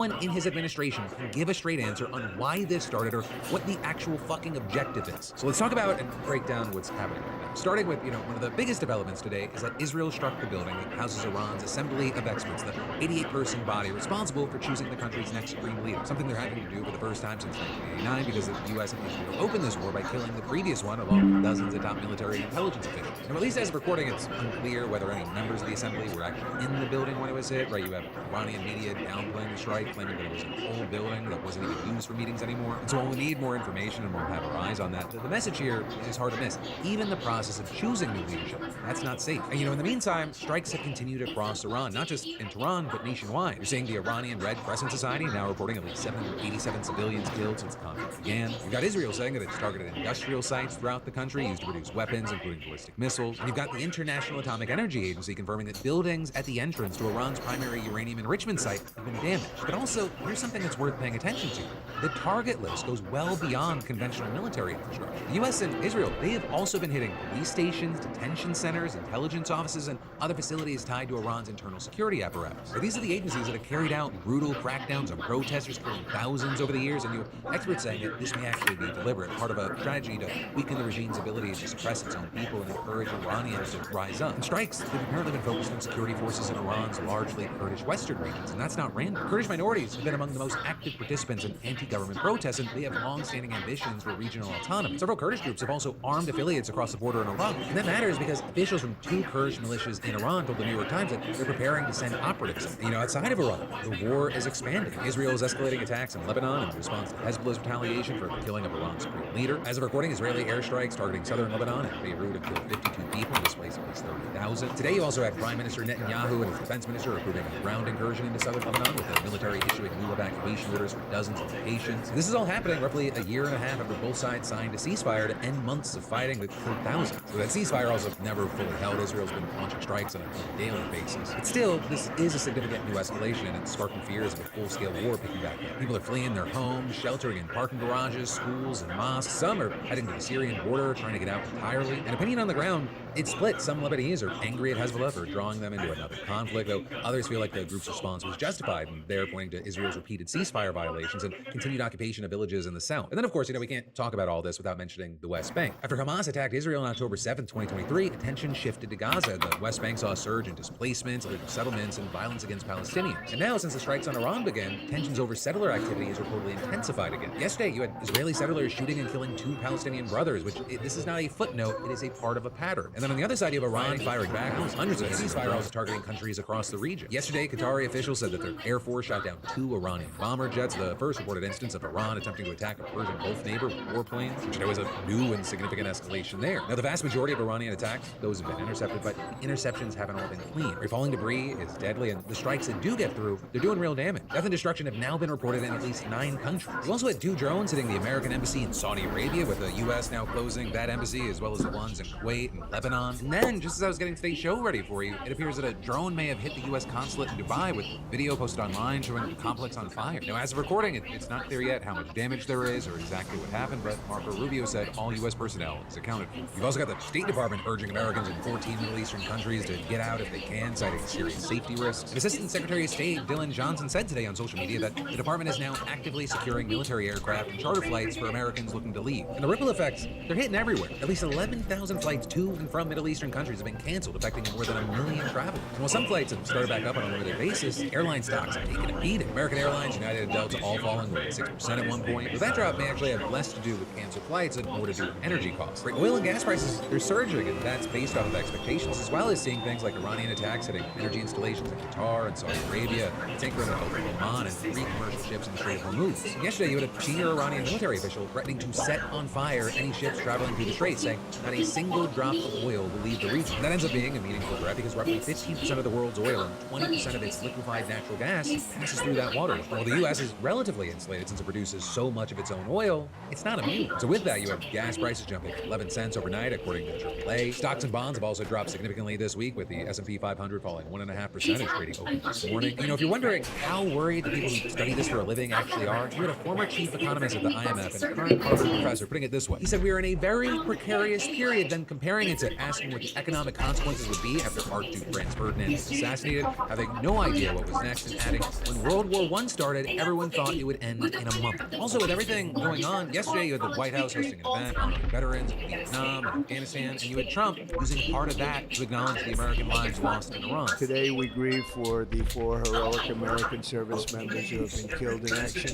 one in his administration can give a straight answer on why this started or what the actual fucking objective is. So let's talk about and break down what's happening right now. Starting with, one of the biggest developments today is that Israel struck the building that houses Iran's Assembly of Experts, the 88-person body responsible for choosing the country's next supreme leader. Something they're having to do for the first time since 1989 because the U.S. and Israel opened this war by killing the previous one along with dozens of top military and intelligence officials. And at least as of recording, it's unclear whether any members of the assembly were actually in the building when it was hit, right? You have Iranian media downplaying the strike, claiming that it was an old building that wasn't even used for meetings anymore. And so while we need more information and we'll have our eyes on that, the message here is hard to miss. Even the process of choosing new leadership, that's not safe. And in the meantime, strikes have continued across Iran, not just in Tehran, but nationwide. You're seeing the Iranian Red Crescent Society now reporting at least 787 civilians killed since the conflict began. You've got Israel saying that it's targeted industrial sites throughout the country used to produce weapons, including ballistic missiles. And you've got the International Atomic Energy Agency confirming that buildings at the entrance to Iran's primary uranium enrichment site have been damaged. But also, here's something that's worth paying attention to. The target list goes well beyond conventional military infrastructure. The U.S. and Israel, they have also been hitting police stations, detention centers, intelligence offices, and other facilities tied to Iran's internal security apparatus. These are the agencies that have carried out brutal crackdowns on protesters, killing thousands over the years, and you have experts saying that this may actually be deliberate, part of a strategy to weaken the regime's ability to suppress its own people and encourage Iranians to rise up. And strikes have apparently been focused on security forces in Iran's largely Kurdish western regions, and that's not random. Kurdish minorities have been among the most active participants in anti-government protests, and they have long-standing ambitions for regional autonomy. Several Kurdish groups have also armed affiliates across the border in Iraq, and that matters because officials from two Kurdish militias in Iran told the New York Times that they're preparing to send operatives. Outside of Iran, the war is expanding. Israel is escalating attacks in Lebanon in response to Hezbollah's retaliation for the killing of Iran's supreme leader. As of recording, Israeli airstrikes targeting southern Lebanon and Beirut have killed 52 people and displaced at least 30,000. Today, you also have Prime Minister Netanyahu and his defense minister approving a ground incursion into southern Lebanon, with the military issuing new evacuation orders for dozens of locations. This is all happening roughly a year and a half after both sides signed a ceasefire to end months of fighting that killed thousands. So that ceasefire also never fully held. Israel's been launching strikes on a daily basis. But still, this is a significant new escalation, and it's sparking fears of a full-scale war picking back up. People are fleeing their homes, sheltering in parking garages, schools, and mosques. Some are heading to the Syrian border, trying to get out entirely. And opinion on the ground, it's split. Some Lebanese are angry at Hezbollah for drawing them into another conflict, though others feel like the group's response was justified, and they're pointing to Israel's repeated ceasefire violations and continued occupation of villages in the south. And then, of course, we can't talk about all this without mentioning the West Bank. After Hamas attacked Israel on October 7th, 2023, attention shifted to Gaza. The West Bank saw a surge in displacements, illegal settlements, and violence against Palestinians. And now, since the strikes on Iran began, tensions over settler activity has reportedly intensified again. Yesterday, you had Israeli settlers shooting and killing two Palestinian brothers, which this is not a footnote, it is a part of a pattern. And then on the other side, you have Iran firing back. Hundreds of ceasefire also targeting countries across the region. Yesterday, Qatari officials said that their Air Force shot down two Iranian bomber jets, the first reported instance of Iran attempting to attack a Persian Gulf neighbor with warplanes, which was a new and significant escalation there. Now, the vast majority of Iranian attacks, those have been intercepted, but interceptions haven't all been clean. Falling debris is deadly, and the strikes that do get through, they're doing real damage. Death and destruction have now been reported in at least 9 countries. We also had 2 drones hitting the American embassy in Saudi Arabia, with the U.S. now closing that embassy, as well as the ones in Kuwait and Lebanon. And then, just as I was getting today's show ready for you, it appears that a drone may have hit the U.S. consulate in Dubai, with video posted online showing the complex on fire. Now, as of recording, it's not clear yet how much damage there is or exactly what happened, but Marco Rubio said all U.S. personnel is accounted for. You've also got the State Department urging Americans in 14 Middle Eastern countries to get out if they can, citing serious safety risks. And Assistant Secretary of State Dylan Johnson said today on social media that the department is now actively securing military aircraft and charter flights for Americans looking to leave. And the ripple effects, they're hitting everywhere. At least 11,000 flights to and from Middle Eastern countries have been canceled, affecting more than 1 million travelers. And while some flights have started back up on a limited basis, airline stocks have taken a beating. American Airlines, United, and Delta all falling with 6% at one point. But that drop may actually have less to do with canceled flights and more to do with energy costs. Oil and gas prices, they're surging, and that's based off of expectations, as well as seeing things like Iranian attacks hitting energy installations in Qatar and Saudi Arabia, a tanker in the Gulf of Oman, and 3 commercial ships in the Strait of Hormuz. And yesterday, you had a senior Iranian military official threatening to set on fire any ships traveling through the Strait, saying not a single drop of oil will leave the region. And that ends up being a meaningful threat because roughly 15% of the world's oil and 20% of its liquefied natural gas passes through that water. While the U.S. is relatively insulated since it produces so much of its own oil, it's not immune. So with that, you have gas prices jumping 11 cents overnight, according to AAA. Stocks and bonds have also dropped significantly this week, with the S&P 500 falling 1.5% and trading open this morning. If you're wondering how worried the people who study this for a living actually are, you had a former chief economist at the IMF and current Harvard professor putting it this way. He said, "We are in a very precarious period," then comparing it to asking what the economic consequences would be after Archduke Franz Ferdinand was assassinated, having no idea what was next, and adding, when World War I started, everyone thought it would end in a month. Also, with everything going on, yesterday you had the White House hosting an event honoring veterans of Vietnam and Afghanistan, and you had Trump using part of that to acknowledge the American lives lost in Iran. Today we grieve for the 4 heroic American service members who have been killed in action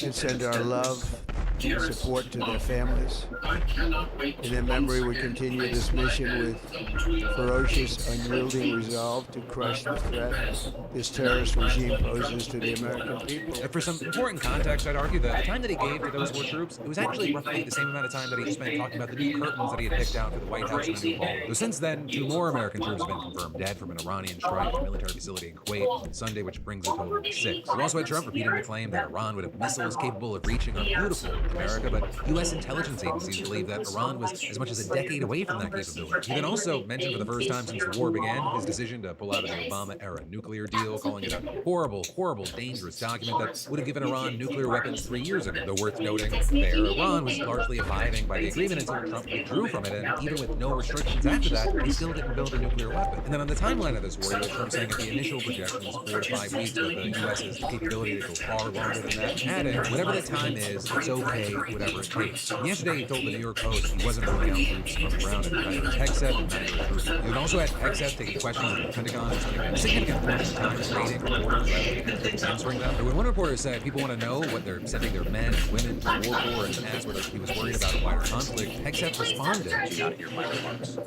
and send our love and support to their families. In their memory, we continue this mission with ferocious, unyielding resolve to crush the threat this terrorist regime poses to the American people. And for some important context, I'd argue that the time that he gave to those 4 troops, it was actually roughly the same amount of time that he spent talking about the new curtains that he had picked out for the White House in a new hall. So since then, 2 more American troops have been confirmed dead from an Iranian strike at a military facility in Kuwait on Sunday, which brings a total of 6. We also had Trump repeating the claim that Iran would have missiles capable of reaching our beautiful America, but U.S. intelligence agencies believe that Iran was as much as a decade away from that capability. He then also mentioned for the first time since the war began his decision to pull out of the Obama-era nuclear deal, calling it a horrible, horrible, dangerous document that would have given Iran nuclear weapons 3 years ago. Though worth noting, there, Iran was largely abiding by the agreement until Trump withdrew from it, and even with no restrictions after that, they still didn't build a nuclear weapon. And then on the timeline of this war, you had Trump saying that the initial projection was 4 to 5 weeks, but the U.S.'s capability to go far longer than that, adding, whatever the time is, it's okay, whatever it takes. And yesterday, he told the New York Post he wasn't ruling out troops from the ground, and neither Hegseth and neither was Rubio. You also had Hegseth taking questions at the Pentagon and spending a significant portion of time rating reporters rather than answering them. But when one reporter said people want to know what they're sending their men and women to war for, and asked whether he was worried about a wider conflict, Hegseth responded, "Do not hear my remarks.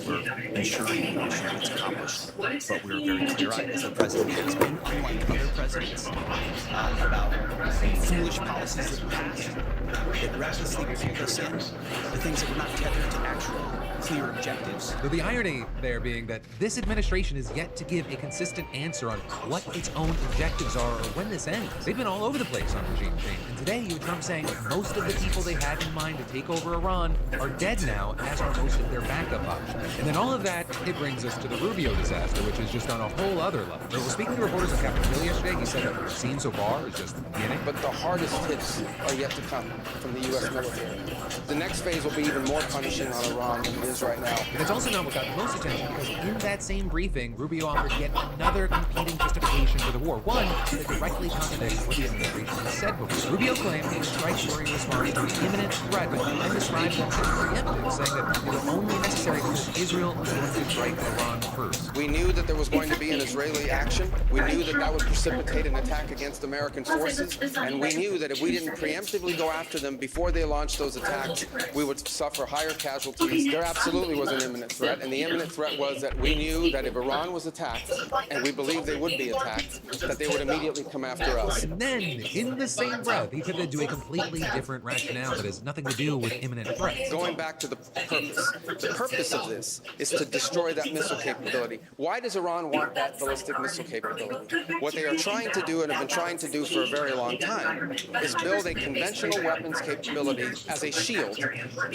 We were ensuring the mission gets accomplished, but we were very clear-eyed as the president has been, unlike other presidents, about foolish policies that passed that recklessly pulled us in, the things that were not tethered to actual clear objectives." So the irony there being that this administration is yet to give a consistent answer on what its own objectives are or when this ends. They've been all over the place on regime change, and today you have Trump saying most of the people they had in mind to take over Iran are dead now, as are most of their backup options. And then all of that, it brings us to the Rubio disaster, which is just on a whole other level. So speaking to reporters on Capitol Hill yesterday, he said that what we've seen so far is just the beginning. But the hardest hits are yet to come from the U.S. military. The next phase will be even more punishing on Iran than it is right now. And it's also not what got most attention, because in that same briefing, Rubio offered yet another competing justification for the war. One that directly contradicts what the administration has said before. Rubio claimed the strikes were in response to an imminent threat, but then described them as preemptive, saying that they were only necessary because Israel was going to strike Iran first. We knew that there was going to be an Israeli action. We knew that that would precipitate an attack against American forces, and we knew that if we didn't preemptively go after them before they launched those attacks, we would suffer higher casualties. There absolutely was an imminent threat, and the imminent threat was that we knew that if Iran was attacked, and we believed they would be attacked, that they would immediately come after us. And then, in the same breath, he pivoted to a completely different rationale that has nothing to do with imminent threats. Going back to the purpose of this is to destroy that missile capability. Why does Iran want that ballistic missile capability? What they are trying to do, and have been trying to do for a very long time, is build a conventional weapons capability as a shield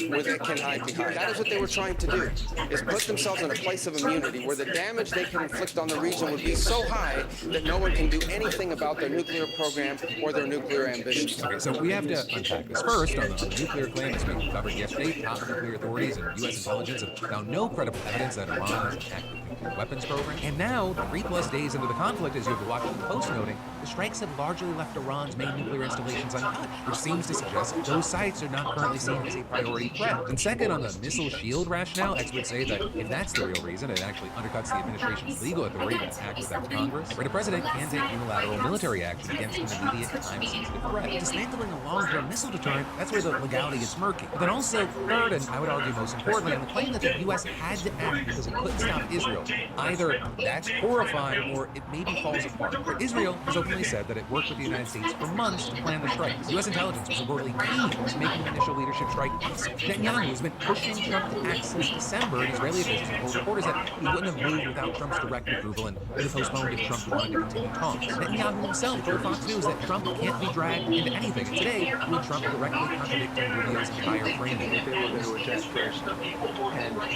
where they can hide behind. That is what they were trying to do, is put themselves in a place of immunity where the damage they can inflict on the region would be so high that no one can do anything about their nuclear program or their nuclear ambitions. Okay, so we have to unpack this. First, on the nuclear claim that's been covered yesterday, top nuclear authorities and U.S. intelligence have found no credible evidence that Iran has an active nuclear weapons program. And now, 3+ days into the conflict, as you have the Washington Post noting, the strikes have largely left Iran's main nuclear installations untouched, which seems to suggest that those sites are not currently seen as a priority threat. And second, on the missile shield rationale, experts say that if that's the real reason, it actually undercuts the administration's legal authority to act without Congress, where the president can take unilateral military action against an immediate, time-sensitive threat. Dismantling a long-term missile deterrent, that's where the legality is murky. But then also, third, and I would argue most importantly, on the claim that the U.S. had to act because it couldn't stop Israel, either that's horrifying or it maybe falls apart. But Israel has openly said that it worked with the United States for months to plan the strikes. U.S. intelligence was reportedly key to making the initial leadership strike possible. Netanyahu has been pushing Trump to act since December, and Israeli officials have told reporters that he wouldn't have moved without Trump's direct approval and would have postponed if Trump wanted to continue talks. Netanyahu himself told Fox News that Trump can't be dragged into anything, and today, with Trump directly contradicting Rubio's entire framing. They were going to attack first, and I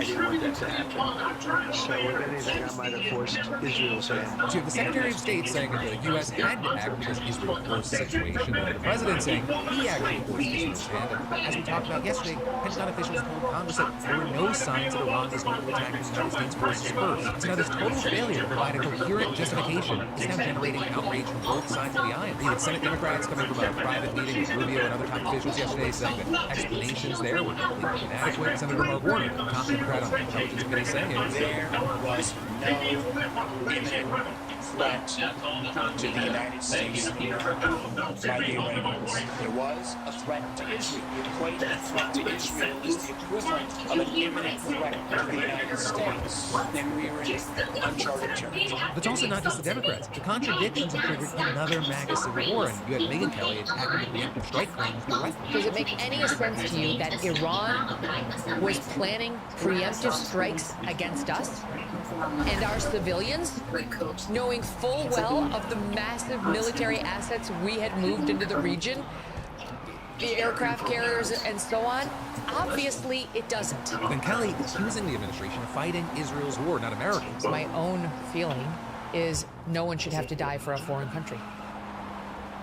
didn't want that to happen. So if anything, I might have forced Israel's hand. So the Secretary of State saying that the U.S. had to act because Israel forced the situation, and the President saying he actually forced Israel's hand. And as we talked about yesterday, Pentagon officials told Congress said there were no signs that Iran was going to attack the United States forces first. So now this total failure to provide a coherent justification is now generating outrage from both sides of the aisle. You had Senate Democrats coming from a private meeting with Rubio and other top officials yesterday saying that explanations there were completely inadequate. Senator Mark Warner, the top Democrat on the Intelligence Committee, saying there was no imminent threat to the United States by the Iranians. There was a threat to Israel. You equate a threat to Israel is the equivalent of an imminent threat to the United States. Then we were in uncharted territory. But it's also not just the Democrats. The contradictions have triggered another MAGA civil war, and you had Megyn Kelly attacking the preemptive strike claims directly. Does it make any sense to you that Iran was planning preemptive strikes against us and our civilians, knowing full well of the massive military assets we had moved into the region, the aircraft carriers and so on? Obviously, it doesn't. Then Kelly accusing the administration of fighting Israel's war, not Americans. My own feeling is no one should have to die for a foreign country.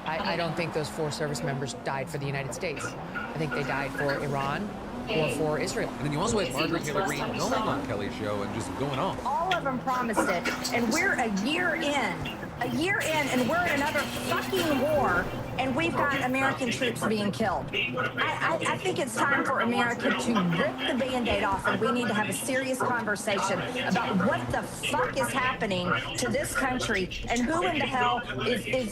I don't think those 4 service members died for the United States. I think they died for Iran or for Israel. And then you also had Marjorie Taylor Greene going on Kelly's show and just going off. All of them promised it, and we're a year in, and we're in another fucking war, and we've got American troops being killed. I think it's time for America to rip the Band-Aid off, and we need to have a serious conversation about what the fuck is happening to this country, and who in the hell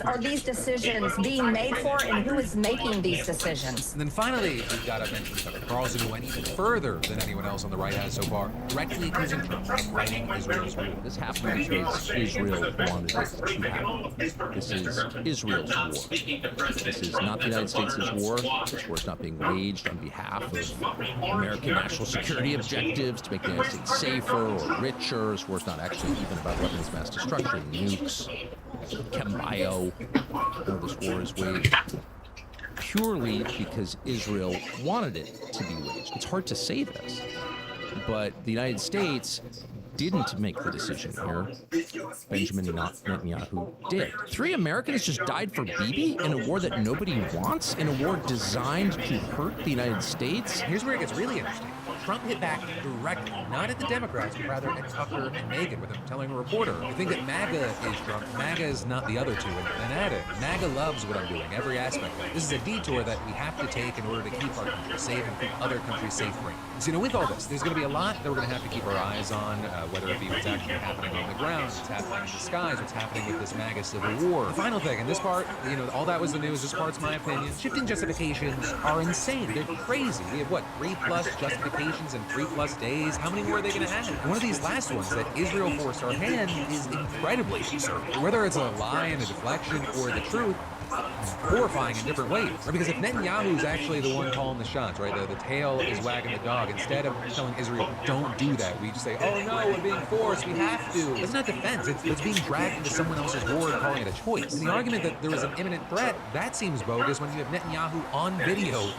are these decisions being made for, and who is making these decisions. And then finally, we've got to mention Tucker Carlson, who went even further than anyone else on the right has so far, directly accusing Trump of fighting Israel's war. This happened because Israel wanted it to happen. This is Israel's war. This is not the United States' war. This war is not being waged on behalf of American national security objectives to make the United States safer or richer. This war is not actually even about weapons of mass destruction, nukes, chem bio. No, this war is waged purely because Israel wanted it to be waged. It's hard to say this, but the United States didn't make the decision here. Benjamin Netanyahu did. 3 Americans just died for Bibi in a war that nobody wants, in a war designed to hurt the United States. Here's where it gets really interesting. Trump hit back directly, not at the Democrats, but rather at Tucker and Megyn, with him telling a reporter, I think that MAGA is Trump, MAGA is not the other two, and at it. MAGA loves what I'm doing, every aspect of it. This is a detour that we have to take in order to keep our country safe and keep other countries safe for it. So, with all this, there's going to be a lot that we're going to have to keep our eyes on, whether it be what's actually happening on the ground, what's happening in the skies, what's happening with this MAGA civil war. The final thing, and this part, all that was the news, this part's my opinion. Shifting justifications are insane. They're crazy. We have, 3+ justifications in 3+ days? How many more are they going to have? And one of these last ones that Israel forced our hand is incredibly absurd. Whether it's a lie and a deflection or the truth, it's horrifying in different ways. Right? Because if Netanyahu's actually the one calling the shots, right, the tail is wagging the dog, instead of telling Israel, don't do that, we just say, oh no, we're being forced, we have to. It's not defense, it's being dragged into someone else's war and calling it a choice. And the argument that there was an imminent threat, that seems bogus when you have Netanyahu on video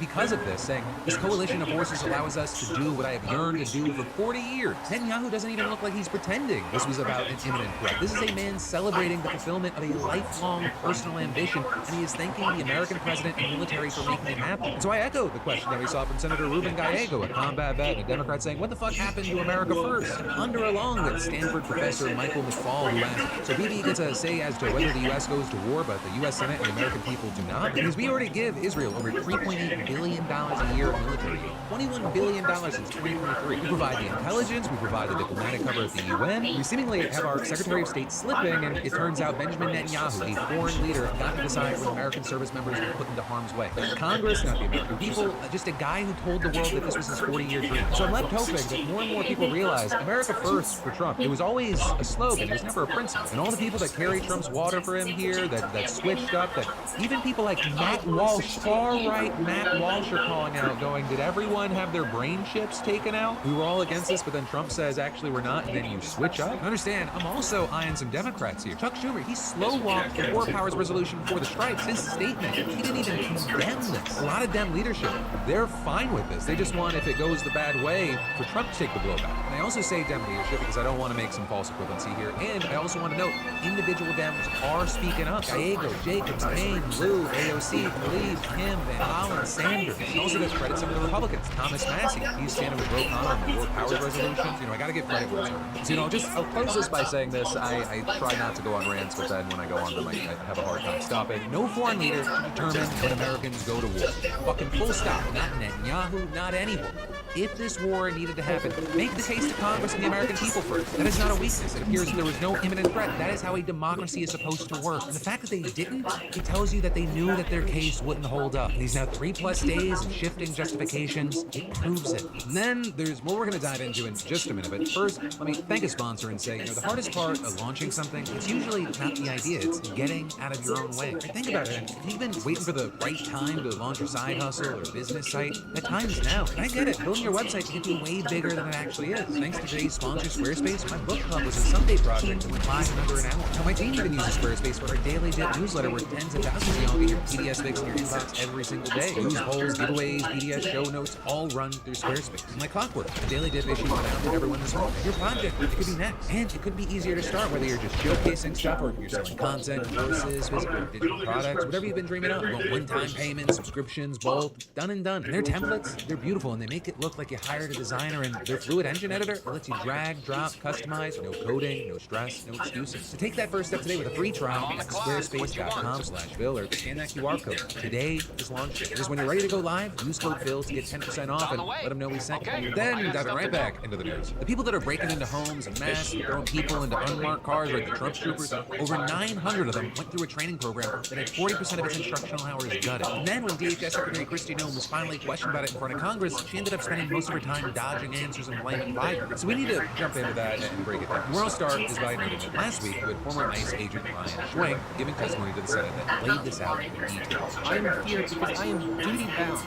because of this, saying, this coalition of forces allows us to do what I have yearned to do for 40 years. Netanyahu doesn't even look like he's pretending this was about an imminent threat. This is a man celebrating the fulfillment of a lifelong personal ambition, and he is thanking the American president and military for making it happen. And so I echo the question that we saw from Senator Ruben Gallego, a combat vet and a Democrat, saying, what the fuck happened to America first? Under along with Stanford professor Michael McFaul, who asked, so Bibi gets a say as to whether the U.S. goes to war, but the U.S. Senate and the American people do not? Because we already give Israel over $3.8 billion a year in military aid. $21 billion since 2023. We provide the intelligence, we provide the diplomatic cover at the UN. We seemingly have our Secretary of State slipping, and it turns out Benjamin Netanyahu, a foreign leader, got to decide when American service members were put into harm's way. Congress, not the American people, just a guy who told the world that this was his 40-year dream. So I'm left hoping that more and more people realize America first for Trump. It was always a slogan, it was never a principle. And all the people that carry Trump's water for him here, that switched up, that even people like Matt Walsh, far-right Matt Walsh, are calling out, going, did everyone have their brain chips taken out? We were all against this, but then Trump says, actually, we're not, and then you switch up? Understand, I'm also eyeing some Democrats here. Chuck Schumer, he slow-walked the War Powers Resolution for the strikes. His statement, he didn't even condemn this. A lot of Dem leadership, they're fine with this. They just want, if it goes the bad way, for Trump to take the blowback. And I also say Dem leadership because I don't want to make some false equivalency here. And I also want to note, individual Dems are speaking up. Gallego, Jacobs, Payne, Lou, AOC, Khalid, Kim, Van Hollen, Sanders. And also to credit some of the Republicans. Thomas Massie, classy. He's standing with Ro Khanna on the War Powers resolutions. You know, I gotta give credit where it's earned. So, you know, I'll close this by saying this. I try not to go on rants, but then when I go on them, I have a hard time stopping. No foreign leader can determine when Americans go to war. Fucking full stop. Not Netanyahu, not anyone. If this war needed to happen, make the case to Congress and the American people first. That is not a weakness. It appears there was no imminent threat. That is how a democracy is supposed to work. And the fact that they didn't, it tells you that they knew that their case wouldn't hold up. And these now 3+ days of shifting justifications, it proves it. And then there's more we're going to dive into in just a minute. But first, let me thank a sponsor and say, you know, the hardest part of launching something, it's usually not the idea, it's getting out of your own way. Think about it. If you've been waiting for the right time to launch your side hustle or business site, that time is now. And I get it. Building your website can be way bigger than it actually is. Thanks to today's sponsor, Squarespace, my book club was a Sunday project that went live in under an hour. Now, my team even uses Squarespace for our daily dip newsletter where tens of thousands of y'all get your PDS fix in your inbox every single day. News, polls, giveaways, PDS show notes, all run through Squarespace. And like clockwork, the daily dip issue went out to everyone this morning. Your project, it could be next. And it could be easier to start, whether you're just showcasing stuff or you're selling content, courses, physical or digital products, whatever you've been dreaming of. You want one-time payments, subscriptions, both, done and done. And their templates, they're beautiful and they make it look like you hired a designer, and their Fluid Engine editor, it lets you drag, drop, customize, no coding, no stress, no excuses. So take that first step today with a free trial at squarespace.com/Phil or scan that QR code. Today is launch day. Just when you're ready to go live, use code Phil to get 10% off and let them know we sent you. Then diving right back into the news. The people that are breaking into homes en masse, throwing people into unmarked cars like the Trump troopers, over 900 of them went through a training program that had 40% of its instructional hours gutted. And then when DHS Secretary Kristi Noem was finally questioned about it in front of Congress, she ended up spending most of her time dodging answers and blaming Biden. So we need to jump into that and break it down. Where I'll start is by noting that last week, you had former ICE agent Ryan Schwenk giving testimony to the Senate that laid this out in detail. I am here because I am duty-bound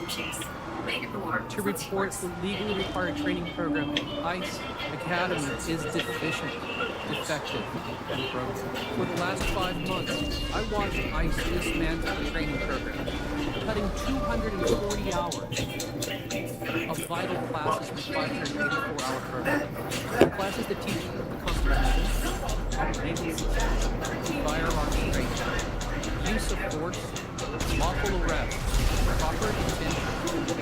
to report the legally required training program at ICE Academy is deficient, defective, and broken. For the last 5 months, I watched ICE dismantle the training program, cutting 240 hours of vital classes from 584-hour program. Classes that teach the Constitution, firearms training, use of force, lawful arrest, proper detention,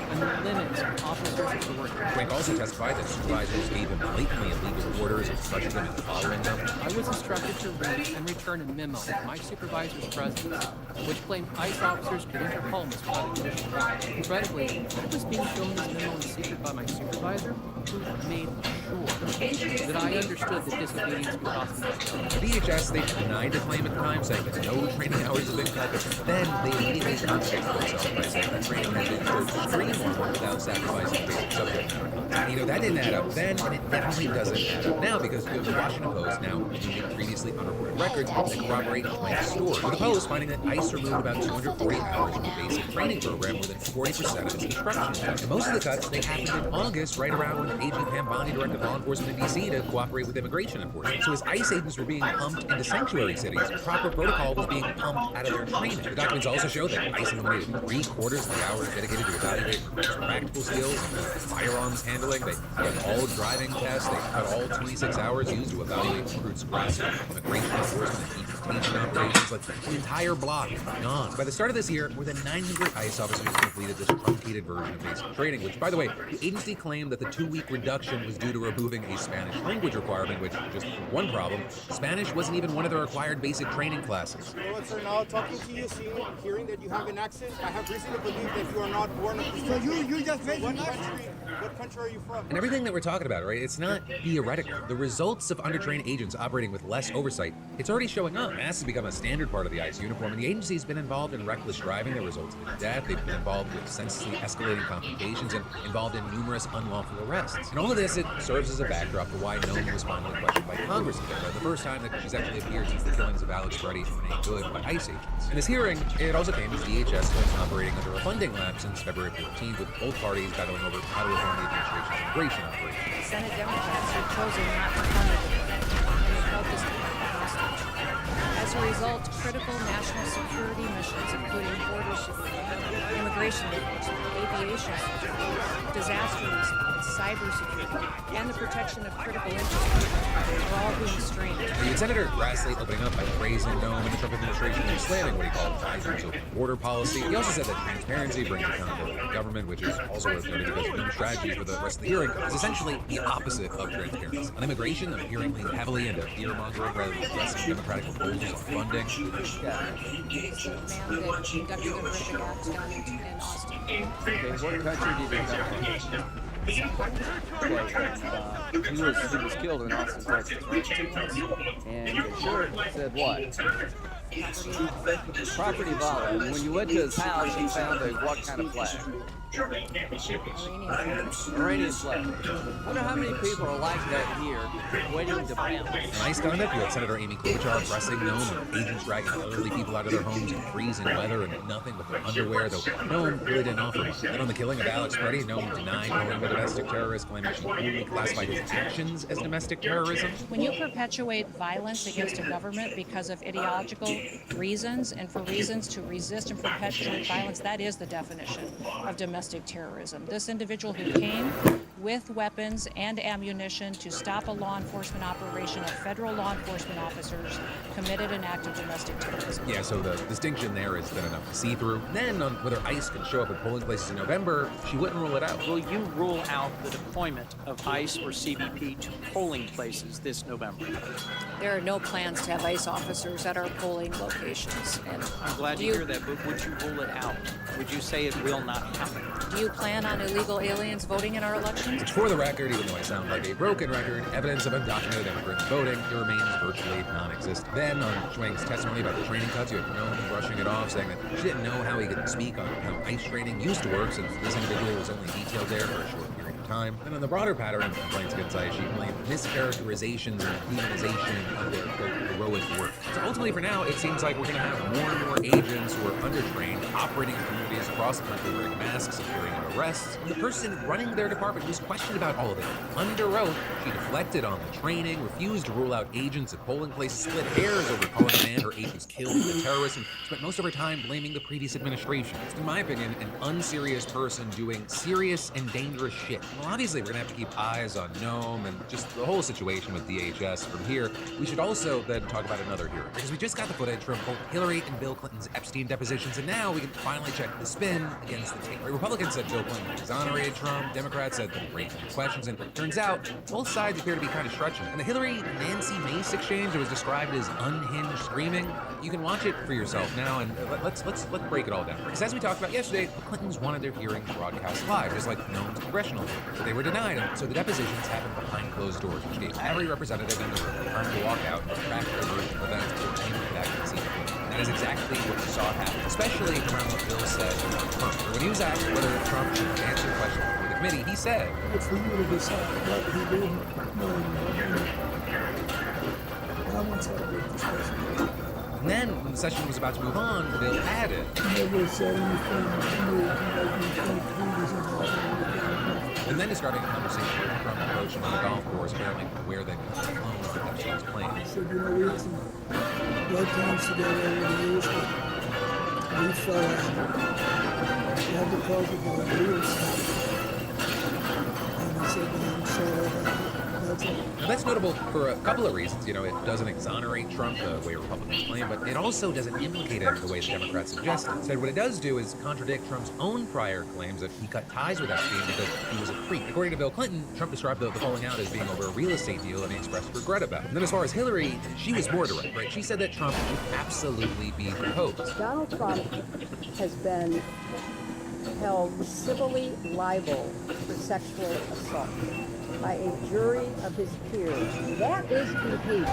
and limits officers' authority. Schwenk also testified that supervisors gave him blatantly illegal orders and pressured him into following them. I was instructed to read and return a memo in my supervisor's presence, which claimed ICE officers could enter homes without admission. Incredibly, I was being shown this memo in secret by my supervisor, who made sure that I understood that disobedience would cost me. The DHS, they denied the claim at the time, saying that no training hours have been cut. Then they immediately contradicted themselves by saying that training had been streamlined without sacrificing basic subject matter. And, you know, that didn't add up then, and it definitely doesn't add up now, because you have the Washington Post now using previously unreported records that corroborate Schwenk's story. With the Post finding that ICE removed about 240 hours from the basic training program, more than 40% of its instruction. And most of the cuts, they happened in August, right around when Agent Pam Bondi directed law enforcement in D.C. to cooperate with immigration enforcement. So as ICE agents were being pumped into sanctuary cities, proper protocol was being pumped out of their training. The documents also show that ICE eliminated 3/4 of the hours dedicated to evaluate practical skills, firearms handling. They cut all driving tests. They cut all 26 hours used to evaluate recruits across immigration enforcement and detention operations. Like the entire block gone. By the start of this year, more than 900 ICE officers completed this truncated version of basic training, which, by the way, the agency claimed that the 2-week reduction was due to removing a Spanish language requirement, which, just one problem, Spanish wasn't even one of the required basic training classes. You know what, sir, now talking to you, hearing that you have an accent, I have reason to believe that you are not born of this country. So you just made what country are you from? And everything that we're talking about, right, it's not theoretical. The results of undertrained agents operating with less oversight, it's already showing up. Masks has become a standard part of the ICE uniform, and the agency's been involved in reckless driving that resulted in death. They've been involved with senselessly escalating complications and involved in numerous unlawful arrests. And all of this, it serves as a backdrop for why Noem was finally questioned by Congress today, the first time that she's actually appeared since the killings of Alex Freddie and Renee Good by ICE agents. In this hearing, it also came as DHS has been operating under a funding lap since February 14th, with both parties battling over how to reform the administration's immigration operation. Senate Democrats have chosen not to fund the defense and have held this hostage. As a a result, critical national security missions, including border security, immigration enforcement, aviation security, disaster response, cybersecurity, and the protection of critical infrastructure are all being strained. The Senator Grassley opening up by praising Nome and the Trump administration and slamming what he called Biden's open border policy. He also said that transparency brings accountability to government, which is also worth noting because Nome's strategy for the rest of the hearing is essentially the opposite of transparency. On immigration, the hearing leaned heavily into fear-mongering rather than addressing Democratic proposals on funding. He's the man that conducted the horrific acts down in Austin. Okay, what country did he come from? He was killed in Austin, Texas, right? And the shirt said what? Property violence. When you went to his house, you found a what kind of flag? Iranian flag. I wonder how many people are like that here, waiting to pound. Nice conduct. You had Senator Amy Klobuchar pressing Nome and agents dragging elderly people out of their homes in freezing weather and nothing but their underwear, though Nome really didn't offer much. Then on the killing of Alex Freddie, Nome denied calling him a domestic terrorist, claiming she only classified his actions as domestic terrorism. When you perpetuate violence against a government because of ideological reasons and for reasons to resist and perpetuate violence, that is the definition of domestic terrorism. This individual who came with weapons and ammunition to stop a law enforcement operation of federal law enforcement officers committed an act of domestic terrorism. Yeah, so the distinction there is thin enough to see through. Then on whether ICE can show up at polling places in November, she wouldn't rule it out. Will you rule out the deployment of ICE or CBP to polling places this November? There are no plans to have ICE officers at our polling locations. And I'm glad to hear that, but would you rule it out? Would you say it will not happen? do you plan on illegal aliens voting in our elections? For the record, even though I sound like a broken record, evidence of undocumented immigrants voting remains virtually non-existent. Then, on Schwenk's testimony about the training cuts, you had Nome brushing it off, saying that she didn't know how he could speak on how ICE training used to work, since this individual was only detailed there for a short period of time. And on the broader pattern of complaints against ICE, she blamed mischaracterizations and demonization of their, quote, heroic work. So ultimately, for now, it seems like we're going to have more and more agents who are undertrained, operating in communities across the country wearing masks and carrying out arrests. And the person running their department was questioned about all of it. Under oath, she deflected on the training, refused to rule out agents at polling places, split hairs over calling a man her aide was killed as a terrorist, and spent most of her time blaming the previous administration. It's, in my opinion, an unserious person doing serious and dangerous shit. Well, obviously, we're going to have to keep eyes on Nome and just the whole situation with DHS from here. We should also then talk about another hearing, because we just got the footage from both Hillary and Bill Clinton's Epstein depositions, and now we can finally check the spin against the tape. Republicans said Bill Clinton exonerated Trump, Democrats said that he raised questions, and it turns out both sides appear to be kind of stretching. And the Hillary-Nancy Mace exchange that was described as unhinged screaming, you can watch it for yourself now, and let's break it all down. Because as we talked about yesterday, the Clintons wanted their hearings broadcast live, just like Nome's congressional hearings, but they were denied, and so the depositions happened behind closed doors, which gave every representative in the room time to walk out and track their version of events before changing back to the seat. And that is exactly what we saw happen, especially around what Bill said about Trump. So when he was asked whether Trump should answer questions before the committee, he said, "It's for you to decide what he did. I want to have a big discussion." And then, when the session was about to move on, Bill added, Never said anything to make me think he was involved. and then describing a conversation with Trump approaching on the golf course, apparently where they were alone with Epstein's plane. He said, we had some blood times together over the years, but we fell out. We had to talk about it. We were sorry. And he said, I'm sorry about it. That's it. Now, that's notable for a couple of reasons. You know, it doesn't exonerate Trump the way Republicans claim, but it also doesn't implicate him the way the Democrats suggested. Instead, what it does do is contradict Trump's own prior claims that he cut ties with Epstein because he was a freak. According to Bill Clinton, Trump described the falling out as being over a real estate deal, and he expressed regret about it. And then as far as Hillary, she was more direct, right? She said that Trump should absolutely be deposed. Donald Trump has been held civilly liable for sexual assault by a jury of his peers. That is behavior.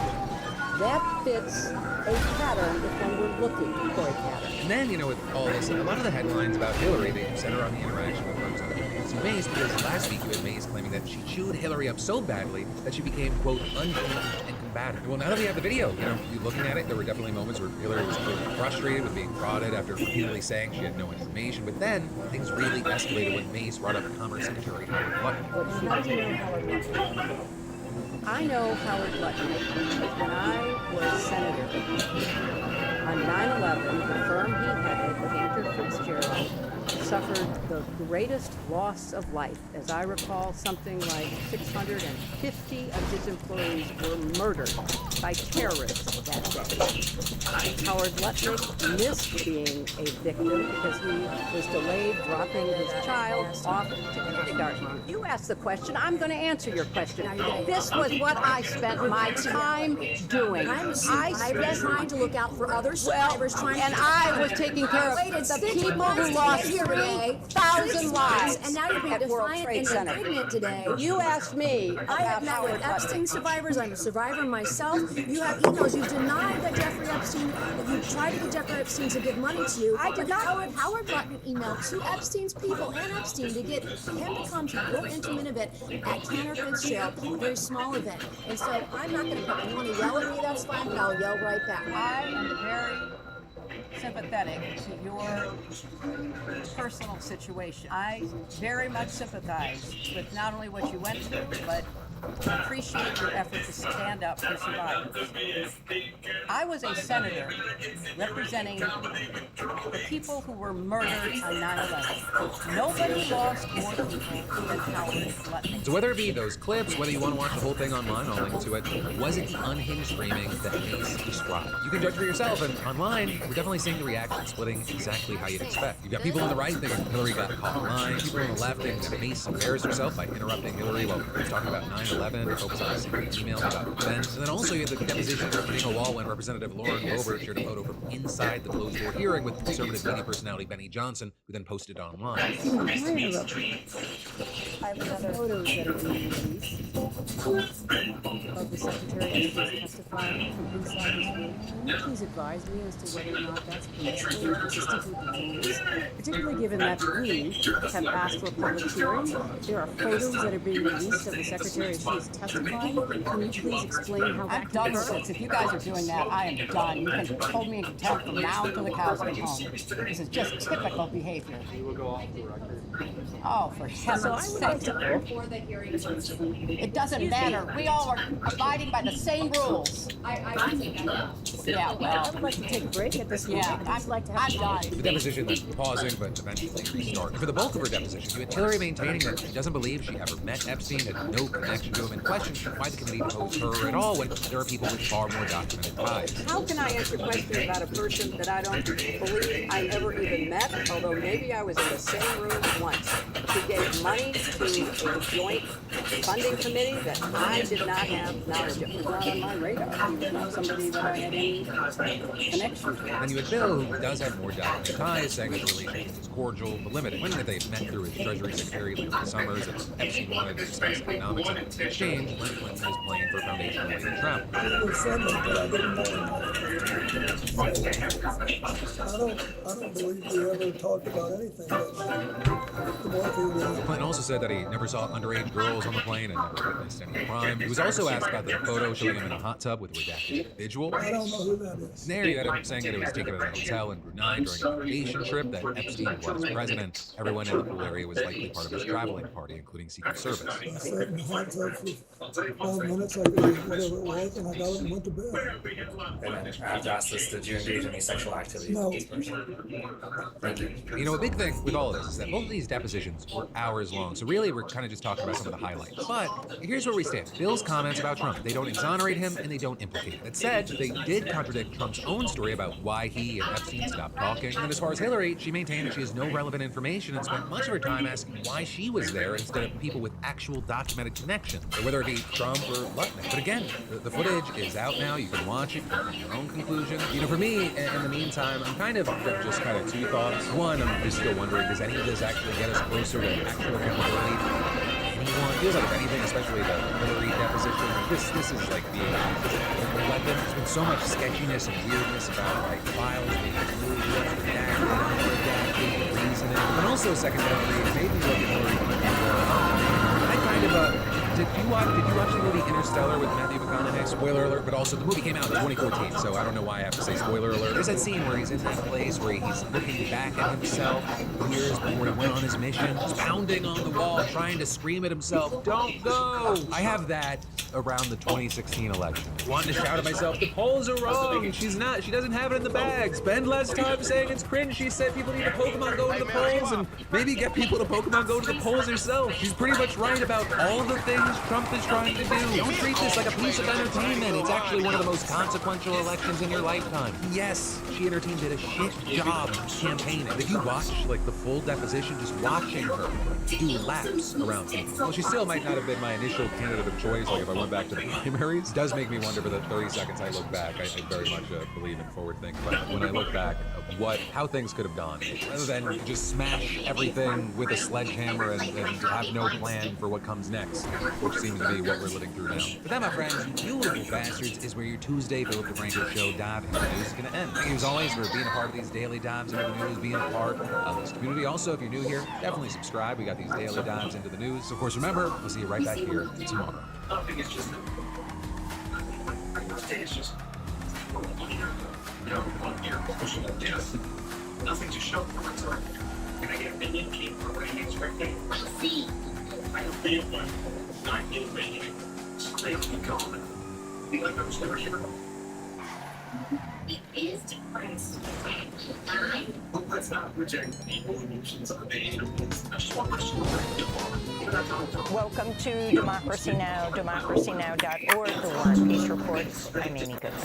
That fits a pattern if one were looking for a pattern. And then, you know, with all this, a lot of the headlines about Hillary, they center on the interaction with Representative Nancy Mace, because last week you had Mace claiming that she chewed Hillary up so badly that she became, quote, unhinged and combative. Well, now that we have the video, you know, you looking at it, there were definitely moments where Hillary was clearly frustrated with being prodded after repeatedly saying she had no information, but then things really escalated when Mace brought up former Secretary Howard Button. How do you know Howard Button? I know Howard Lutnick because when I was senator on 9/11, the firm he headed, Cantor Fitzgerald, suffered the greatest loss of life. As I recall, something like 650 of his employees were murdered by terrorists that day. Howard Lutnick missed being a victim because he was delayed dropping his child off to kindergarten. You asked the question, I'm going to answer your question. This was what I spent my time doing. I spent trying to look out for other survivors, and I was taking care of the people who lost 3,000 lives and now you're being at World defiant Trade and Center. indignant today. You asked me I have about met Howard with Lutnick. Epstein survivors. I'm a survivor myself. You have emails. You denied that Jeffrey Epstein, that you tried to get Jeffrey Epstein to give money to you. I did not. Howard Lutnick emailed to Epstein's people and Epstein to get him to come to your intimate event at Cantor Fitzgerald, a very small event. And so I'm not going to come. You want to yell at me? That's fine, but I'll yell right back. I am very sympathetic to your personal situation. I very much sympathize with not only what you went through, but appreciate your effort to stand up for survivors. I was a senator representing the people who were murdered on 9/11. Nobody lost more people than Howard Lutnick. So whether it be those clips, whether you want to watch the whole thing online, I'll link to it, was it the unhinged framing that Mace described? You can judge for yourself, and online, we're definitely seeing the reaction splitting exactly how you'd expect. You've got people on the right thinking Hillary got caught in line, people on the left thinking that Mace embarrassed herself by interrupting Hillary while he was talking about 9/11, focus on the secret emails about events, and then also you have the deposition of Nicole Wall when Representative Lauren Boebert shared a photo from inside the closed-door hearing with conservative media personality Benny Johnson, who then posted it online. I have another photos that are being released of the Secretary of State's testifying from inside his room. Can you please advise me as to whether or not that's permissible and consistent with the rules, particularly given that we have asked for a public hearing? There are photos that are being released of the Secretary of State's testifying. Can you please explain how that can occur? If you guys are doing that, I am done. You can hold me in contempt from now until the cows come home. This is just typical behavior. Oh, for heaven's sake. It doesn't matter. We all are abiding by the same rules. Yeah, well. I would like to take a break at this moment. Yeah, I'm done. The deposition then pausing, but eventually restart. And for the bulk of her deposition, you had Hillary maintaining that she doesn't believe she ever met Epstein, had no connection to him, and questioned why the committee opposed her at all when there are people with far more documented ties. How can I answer questions about a person that I don't believe I ever even met, although maybe I was in the same room once? He gave money to a joint funding committee that I did not have knowledge of. He was not on my radar. He was not somebody that I had any connection to. And you had Bill, who does have more documented ties, saying that the relationship was cordial but limited. When they met through his Treasury Secretary Larry Summers, and Epstein wanted to discuss economics, and in exchange, Clinton was playing for foundation-related travel. People said that, but I didn't know him. I don't believe we ever talked about anything but Clinton also said that he never saw underage girls on the plane and never witnessed any crime. He was also asked about the photo showing him in a hot tub with a redacted individual. I don't know who that is. There you had him saying that it was taken at a hotel in Brunei during a vacation trip, that Epstein was president. Everyone in the pool area was likely part of his traveling party, including Secret Service. I sat in the hot tub for 5 minutes, I could eat whatever it was, and I got up and went to bed. And then after asked this, did you engage in any sexual activity No. with this person? Thank you. You know, a big thing with all of this is that both of these depositions were hours long, so really we're kind of just talking about some of the highlights. But here's where we stand. Bill's comments about Trump, they don't exonerate him and they don't implicate him. That said, they did contradict Trump's own story about why he and Epstein stopped talking. And as far as Hillary, she maintained that she has no relevant information and spent much of her time asking why she was there instead of people with actual documented connections, or whether it be Trump or Lutnick. But again, the footage is out now. You can watch it, you can make your own conclusion. You know, for me, in the meantime, I'm kind of just two thoughts. One, I'm just still wondering, does any of this actually get us closer to actual accountability? Anyone? Feels like if anything, especially the Hillary deposition, this is like being a weapon. There's been so much sketchiness and weirdness about like files being moved, redacted, unredacted, reasoning. And also, secondarily, it made me look at Hillary and go, oh, I kind of Did you watch the movie Interstellar with Matthew McConaughey? Spoiler alert, but also the movie came out in 2014, so I don't know why I have to say spoiler alert. There's that scene where he's in that place where he's looking back at himself years before he went on his mission. He's pounding on the wall, trying to scream at himself, "Don't go!" I have that around the 2016 election. Wanting to shout at myself, the polls are wrong. She doesn't have it in the bag. Spend less time saying it's cringe. She said people need to Pokemon go to the polls and maybe get people to Pokemon go to the polls herself. She's pretty much right about all the things Trump is trying to do. Don't treat this like a piece of entertainment. It's actually one of the most consequential elections in your lifetime. Yes, she and her team did a shit job campaigning. If you watch like the full deposition, just watching her do laps around people. Well, she still might not have been my initial candidate of choice, like if I went back to the primaries. Does make me wonder for the 30 seconds I look back. I very much believe in forward thinking. But when I look back of how things could have gone, rather than just smash everything with a sledgehammer and have no plan for what comes next, which seems to be what we're living through now. But that, my friends, you beautiful bastards, is where your Tuesday Philip DeFranco show dive into the news is going to end. Thank you as always for being a part of these daily dives into the news, being a part of this community. Also, if you're new here, definitely subscribe. We got these daily dives into the news. So, of course, remember, we'll see you right back here tomorrow. It's just nothing to show for it. Can I get a million people for ratings right there? See, I don't feel one. Not getting ratings. Let's be gone. Feel like I was never here. It is depressed. Let's not reject the emotions of the aliens. I just want to Welcome to Democracy Now!, democracynow.org, the War and Peace Reports. I'm Amy Goods.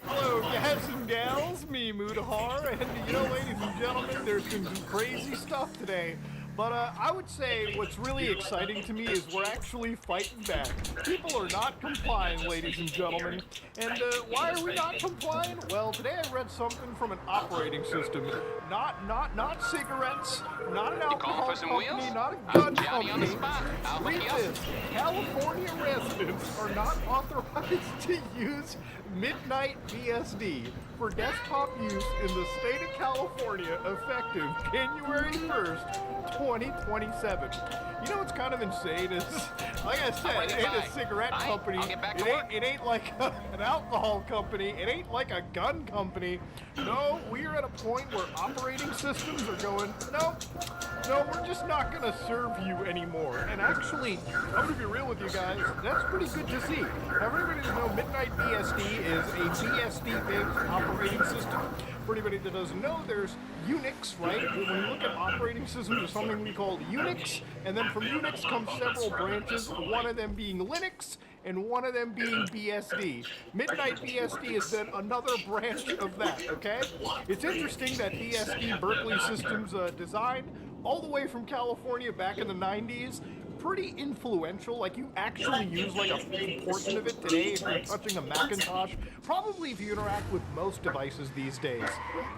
Hello, guys and gals, me, Mudahar, and ladies and gentlemen, there's been some crazy stuff today. But I would say what's really exciting to me is we're actually fighting back. People are not complying, ladies and gentlemen. And why are we not complying? Well, today I read something from an operating system. Not cigarettes, not an alcohol company, not a gun company. Read this. California residents are not authorized to use midnight BSD for desktop use in the state of California effective January 1st, 2027. You know what's kind of insane is, like I said, it ain't a cigarette company, it ain't like an alcohol company, it ain't like a gun company. No, we are at a point where operating systems are going, no, we're just not going to serve you anymore. And actually, I'm going to be real with you guys, that's pretty good to see. Everybody to know Midnight BSD is a BSD-based operating system. For anybody that doesn't know, there's Unix, right? When you look at operating systems, there's something we call Unix, and then from Unix comes several branches, one of them being Linux, and one of them being BSD. Midnight BSD is then another branch of that, okay? It's interesting that BSD Berkeley Systems design, all the way from California back in the 90s, pretty influential. Like, you actually use like a full portion of it today if you're touching a Macintosh. Probably if you interact with most devices these days.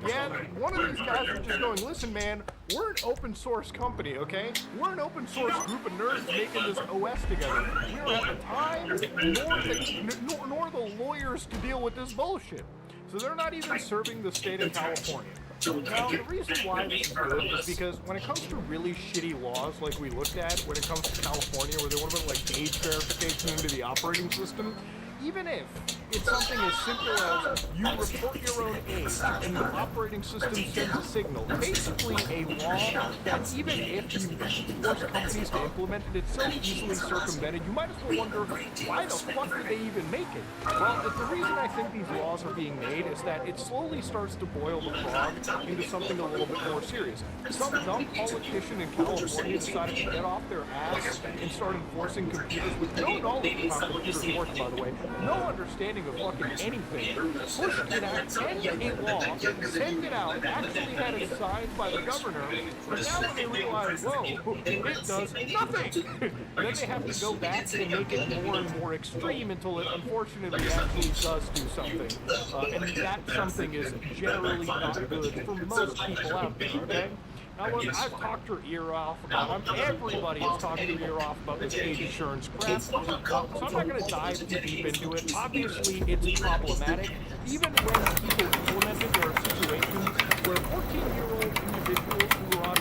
Yeah, one of these guys was just going, listen man, we're an open source company, okay? We're an open source group of nerds making this OS together. We don't have the time nor the lawyers to deal with this bullshit. So they're not even serving the state of California. Now, the reason why this is good is because when it comes to really shitty laws like we looked at when it comes to California, where they want to put like age verification into the operating system, even if it's something as simple as you report your own age and the operating system sends a signal, basically a law that even if you force companies to implement it, it's so easily circumvented, you might as well wonder, why the fuck did they even make it? Well, the reason I think these laws are being made is that it slowly starts to boil the frog into something a little bit more serious. Some dumb politician in California decided to get off their ass and start enforcing computers with no knowledge of how computers work, by the way, no understanding of fucking anything, pushed it out, sent a law, sent it out, actually had it signed by the governor, but now when they realize, whoa, it does nothing, then they have to go back and make it more and more extreme until it unfortunately actually does do something. And that something is generally not good for most people out there, okay? Now look, I've talked her ear off about everybody is talking her ear off about this age assurance crap, so I'm not going to dive too deep into it. Obviously, it's problematic. Even when people implement it, there are situations where 14-year-old individuals who are on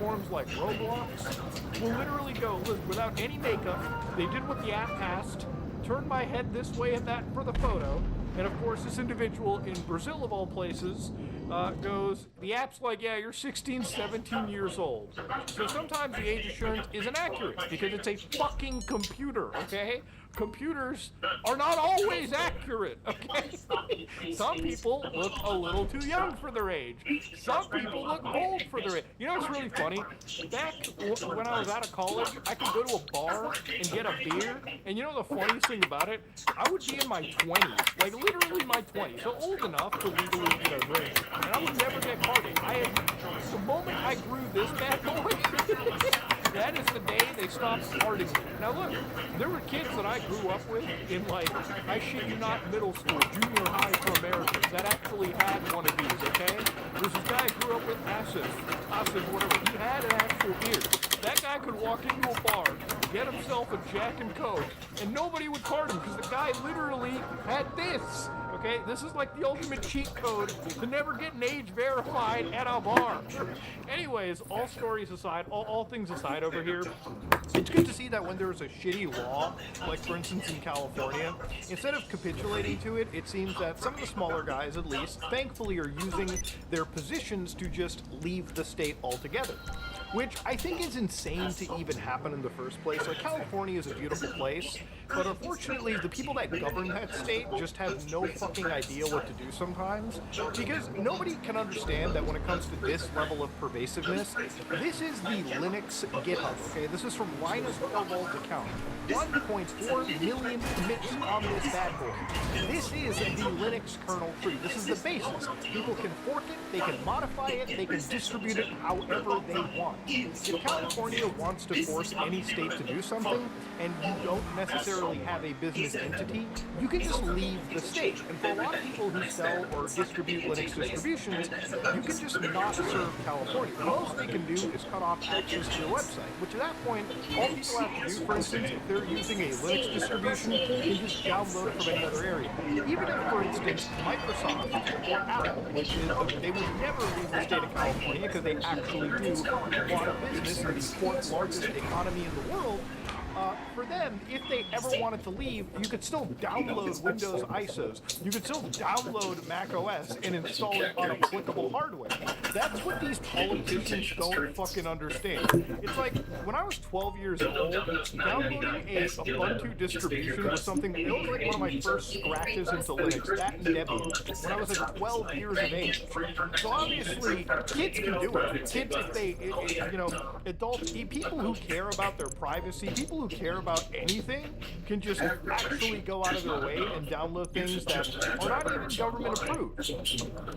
platforms like Roblox will literally go, look, without any makeup, they did what the app asked, turned my head this way and that for the photo, and of course this individual in Brazil of all places goes, the app's like, yeah, you're 16, 17 years old. So sometimes the age assurance isn't accurate because it's a fucking computer, okay? Computers are not always accurate, okay? Some people look a little too young for their age. Some people look old for their age. You know what's really funny? Back when I was out of college, I could go to a bar and get a beer, and you know the funniest thing about it? I would be in my 20s, like literally my 20s, so old enough to legally, drink, and I would never get carded. The moment I grew this bad boy, that is the day they stopped carding me. Now look, there were kids that I grew up with in, like, I shit you not, middle school, junior high for Americans that actually had one of these, okay? There's this guy I grew up with, Asif, whatever, he had an actual beard. That guy could walk into a bar, get himself a Jack and Coke, and nobody would card him because the guy literally had this. Okay, this is like the ultimate cheat code to never get an age verified at a bar. Anyways, all stories aside, all things aside over here, it's good to see that when there's a shitty law, like for instance in California, instead of capitulating to it, it seems that some of the smaller guys at least, thankfully are using their positions to just leave the state altogether. Which I think is insane to even happen in the first place. Like, California is a beautiful place, but unfortunately the people that govern that state just have no fucking idea what to do sometimes, because nobody can understand that when it comes to this level of pervasiveness, this is the Linux GitHub, okay? This is from Linus Torvalds' account. 1.4 million commits on this bad boy. This is the Linux kernel tree. This is the basis. People can fork it, they can modify it, they can distribute it however they want. If California wants to force any state to do something, and you don't necessarily have a business entity, you can just leave the state. And for a lot of people who sell or distribute Linux distributions, you can just not serve California. The most they can do is cut off access to your website, which at that point, all people have to do, for instance, if they're using a Linux distribution, is just download it from any other area. Even if, for instance, Microsoft or Apple, which is, they would never leave the state of California because they actually do a lot of business in the fourth largest economy in the world. For them, if they ever wanted to leave, you could still download Windows ISOs. You could still download Mac OS and install it on applicable hardware. That's what these politicians don't fucking understand. It's like, when I was 12 years old, downloading a Ubuntu distribution was something, it was like one of my first scratches into Linux, that and Debian, when I was like 12 years of age. So obviously, kids can do it. Kids, if they, adults, people who care about their privacy, people who care about anything can just actually go out of their way and download things that are not even government approved.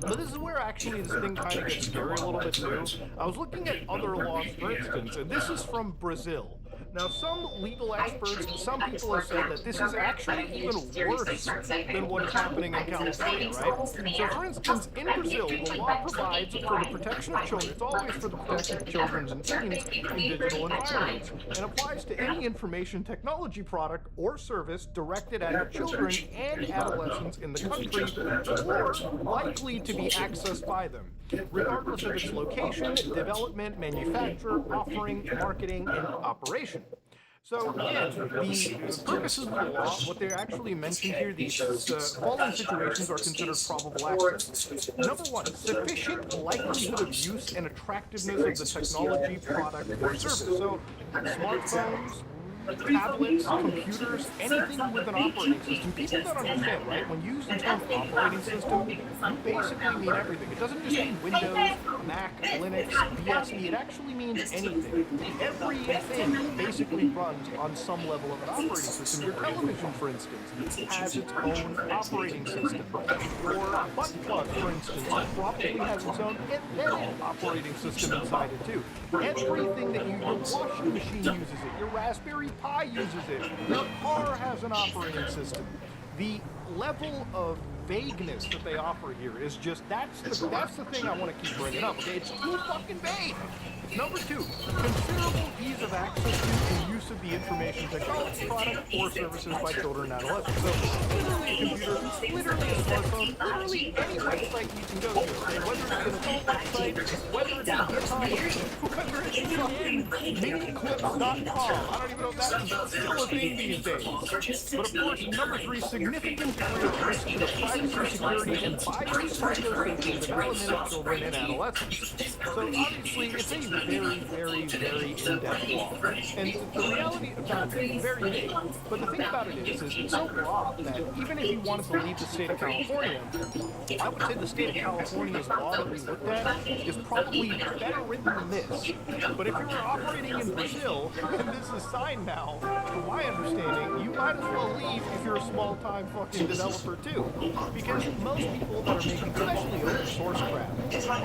But this is where actually this thing kind of gets scary a little bit too. I was looking at other laws, for instance, and this is from Brazil. Now, some legal experts, some people have said that this is actually even worse than what is happening in California, right? So, for instance, in Brazil, the law provides for the protection of children. It's always for the protection of children and teens in digital environments, and applies to any information technology product or service directed at children and adolescents in the country or likely to be accessed by them, regardless of its location, development, manufacture, offering, marketing, and operation. So, again, the purposes of the law, what they actually mentioned here, these following situations are considered probable access. Number one, sufficient likelihood of use and attractiveness of the technology, product, or service. So, smartphones, tablets, computers, anything with an operating system. People don't understand, right? When you use the term operating system, you basically mean everything. It doesn't just mean Windows, Mac, Linux, BSD. It actually means anything. Everything basically runs on some level of an operating system. Your television, for instance, has its own operating system. Your butt plug, for instance, probably has its own embedded operating system inside it too. Everything that your washing machine uses it. Your Raspberry Pi uses it. Your car has an operating system. The level of vagueness that they offer here is just, that's the thing I want to keep bringing up, okay? It's too fucking vague. Number two, considerable ease of access to and use of the information technology product or services by children and adolescents. So, literally a computer, literally a smartphone, literally any website you can go to, okay? Whether it's an adult website, whether it's a GitHub, whether it's fucking miniclips.com. I don't even know if that's still a thing these days. But of course, number three, significant risk to the privacy, security, and biosecurity development of children and adolescents. So obviously, it's a very, very, very in-depth law. And the reality about it is very vague. But the thing about it is it's so broad that even if you wanted to leave the state of California, I would say the state of California's law that we looked at is probably better written than this. But if you're operating in Brazil, and this is signed now, to my understanding, you might as well leave if you're a small-time fucking developer too. Because most people that are making, especially open source crap,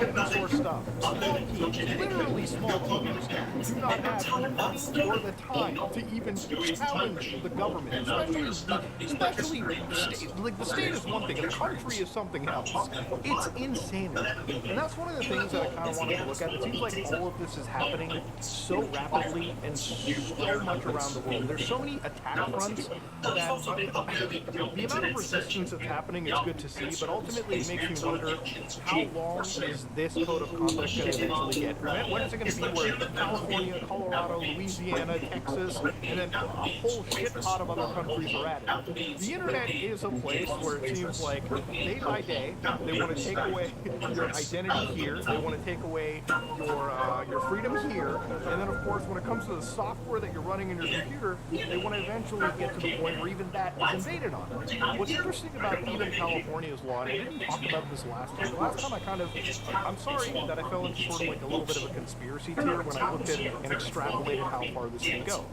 open source stuff, small teams, literally small teams, do not have the money or the time to even challenge the government, especially state. Like, the state is one thing, the country is something else. It's insanity. And that's one of the things that I kind of wanted to look at. It seems like all of this is happening so rapidly and so much around the world. There's so many attack fronts that the amount of resistance that's happening is good to see, but ultimately it makes me wonder, how long is this code of conduct going to eventually get? When is it going to be where California, Colorado, Louisiana, Texas, and then a whole shit pot of other countries are at it? The internet is a place where it seems like day by day they want to take away your identity here, they want to take away your freedom here, and then of course when it comes to the software that you're running in your computer, they want to eventually get to the point where even that is invaded on. What's interesting about even California's law, and I didn't talk about this last time. The last time I'm sorry that I fell into sort of like a little bit of a conspiracy theory when I looked at and extrapolated how far this can go.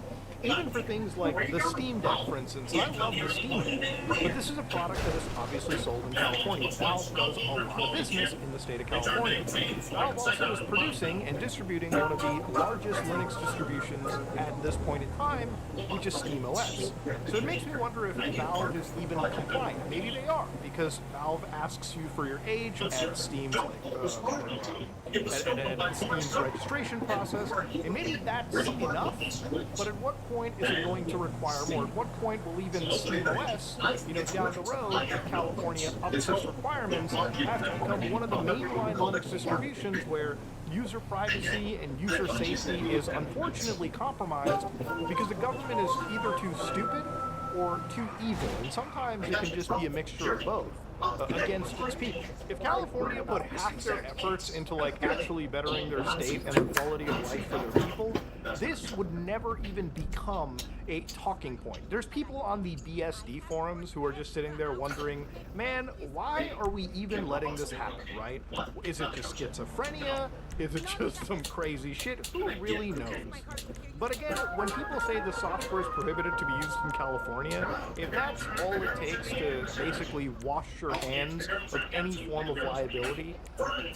Even for things like the Steam Deck, for instance, I love the Steam Deck, but this is a product that is obviously sold in California. Valve does a lot of business in the state of California. Valve also is producing and distributing one of the largest Linux distributions at this point in time, which is SteamOS. So it makes me wonder if Valve is even compliant. Maybe they are, because Valve asks you for your age at Steam's at Steam's registration process, and maybe that's enough. But at what point is it going to require more? At what point will even SteamOS, down the road, if California ups its requirements, have to become one of the mainline Linux distributions where user privacy and user safety is unfortunately compromised because the government is either too stupid or too evil, and sometimes it can just be a mixture of both. Against its people. If California put half their efforts into actually bettering their state and their quality of life for their people, this would never even become a talking point. There's people on the BSD forums who are just sitting there wondering, man, why are we even letting this happen, right? Is it just schizophrenia? Is it just some crazy shit? Who really knows? But again, when people say the software is prohibited to be used in California, if that's all it takes to basically wash your hands of any form of liability,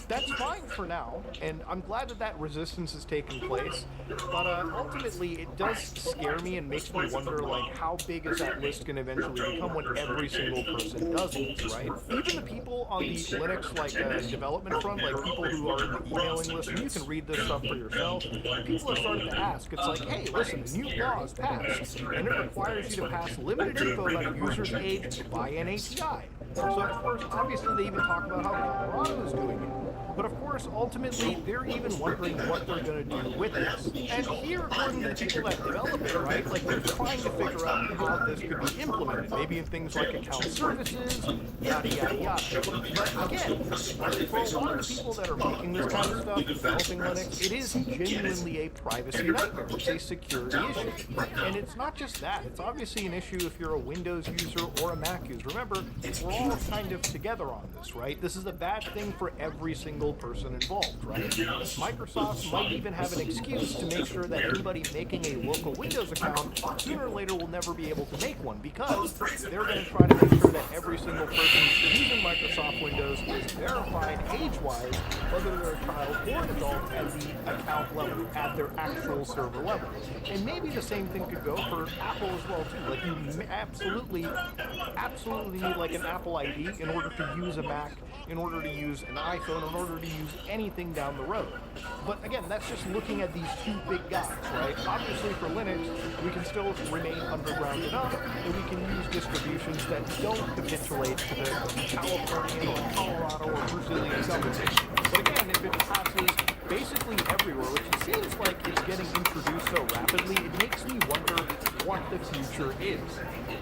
that's fine for now, and I'm glad that that resistance has taken place, but ultimately it does scare me and makes me wonder, how big is that list going to eventually become when every single person does it, right? Even the people on the Linux, development front, people who are in the emailing list, and you can read this stuff for yourself, people are starting to ask, it's like, hey, listen, the new law is passed, and it requires you to pass limited info about a user's age by an API. So, of course, obviously they even talk about how Colorado is doing it. But, of course, ultimately, they're even wondering what they're going to do with this. And here, according to the people that develop it, right, they're trying to figure out how this could be implemented. Maybe in things like account services, yada, yada, yada. But, again, for a lot of the people that are making this kind of stuff, developing Linux, it is genuinely a privacy nightmare. It's a security issue. And it's not just that. It's obviously an issue if you're a Windows user or a Mac user. Remember, we're all kind of together on this, right? This is a bad thing for every single person involved, right? Microsoft might even have an excuse to make sure that anybody making a local Windows account sooner or later will never be able to make one, because they're going to try to make sure that every single person using Microsoft Windows is verified age-wise whether they're a child or an adult at the account level, at their actual server level. And maybe the same thing could go for Apple as well too. Like you absolutely need like an Apple ID in order to use a Mac, in order to use an iPhone, in order to use anything down the road. But again, that's just looking at these two big guys, right? Obviously for Linux, we can still remain underground enough that we can use distributions that don't capitulate to the Californian or Colorado or Brazilian government. But again, if it passes basically everywhere, which it seems like it's getting introduced so rapidly, it makes me wonder what the future is.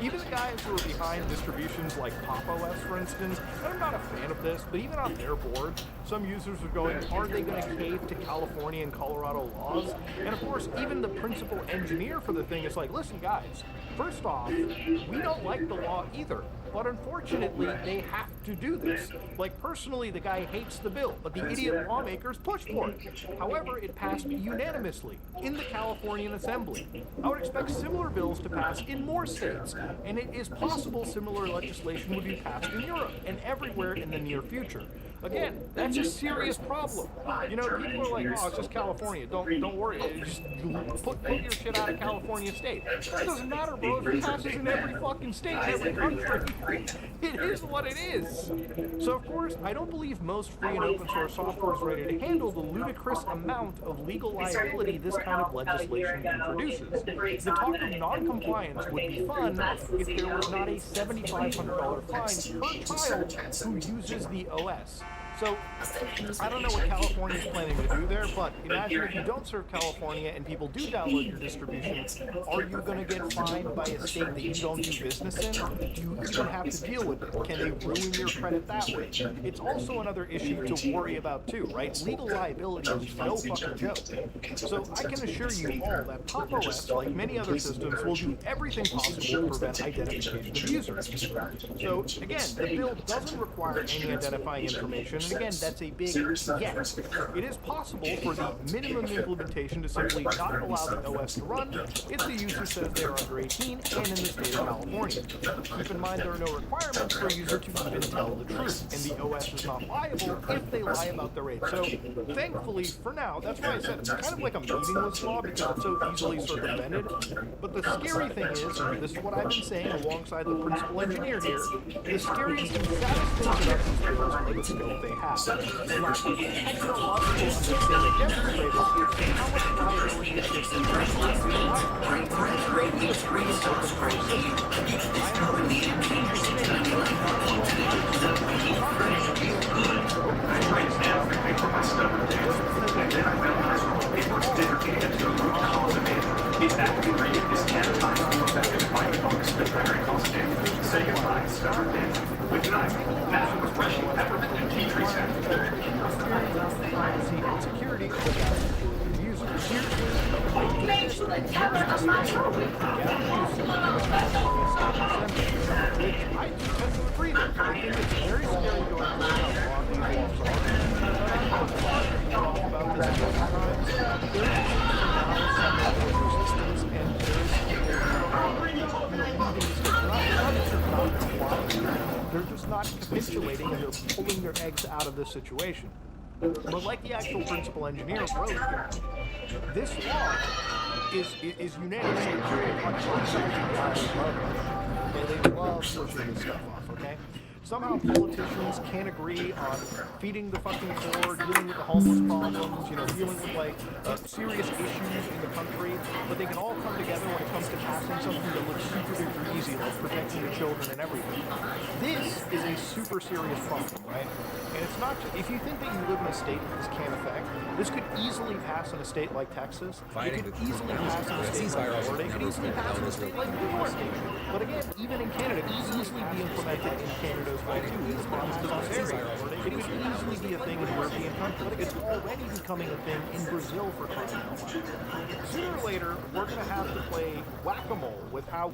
Even the guys who are behind distributions like Pop! OS, for instance, and I'm not a fan of this, but even on their board, some users are going, are they going to cave to California and Colorado laws? And of course, even the principal engineer for the thing is like, listen guys, first off, we don't like the law either. But unfortunately, they have to do this. Like, personally, the guy hates the bill, but the idiot lawmakers pushed for it. However, it passed unanimously in the Californian Assembly. I would expect similar bills to pass in more states, and it is possible similar legislation would be passed in Europe and everywhere in the near future. Again, that's a serious problem. You know, people are like, oh, it's just California. Don't worry. Just put your shit out of California state. It doesn't matter, bro. It passes in every fucking state, every country. It is what it is. So, of course, I don't believe most free and open source software is ready to handle the ludicrous amount of legal liability this kind of legislation introduces. The talk of non-compliance would be fun if there was not a $7,500 fine per child who uses the OS. So, I don't know what California is planning to do there, but imagine if you don't serve California and people do download your distribution, are you going to get fined by a state that you don't do business in? Do you even have to deal with it? Can they ruin your credit that way? It's also another issue to worry about too, right? Legal liability is no fucking joke. So I can assure you all that Pop! OS, like many other systems, will do everything possible to prevent identification of users. So again, the bill doesn't require any identifying information. And again, that's a big yes. It is possible for the minimum implementation to simply not allow the OS to run if the user says they are under 18 and in the state of California. Keep in mind there are no requirements for a user to even tell the truth, and the OS is not liable if they lie about their age. So, thankfully, for now, that's why I said it's kind of like a meaningless law because it's so easily circumvented. But the scary thing is, and this is what I've been saying alongside the principal engineer here, the scariest and saddest thing about these bills are the scope they have. The lack of technological understanding demonstrated how much liability it takes to is that we create this standardized that is by focus with very positive. So you find start with that threshold and decrease security of the users. I tend to agree that I think it's very scary going around a lot of these laws are. About this resistance and they're just not capitulating and they're pulling their eggs out of this situation. But like the actual principal engineer wrote here, this law is unanimous. They love pushing this stuff off, okay? Somehow politicians can't agree on feeding the fucking poor, dealing with the homeless problems, dealing with like serious issues in the country, but they can all come together when it comes to passing something that looks super duper easy, like protecting the children and everything. This is a super serious problem, right? And it's not just, if you think that you live in a state that this can't affect, this could easily pass in a state like Texas. It could easily pass in a state like Florida. It could easily pass in a state like New York. But again, even in Canada, it could easily be implemented in Canada as well too. As long as it's not area. It could easily be a thing in European countries. It's already becoming a thing in Brazil for crying out loud. Sooner or later, we're going to have to play whack-a-mole with how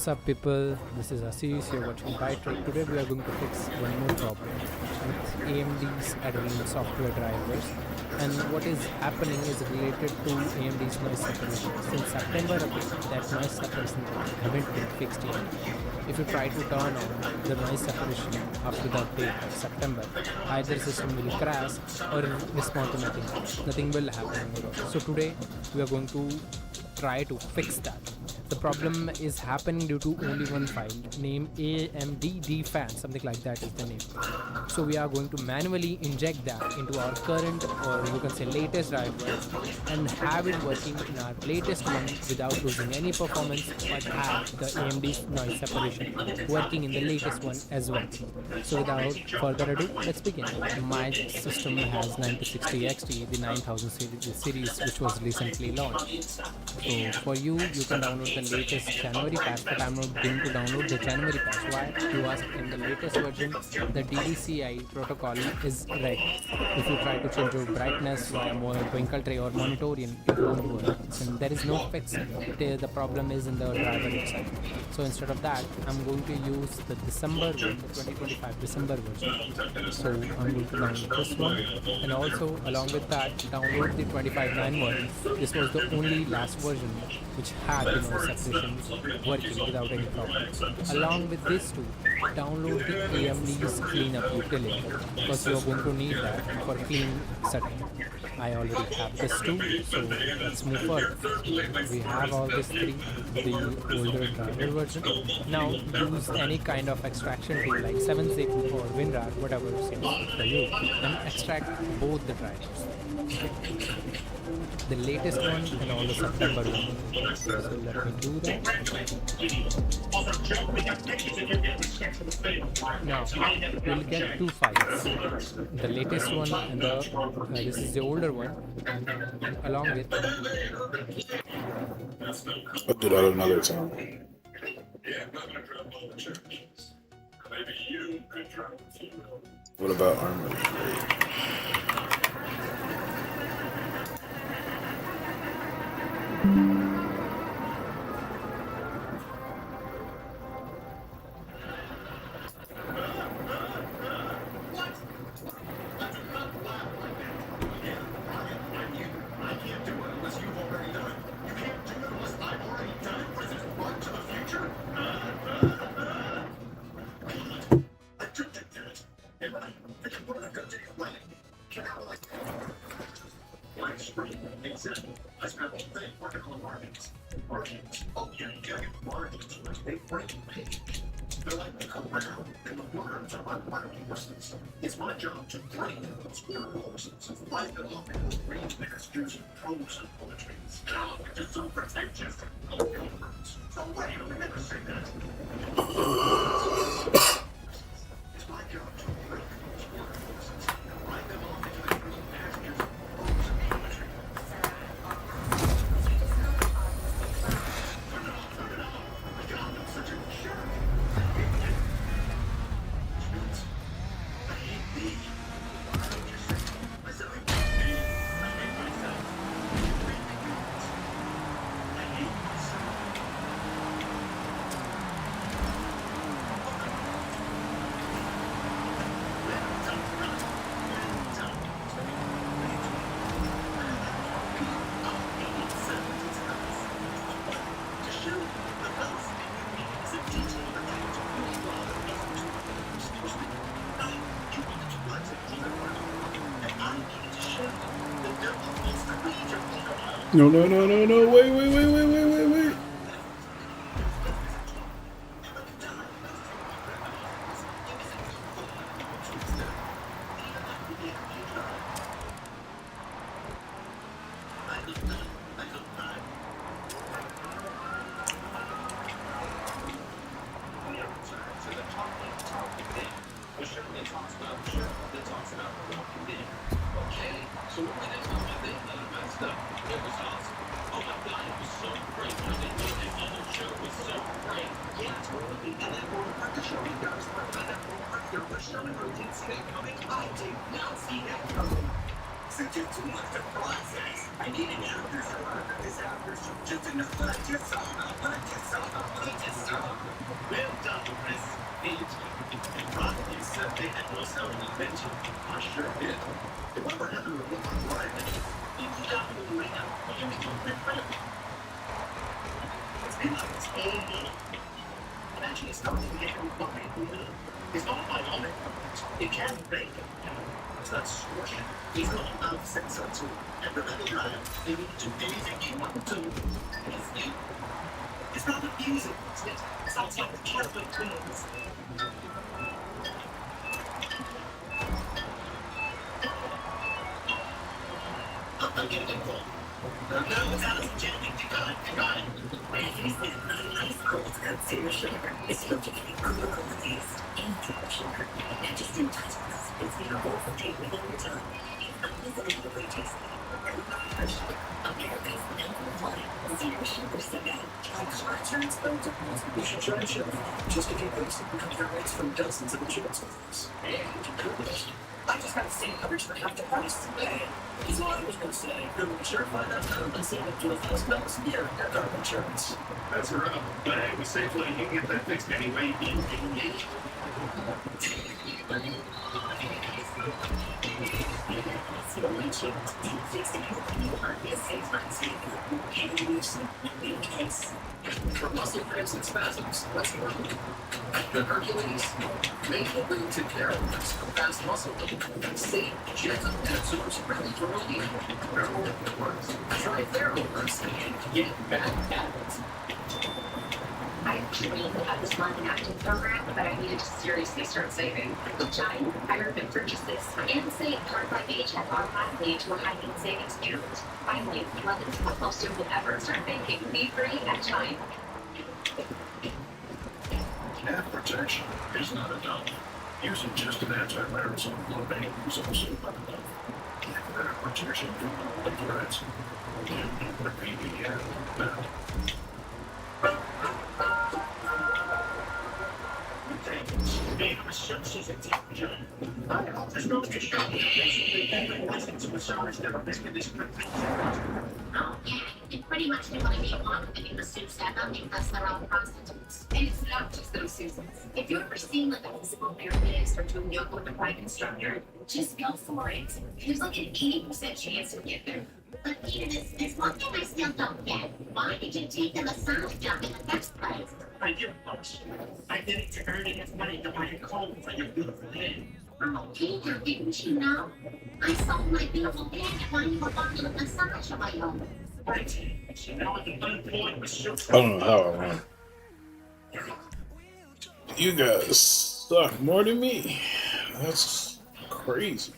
What's up people, this is Assis, you're watching Bytrek. Today we are going to fix one more problem with AMD's Adrenaline software drivers, and what is happening is related to AMD's noise separation. Since September that noise separation haven't been fixed yet. If you try to turn on the noise separation after that date of September, either system will crash or respond to nothing. Nothing will happen. So today we are going to try to fix that. The problem is happening due to only one file named AMD-DFAN, something like that is the name. So we are going to manually inject that into our current, or you can say latest driver, and have it working in our latest one without losing any performance, but have the AMD noise separation working in the latest one as well. So without further ado, let's begin. My system has 9060 XT, the 9000 series which was recently launched. So for you can download the latest January patch, but I'm not going to download the January patch. Why? You ask, in the latest version, the DDCI protocol is red. If you try to change your brightness via more twinkle tray or Monitorian, it won't work. And there is no fix. The problem is in the driver itself. So instead of that, I'm going to use the December one, the 2025 December version. So I'm going to download this one, and also along with that, download the 25.9 version. This was the only last version which had the noise separation working without any problems. Along with this too, download the AMD's cleanup utility, because you are going to need that for clean setting. I already have this too, so let's move forward. We have all these three, the older driver version. Now use any kind of extraction tool like 7zip or WinRAR, whatever seems for you, and extract both the drivers. The latest one and all the September one. So let me do that. Now we'll get two files. The latest one and this is the older one, and along with I'll do that another time. What about armor? They're like they come around, and the words are unmarked horses. It's my job to bring those word horses, fight them up in range masters and prose and poetry. Now, just so pretentious. So why do we never say that? It's my job to bring those word horses, ride them off into the green pastures of prose and poetry. Turn it off! God, I'm such a jerk! No, no, no, no, no. Wait, wait, wait, wait, wait, wait, wait. I actually had this money active program, but I needed to seriously start saving. Each time I remember purchases and save part of my paycheck automatically into a high-yield savings account. Finally, London is what most students will ever start banking fee-free at Chime. Cat protection is not enough. Using just an antivirus on your bank is also not enough. Get better protection from all threats. And the VPN now. It pretty much they want to be one in the suits stand up because they're all prostitutes. And it's not just those Susans. If you ever seen like a physical therapist or doing yoga with a private instructor, just go for it. There's like an 80% chance to get there. But Peter, there's one thing I still don't get. Why did you take the massage job in the first place? I give a bunch. I did it to earn enough money to buy a comb for your beautiful head. Oh, Peter, didn't you know? I sold my beautiful head while you were buying a massage oil. Right. Now I can unemployed with show. I don't know how I won. You guys suck more than me. That's crazy.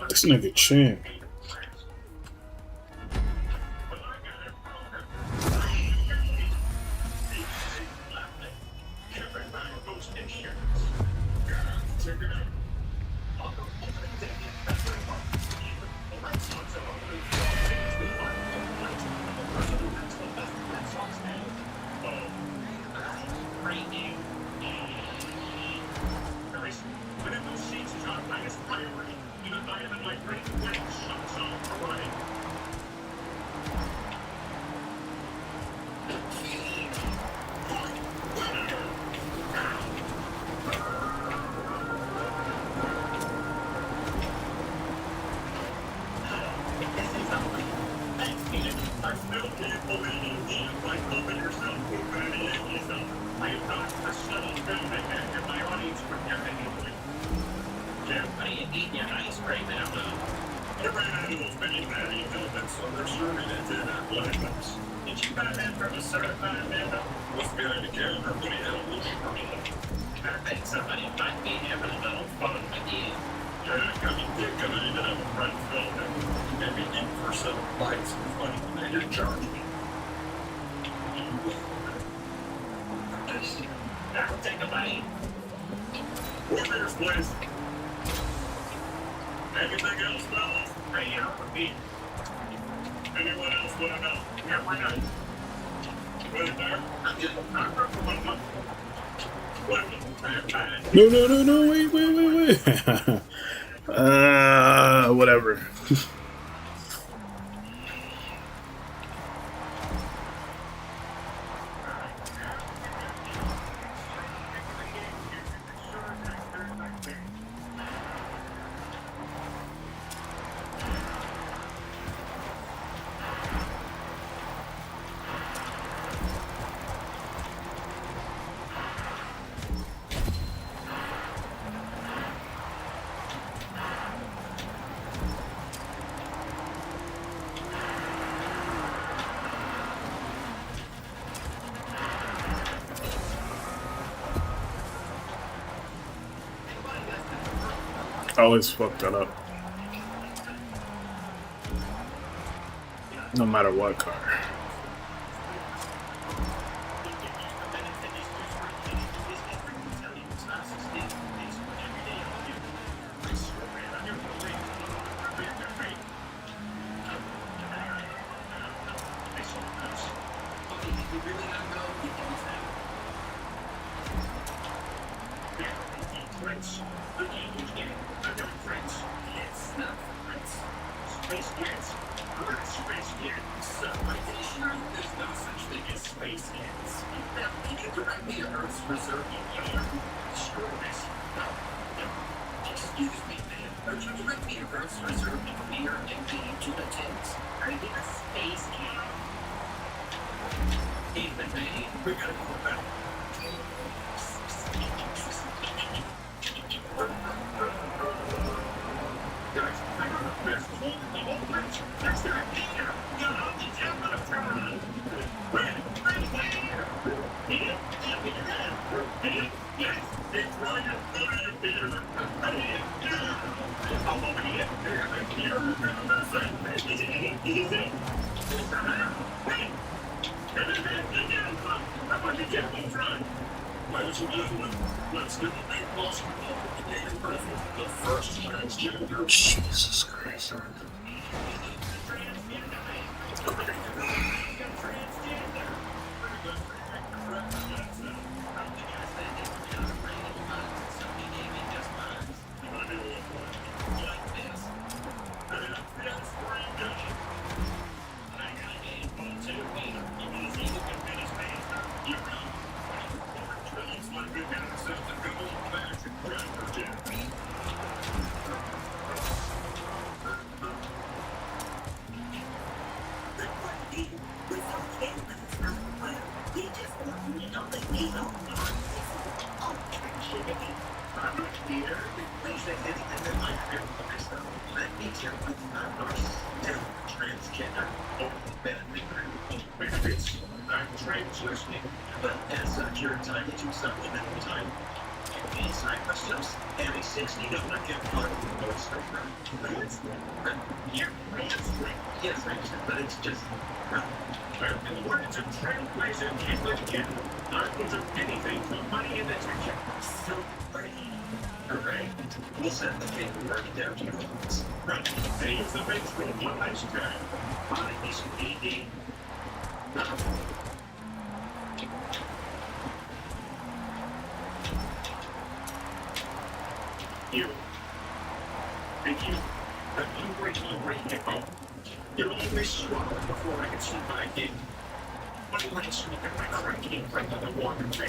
This nigga champ. No, wait. Whatever. I always fuck that up. No matter what car. Jesus Christ. But as such, your time to supplemental time. These side questions and Yes, but it's just in the words of Trailblazer Catholic Cat, art is of anything from money and attention. So pretty. Alright, we'll set the paperwork down to your office. Right, and use the rates for one last time. Fine, this will be the... You. Thank you. I'm hungry, hippo. You'll always swallow before I can survive you. One last look at my cranky friend of the water tree.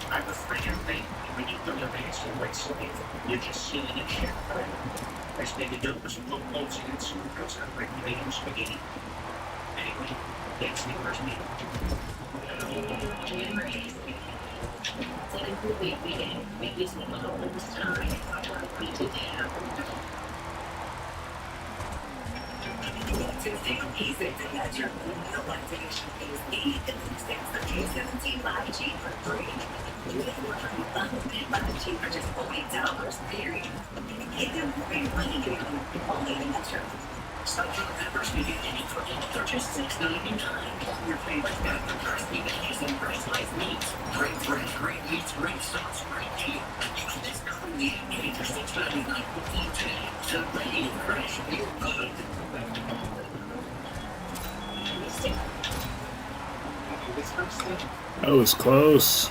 I'm afraid of me. When you go to bed, so wait, so you're just sitting in shit. I stayed to do was low clothes and soup because I'm regulating spaghetti. Anyway, that's the first meeting. Some of the members begin for just $6.99. Your favorite method first begin using personalized meats. Great meats, great sauce, great deal. Use this code EMD for $6.99 today. So ready and fresh, feel good. That was close.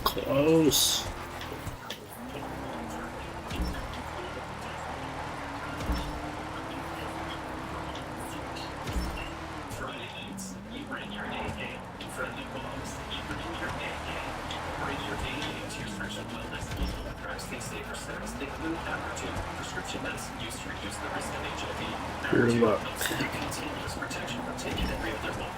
Close. Good luck. Continuous protection from taking every other one.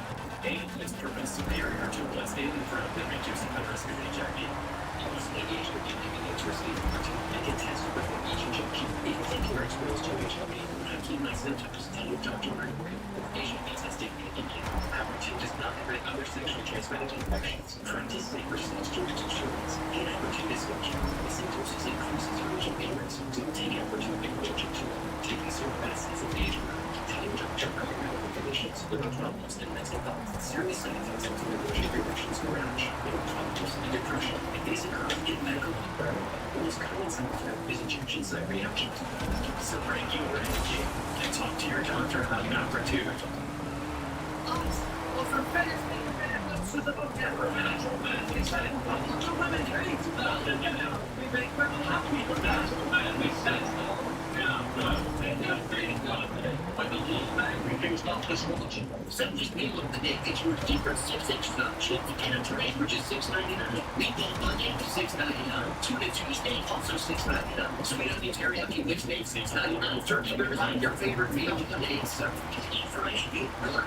And its purpose superior to what's daily drug that reduces the risk of HIV. Use engage with the electricity and get tested before each injection. If you think you're exposed to HIV, have keen my symptoms, tell your doctor right away. HIV testing Averaging does not prevent other sexually transmitted infections. Try to save yourself to insurance. And averaging dysfunction. The symptoms increases your HIV risk. Don't take averaging injection. Taking surveillance is engagement. Tell your doctor about conditions, liver problems, and mental health. Serious side effects include allergic reactions to rash, liver problems, and depression. And these occur in medical labor. The most common side effect is injection site reactions. So bring you energy and talk to your doctor about an opportunity. Well, for better things, with the book never natural men, excited to women dreams. We make women happy for natural men, we sense when the little bag reviews not this much. So just me look the day that you were deeper 6-inch cheap the can terrain, which is $6.99. Meatball Monday, $6.99. Tuna Tuesday, also $6.99. Sweet onion teriyaki Wednesday, $6.99. Turkey burgers on your favorite meal of the day. So eat fresh, eat good.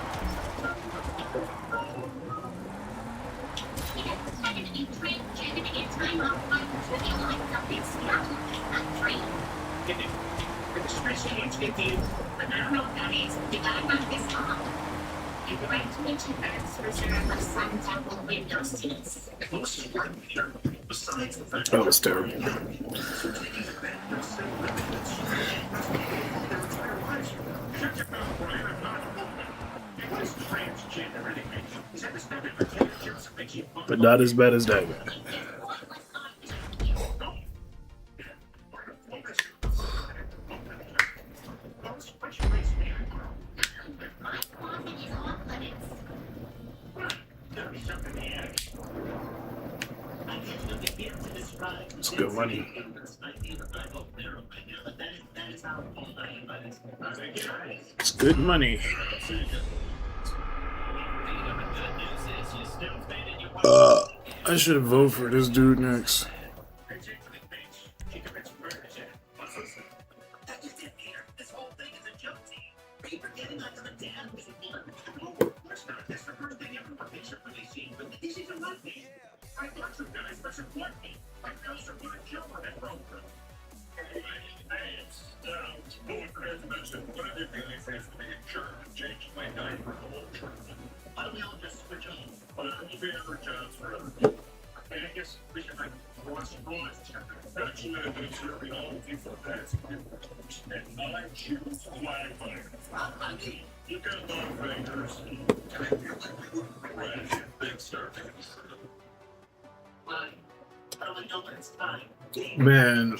The stress change get you, but I don't know what that is. You gotta knock this off. And the right to mention that it's reserved for some temple Windows seats. Most important here, besides the fact that was terrible. But not as bad as that. It's good money. It's good money. I should vote for this dude next. I thought you guys would support me. I guess I'm gonna kill my program. Hey, stop. No one cares about it. One of you guys has to be a jerk and change my name for the whole church. Why don't we all just switch up? But I will be other jobs for other people. And I guess we can like cross actually, I've been serving all of you for the past year. And I choose flag. You got long fingers. I feel like we wouldn't crash big starvings. Fine. Tell me till it's time. Man.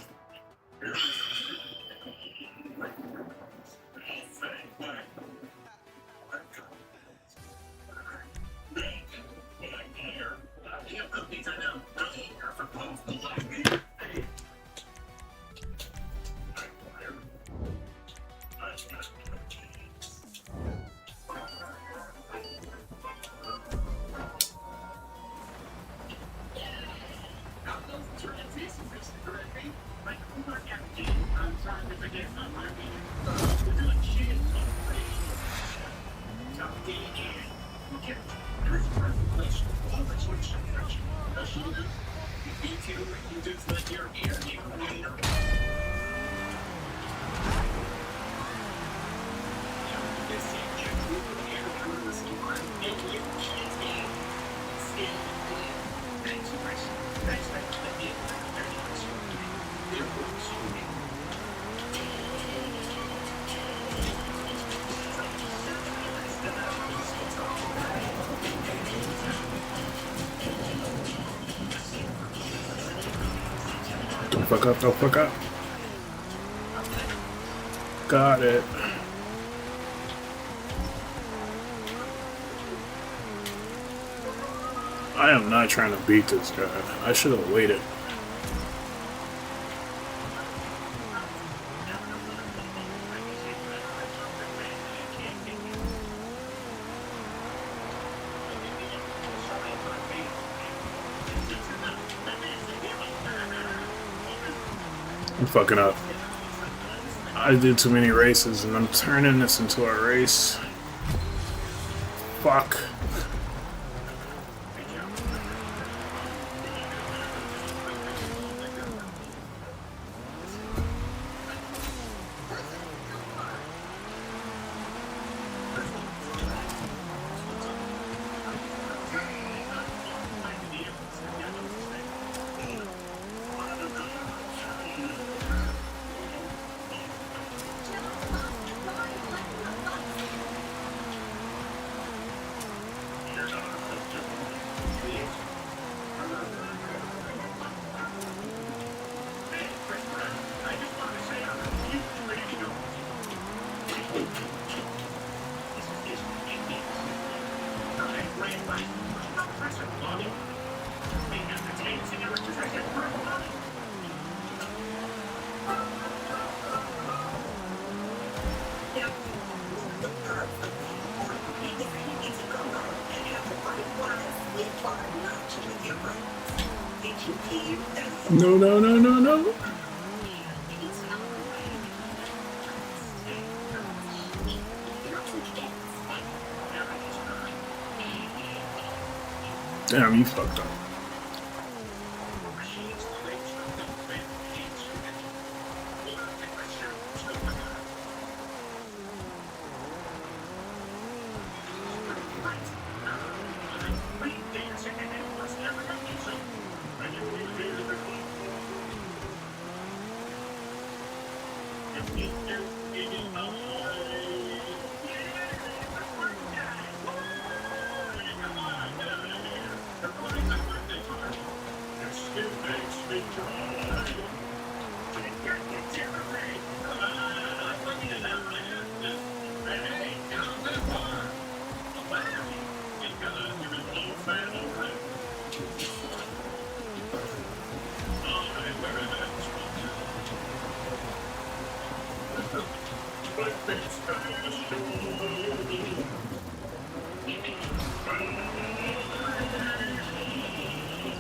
Don't fuck up, don't fuck up. Got it. I am not trying to beat this guy. I should have waited. I'm fucking up. I did too many races and I'm turning this into a race. Fuck. No, no, no, no, no. Damn, you fucked up.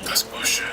That's bullshit.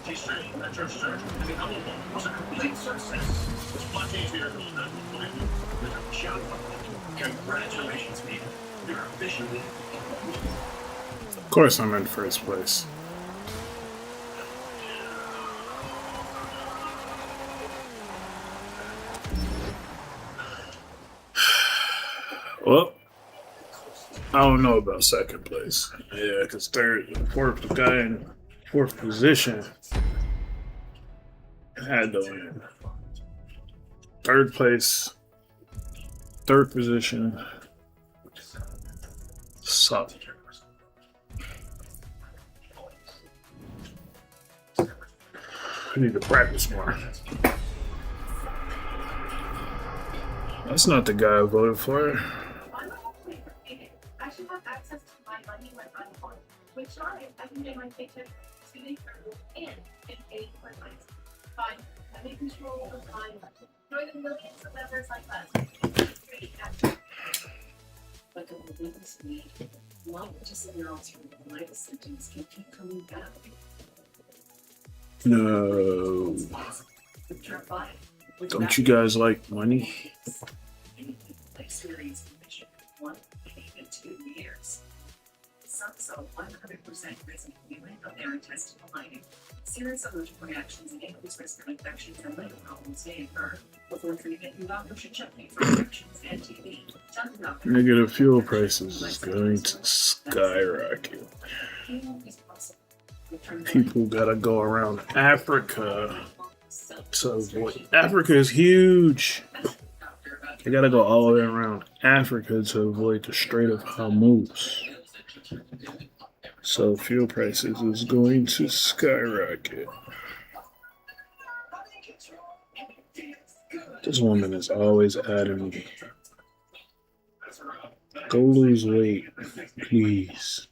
She's saying that your search has become almost a complete success. It's much easier than that. Congratulations, people. You're officially. Of course I'm in first place. Well, I don't know about second place. Yeah, because fourth guy in fourth position had to win. Third place, third position, sucked. I need to practice more. That's not the guy I voted for. I should have access to my money when I'm on, which I can get my paycheck to the and pay for my fine. I'm in control of my money. More than millions of members like that. But the witness need not just in your alternative life symptoms can keep coming back. No. Don't you guys like money? Experience mission 1, even 2 years. Some so 100% risk of their intestinal lining. Serious allergic reactions and increased risk of infections and liver problems may occur. Before treatment, your doctor should check you for infections and TB. Tell the doctor. Negative fuel prices is going to skyrocket. People gotta go around Africa to avoid. Africa is huge. They gotta go all the way around Africa to avoid the Strait of Hormuz. So fuel prices is going to skyrocket. This woman is always adding me. Go lose weight, please.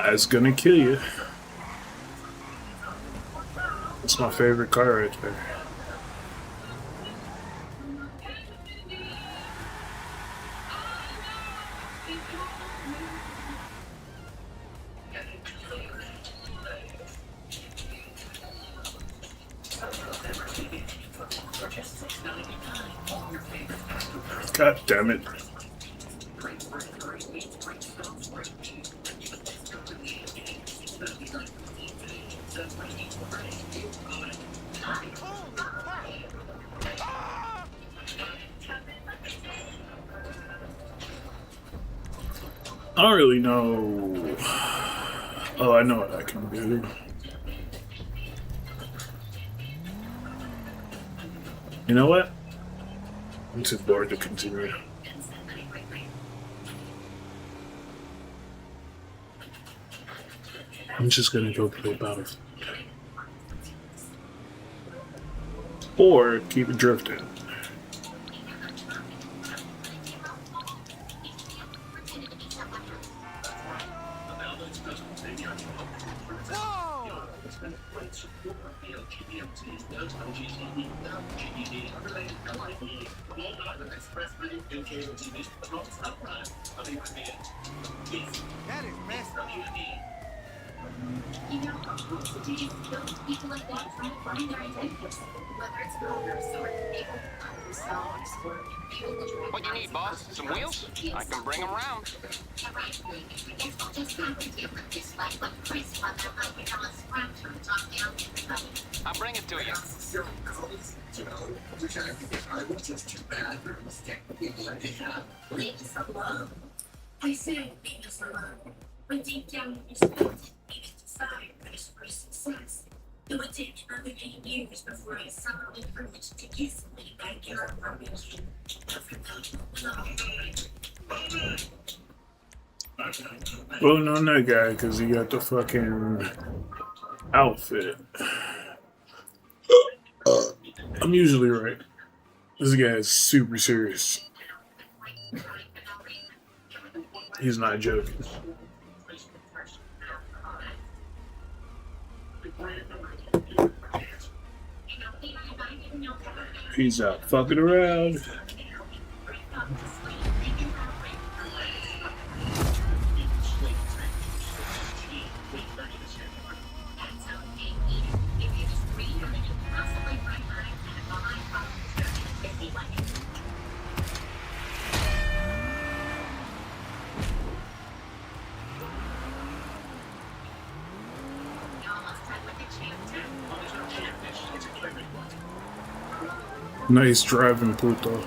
It's gonna kill you. It's my favorite car right there. God damn it. I don't really know. Oh, I know what I can do. You know what? I'm too bored to continue. I'm just gonna go play Battlefield. Or keep it drifting. That is messed up. You know, people like that trying to find their identities, whether it's builders or people themselves or people that are. What you need, boss? Some wheels? I can bring them around. I'll bring it to you. I say babies are love, but deep down in your spirit, babies decide for success. It would take another 8 years before I saw the privilege to easily beg your permission. Voting on that guy because he got the fucking outfit. I'm usually right. This guy is super serious. He's not joking. He's out fucking around. Nice driving, Pluto.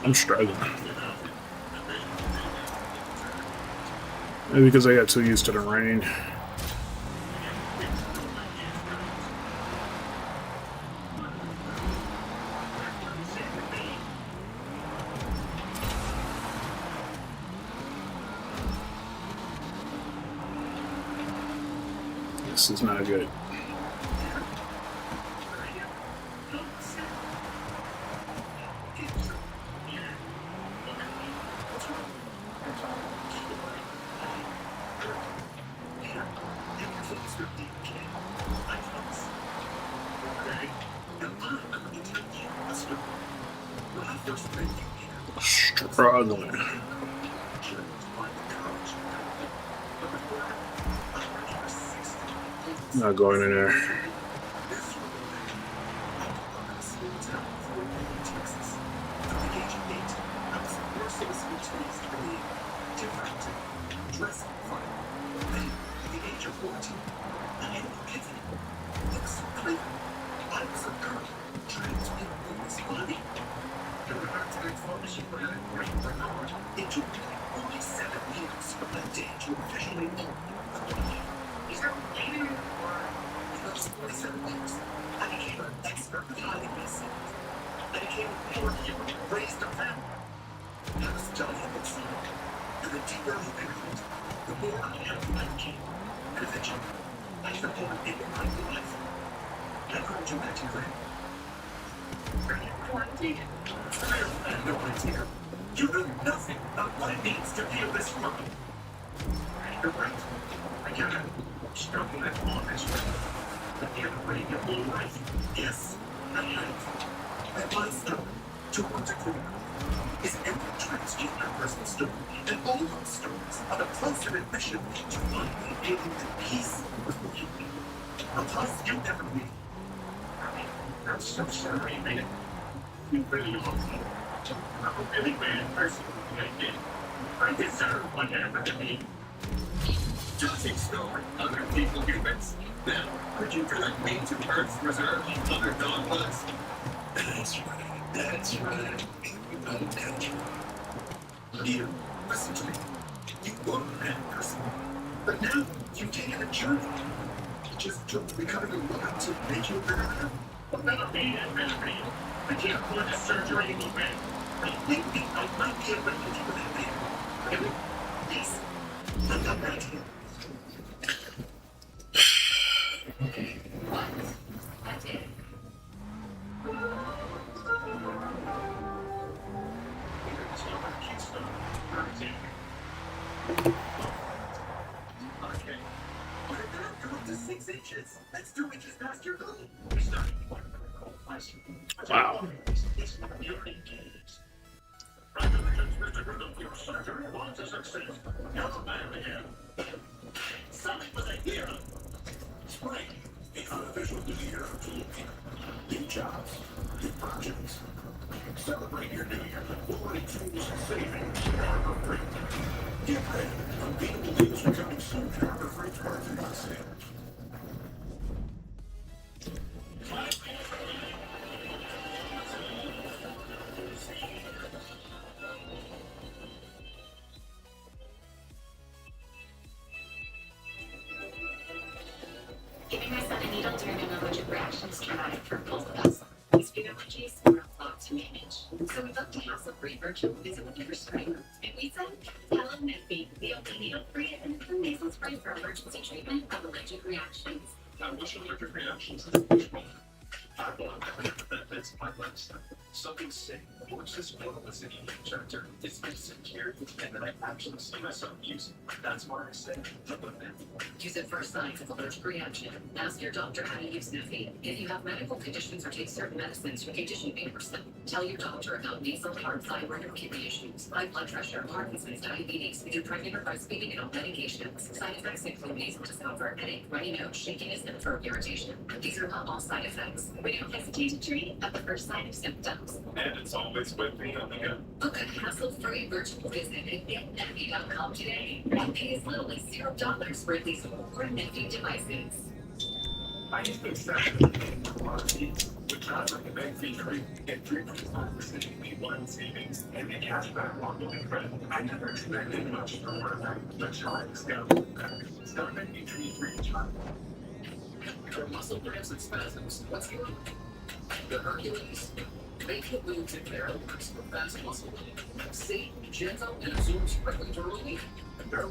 I'm struggling. Maybe because I got too used to the rain. This is not good. Struggling. Not going in there. It took me only 7 years from that day to officially know. Is there later in the war? In those 47 years, I became an expert in hiding myself. I became a poor human raised a family. I was done in the field. And the deeper I buried, the more unhappy I became. And eventually, I felt like I didn't like the life. I couldn't do that to you then. Quarantine. I have no idea. You know nothing about what it means to feel this world. You're right. I get it. Struggling at all this way. But the other way your whole life. Yes, I have. And my story, to one degree, is every transgender person's story. And all those stories are the closer admission to finally being at peace with you. A place you'll never be. I'm so sorry, man. You really are. I'm a really bad person. I did. I deserve what happened to me. Just ignore other people humans. Now, could you direct me to Earth's reserve other dogwoods? That's right. That's right. You, listen to me. You were a bad person. But now, you've taken a journey. You just don't becoming a lot to make you better. Well, better be and better be. I can't afford this surgery anymore. I think I might be able to give you that man. Really? Yes. I'm not right here. What? That's it. Okay. What if that goes to 6 inches? That's 2 inches past your goal. We're starting to work on a cold question. Wow. You're engaged. Congratulations, Mr. Bruno. Your surgery was a success. You're a man again. Sonic was a hero. Spring, because New jobs, new projects. Celebrate your new year with 40 tools saving Harbor Freight. Get ready. Unbeatable deals are coming soon to Harbor Freight's parking lot sale. Giving my son a needle during an allergic reaction is traumatic for both of us. These food allergies are a lot to manage. So we booked a hassle-free virtual visit with a prescriber. And we said, tell him that the only needle-free and the nasal spray for emergency treatment of allergic reactions. I wish allergic reactions that's my lifestyle. Something sick. What's this publicity character? It's insecure, and then I actually see myself using it. That's why I said, Use it for signs of allergic reaction. Ask your doctor how to use Neffy. If you have medical conditions or take certain medicines, your condition may worsen. Tell your doctor about nasal, heart, thyroid, or kidney issues, high blood pressure, Parkinson's, diabetes, if you're pregnant or breastfeeding and on medications. Side effects include nasal discomfort, headache, runny nose, shakiness, and throat irritation. These are not all side effects. We don't hesitate to treat at the first sign of symptoms. and it's always with me on the go. Book a hassle-free virtual visit at getneffy.com today. And pay as little as $0 for at least 4 Neffy devices. I need to accept with not like a bank fee free, get 3.5% one savings and the cashback on the credit. I never expected much from where the charge go. Start making treat for each other. For muscle cramps and spasms, what's your the Hercules? Make it move to Theraworks for fast muscle. Safe, gentle, and absorbs quickly to relief. Try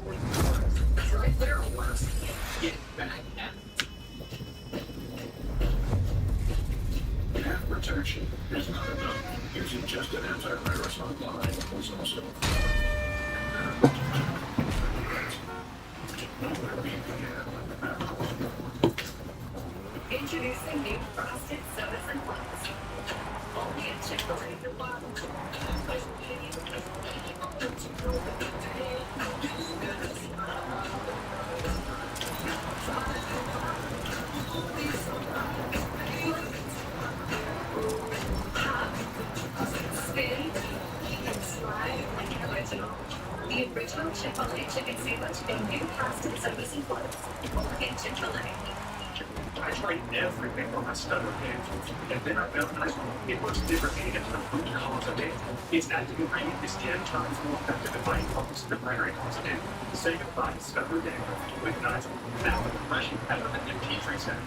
Theraworks. Get back at Half protection is not enough. Using just an antivirus online is also introducing new frosted sodas and flakes. Only at Chick-fil-A. Spin, slide, and original. The original Chick-fil-A chicken sandwich and new frosted sodas and flakes. Only at Chick-fil-A. I tried everything for my stutter pain, and then I realized it works differently at the root cause of it. Its active ingredient is 10 times more effective at fighting fungus than the primary cause of it. Say goodbye to stutter pain with nice, now with refreshing peppermint and tea tree scent.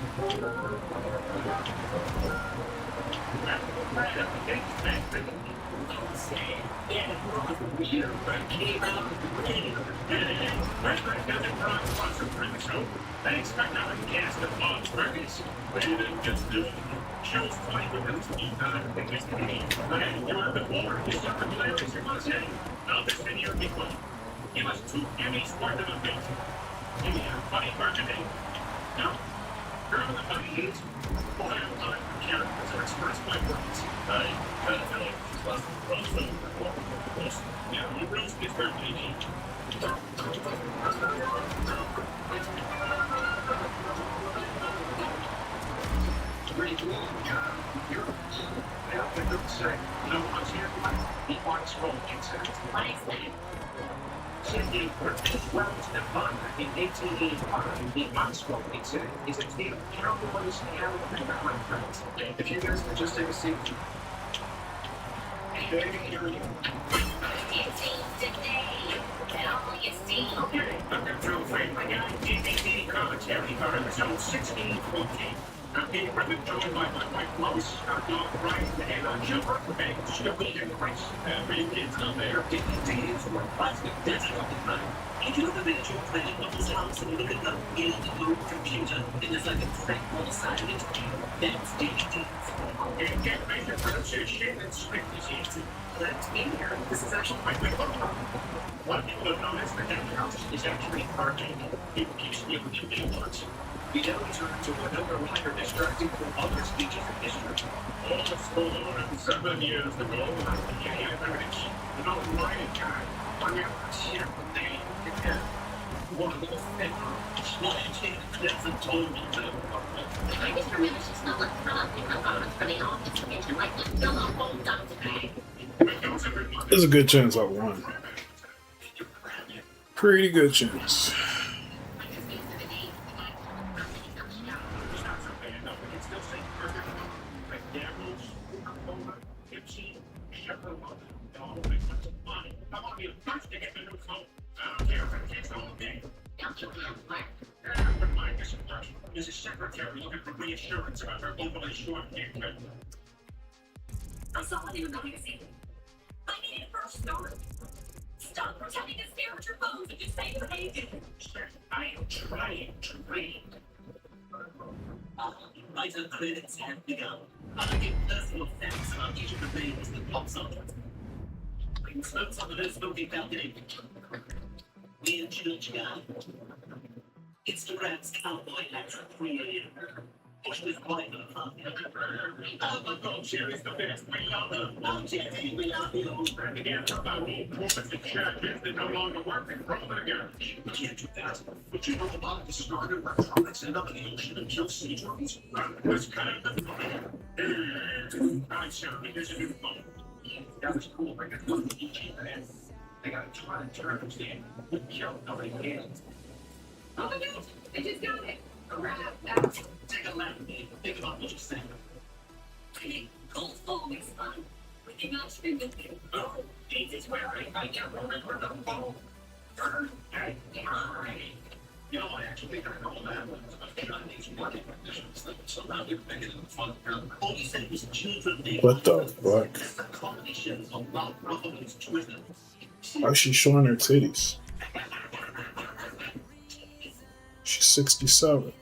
I expect now to cast the Bob's Burgers. But you didn't just do it. Shows 20 minutes to eat time and just to eat. And you have the water. You start to play with your must say. Now this video people. Give us 2 Emmys worth of amazing. Give me a funny birthday. No? Girl in the funny is. Boy, I'm not characters are expressed by words. I feel like it's less than yeah, you really speak very easy. Pretty cool. You're now I don't say no one's here. He wants home inside. What is that? Sydney purchased Wells, Nevada in 1885. The unspoken incident is a tale of cowboys and Alabama friends. If you guys could just take a seat. Okay, here we go. Okay, I'm gonna throw a frame my guy. GTAO commentary on episode 1614. I'm being really joined by my wife Lois, our dog Brian, and our children, and she'll be in the race. Every kid's out there taking days or plastic desert all the time. If you have a visual plan of this house and look at the game on the computer, it is like a crack on the side of it. That's GTAO. And get major pronunciation and script is easy. Let's be here. This is actually my favorite part. What people don't know is that that house is actually arcade. People keep stealing your influence. We now turn to another writer distracting from other speeches in history. All of 407 years ago, yeah, there it is. An old writing guy. On your ship, they I just remember she's not like for the office kitchen, like the whole done today. There's a good chance I won. Pretty good chance. Mrs. Secretary looking for reassurance about her overly short haircut. I saw it in the magazine. I need it for a story. Stop pretending to stare at your phones and just say your name. I am trying to read. Writer credits have begun. I give personal facts about each of the names that pops up. Smokes on the no smoking balcony. Weird church guy. Instagram's cowboy hat at 3 a.m. Bush's wife and partner. Oh my God, Sherry's the best. We love her. Oh, Jerry, we love you. Again, about old profits churches that no longer work in brother garage. You can't do that. But you know about the starter electronics end up in the ocean and kill sea turtles? That's kind of fun. I'm sorry, there's a new phone. That was cool. I got to go to each of them. They got a ton of turtles there. Kill nobody hands. Oh my God, I just got it. Take a lap. Think about what you said. Hey, cold always fun. We can match me with you. Oh, Jesus, where I can't remember the phone. You know, I actually think I know that one. I'm Chinese market conditions. So now you're making it fun. All you said was children. What the fuck? The comedy shows on Bob Ruffalo's Twitter. Why is she showing her titties? She's 67.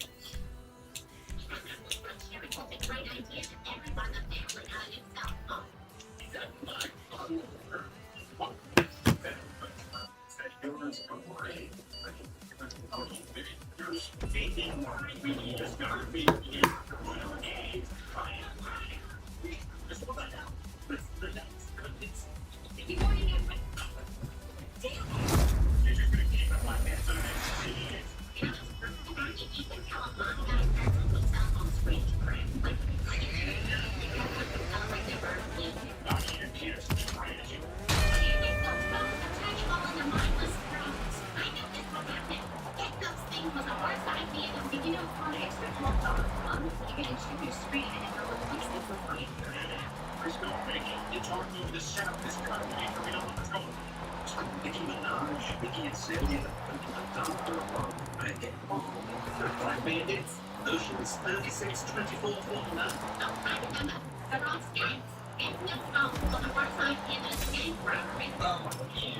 Bandits, Oceans 3624 formula. I remember. The wrong scans. It's no phone on the far side and the scan robbery.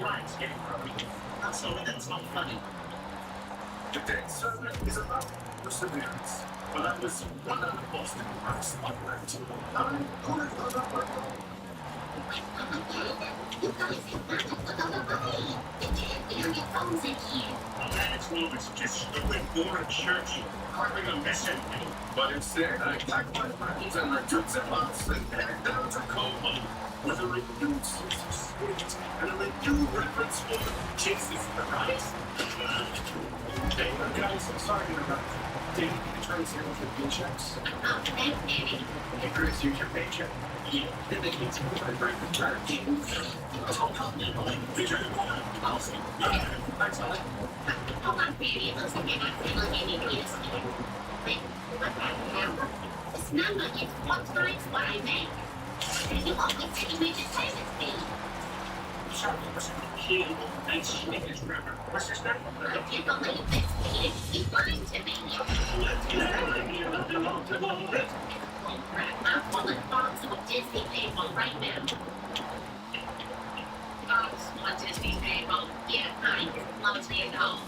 Right, scan robbery. Sorry, that's not funny. Today's sermon is about perseverance. When I was run out of Boston, I was spotlight. I'm going for the purple. You guys have got to put on the body. You can't hear your phones in here. Management was just stupid, boring church, carving a mission. But instead, I packed my friends and I took some bus and headed down to Como with a renewed sense of spirit and a renewed reverence for Jesus Christ. Hey, guys, I'm sorry to interrupt. Did you turn this into paychecks? Oh, thanks, Danny. Hey, Chris, here's your paycheck. Yeah, then they can see what I break the church. Awesome. Thanks, Alex. Hold on, baby. It looks like I accidentally gave you penis. Wait, what happened? This number is 4 times what I make. And you always say you made your service fee. Sorry, listen. He nice sneakers, remember? What's his name? I can't believe this. He's lying to me. Oh, crap. I'm pulling bombs of Disney payroll right now. Bombs on Disney payroll. Yeah, I love me at home.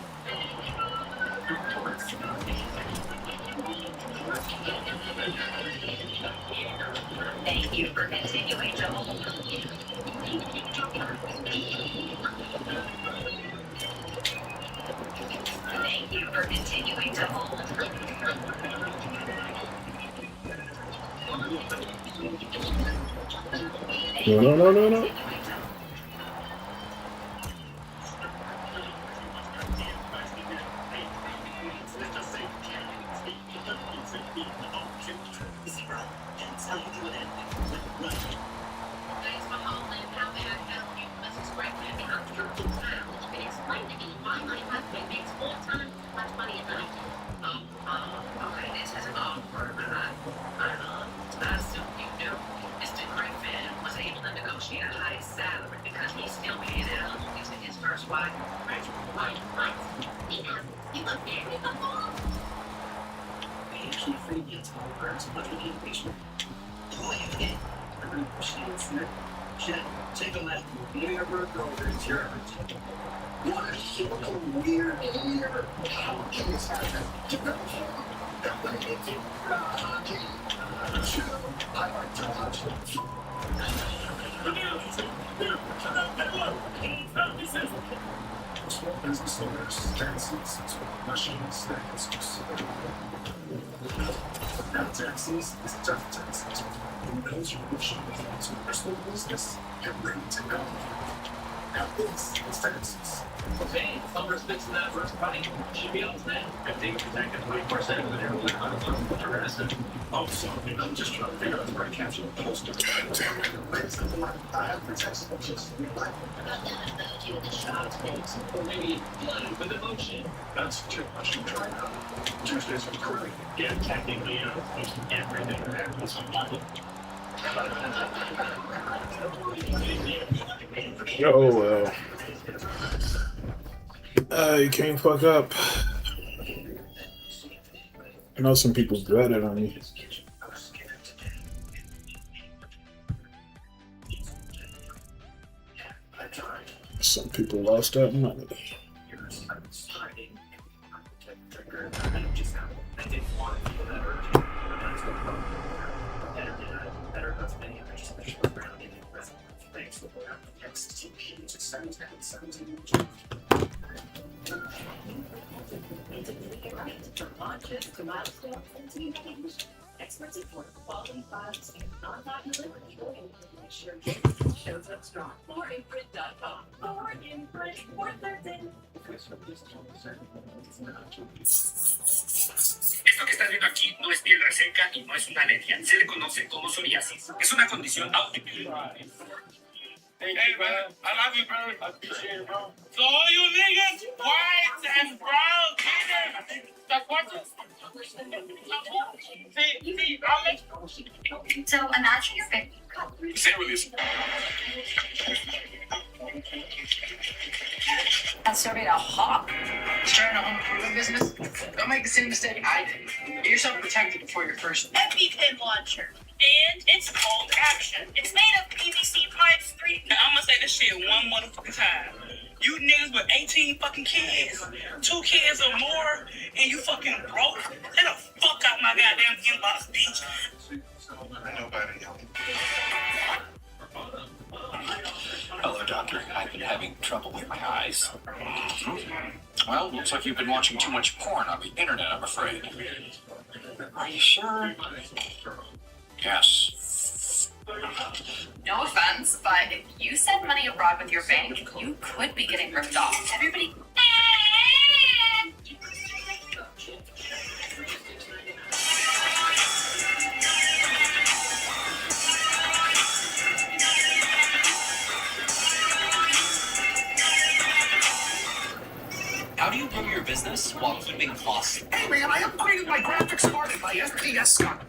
Thank you for continuing to hold. Thank you for continuing to hold. No. Thanks for holding. How may I help you, Mrs. Gregory? I'm from the town. You can explain to me why my husband makes 4 times as much money as I do. Okay, this is awkward. I assume you knew Mr. Griffin was able to negotiate a high salary because he still paid alimony to his first wife. What? You were married before? We actually think it's all birds, but we need patient. Take a left. Never go over to your what a so weird here. How can this happen? I like to watch it. Small business owners, taxes, machines, taxes is tough taxes. Who knows your mission is a personal business and ready to go. Now this is taxes. Okay, Congress fixing that first fight. Should be on today. I think protected 24/7 with everyone on the arrested. Also, I'm just trying to figure out the right caption to post it. I have protection just you the shot face. Or maybe blood with emotion. That's too much to try out. Tuesdays are great. Get technically everything that happens on Monday. Yo, you can't fuck up. I know some people gutted on me. Some people lost that money. Experts report quality files and non-popular shows up strong. 4imprint.com. 4imprint. 413. Esto que estás viendo aquí no es piel reseca y no es una alergia. Se le conoce como psoriasis. Es una condición autoinmune. Hey, man, I love you, bro. I appreciate it, bro. So all you niggas, whites and brown, that's what see, So imagine you're 50. Say with this. I surveyed a hawk. Starting a home improvement business? Don't make the same mistake I did. Get yourself protected before your first EpiPen launcher. And it's called Action. It's made of PVC pipes, 3. Now, I'm gonna say this shit one motherfucking time. You niggas with 18 fucking kids, 2 kids or more, and you fucking broke? Get the fuck out my goddamn inbox, bitch. Nobody else. Hello, doctor. I've been having trouble with my eyes. Well, looks like you've been watching too much porn on the internet, I'm afraid. Are you sure? Yes. No offense, but if you send money abroad with your bank, you could be getting ripped off. Everybody. How do you grow your business while keeping costs? Hey man, I upgraded my graphics card and my SDS card.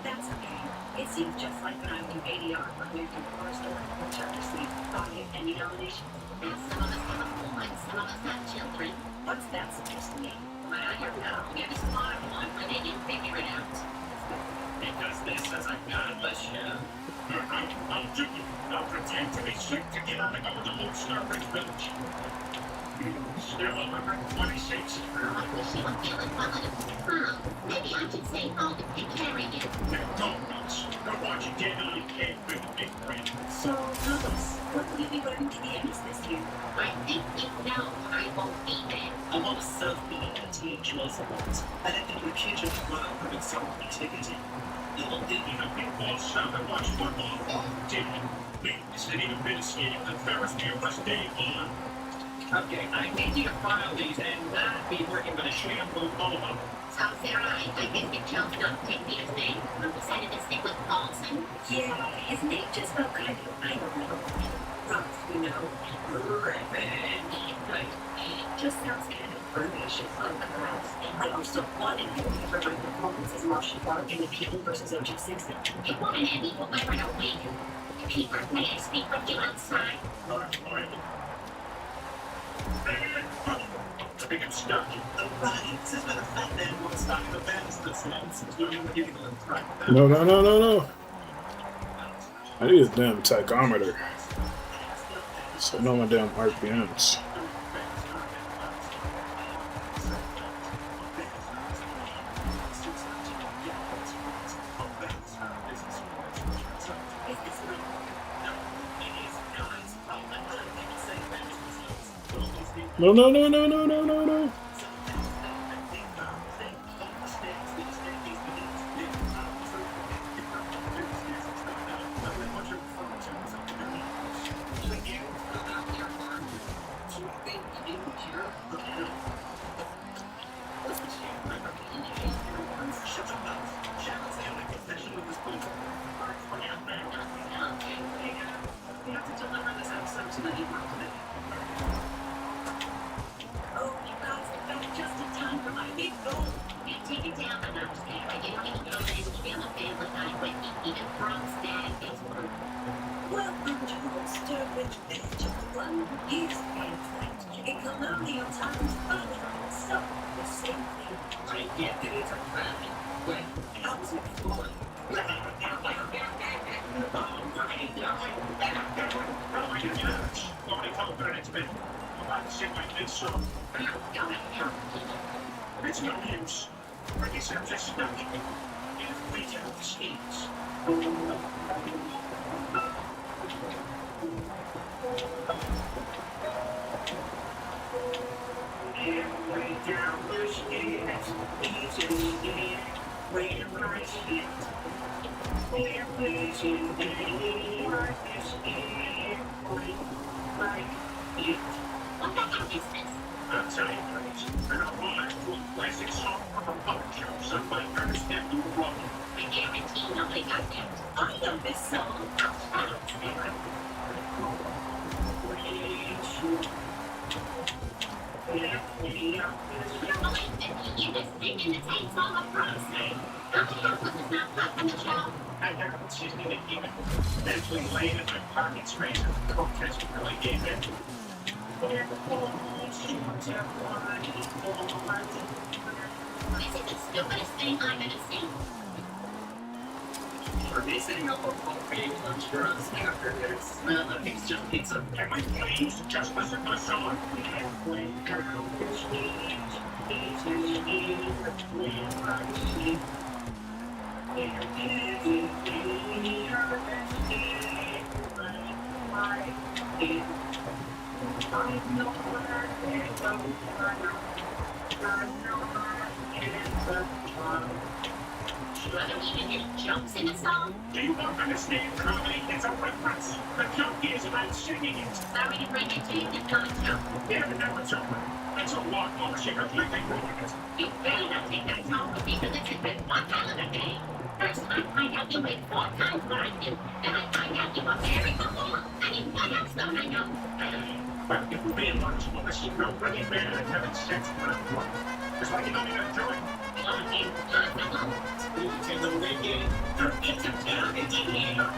That's okay. It seems just like when I was in ADR, but moved to the car store, and checked to see, any nominations. Some of us have a home and some of us have children. What's that supposed to mean? Well, I don't know. Maybe some of them want when they can figure it out. Because this is a godless show. I'll do it. I'll pretend to be sick to get out of the Lone Star Ridge Village. Still 126. I wish you were feeling well enough. Maybe I should stay home and carry you. Don't nuts. Go watch it get on cake with a big friend. So, Thomas, what will you be wearing to the Emmys this year? I think you know I won't be there. I want to serve me a Teenage Music Awards. I don't think your kids are well with someone ticketed. You will do you know people all stop and watch football all day. Me, sitting in bit of skating the Ferris wheel was day one. Okay, I need you to file these and not be working with a shampoo polo. So, Sarah, I think you chose not to take Peter's name. We decided to stick with Paulson. Yeah, his name just felt kind of, I don't know, rough, you know. Right. It just sounds kind of ferocious on the grouse. I also wanted him to provide performances Martian Bark in the People vs. OG60. You want an Emmy for wearing a wig? Peter, may I speak with you outside? I think I'm stuck. Right. This is where the fat man wants stuck in the bands this month. No. I need a damn tachometer. So I know my damn RPMs. No. It's no use. I guess I'm just stuck. If we tell the States. Way down the stairs, easily where I sit. They're waiting me like this every like it. What the heck is this? I'll tell you, please. An homage to a classic song from a puppet show sung by Ernest W. Rome. I guarantee nobody got that. I know this song. I haven't seen it even. Mentally laid at my parking space at the contest really gave it. This is the stupidest thing I've ever seen. For me, sitting up on propane lunch for us after this. It's just pizza. Can we please just listen to the song? Are there even any jokes in the song? Do you not understand comedy? It's a reference. The joke is about singing it. Sorry to break it to you, it's not a joke. Yeah, but now it's over. It's a lot more she completely ruined it. You better not take that tone with me because it's been one hell of a day. First, I find out you weighed 4 times what I do. Then I find out you are married for more. I mean, what else don't I know? Well, if we're being honest, Lois, you're really bad at having sex with a woman. It's like you don't even enjoy it. Impossible. It's in the wicked. It's a joke, it's in here.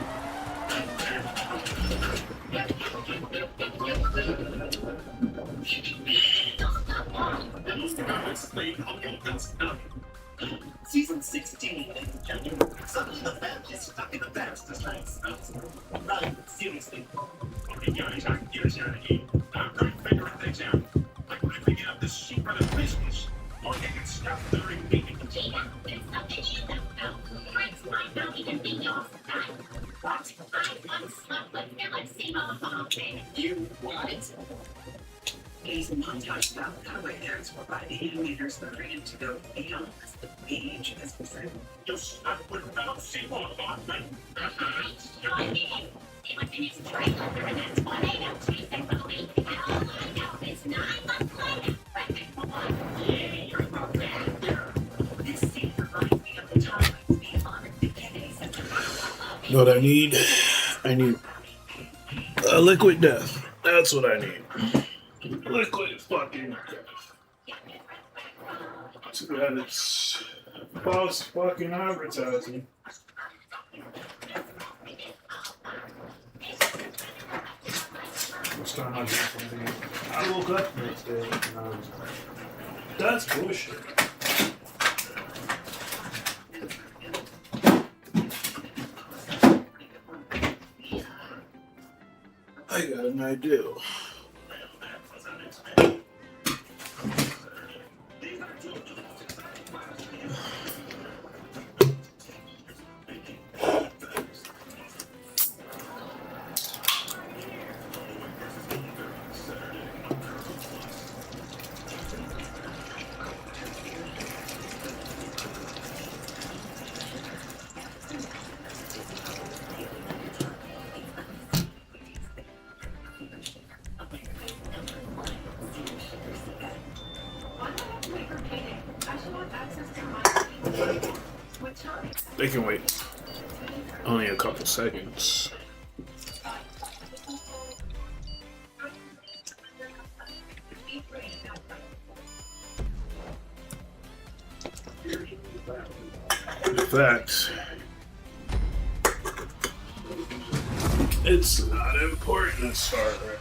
Season 16. Suddenly the bed is stuck in the best place. Right, seriously. Okay, guys, I'm here's your idea. I'm trying to figure things out. Like when I pick up this secret of business, or they get stuff during meetings. There's something you don't know. Prince might not even be yours. What? I once slept with Philip Seymour Hoffman. You what? He's a montage about how my parents were by the animators that are in to go beyond the page as we say. You slept with Philip Seymour Hoffman? Sure did. It was in his trailer, and that's why they don't chase it from me. And all I know is 9 months later, record for Yeah, you're about that. This scene reminds me of the time I was being honored the Kennedys at the You know what I need? I need a liquid death. That's what I need. Liquid fucking death. Too bad it's false fucking advertising. What's going on here? I woke up the next day and I was like, that's bullshit. I got an idea. They can wait only a couple seconds. In fact, it's not important to start right.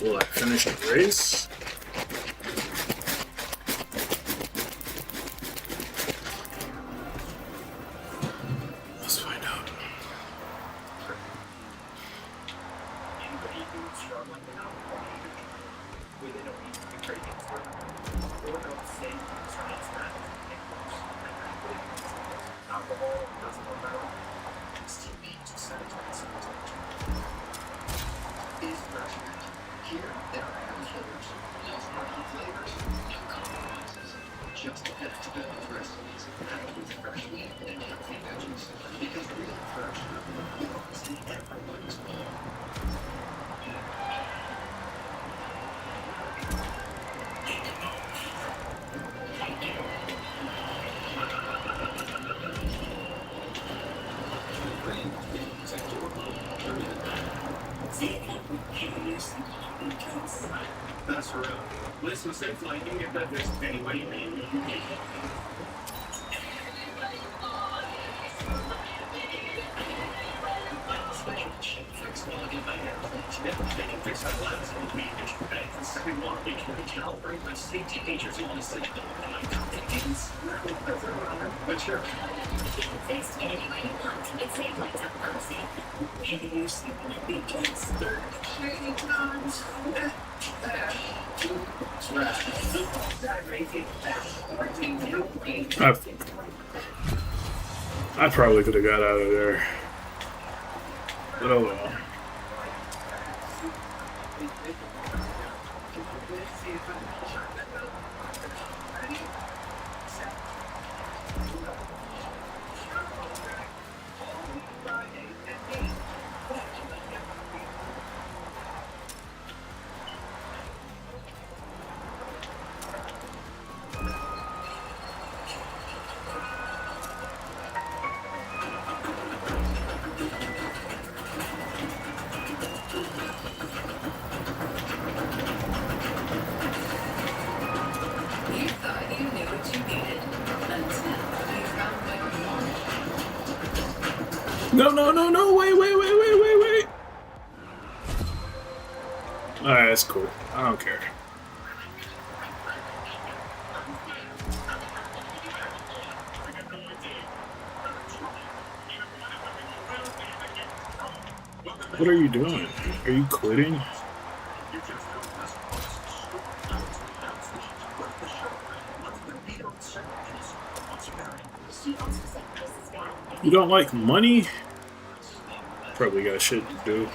Will I finish the race? Let's find out. Here, there are flavors, no sparkling flavors, no compromises. Just head to Bill's recipes, packed with fresh meat and healthy veggies. Because real fresh belongs in everyone's bowl. That's right. Listen, safe flight, you can get that fixed any way you need. Special shit fix quality by hair. They can fix our glasses and we can pay for second one each retail bring my safety features on the sleep. And I can't take these. But sure. Fixed any way you want. It's safe like a policy. Maybe you see my beacons. Shady times. That's right. I probably could have got out of there. But oh well. No, no, no, no, wait, wait, wait, wait, wait, wait. Alright, that's cool. I don't care. What are you doing? Are you quitting? You don't like money? Probably got shit to do.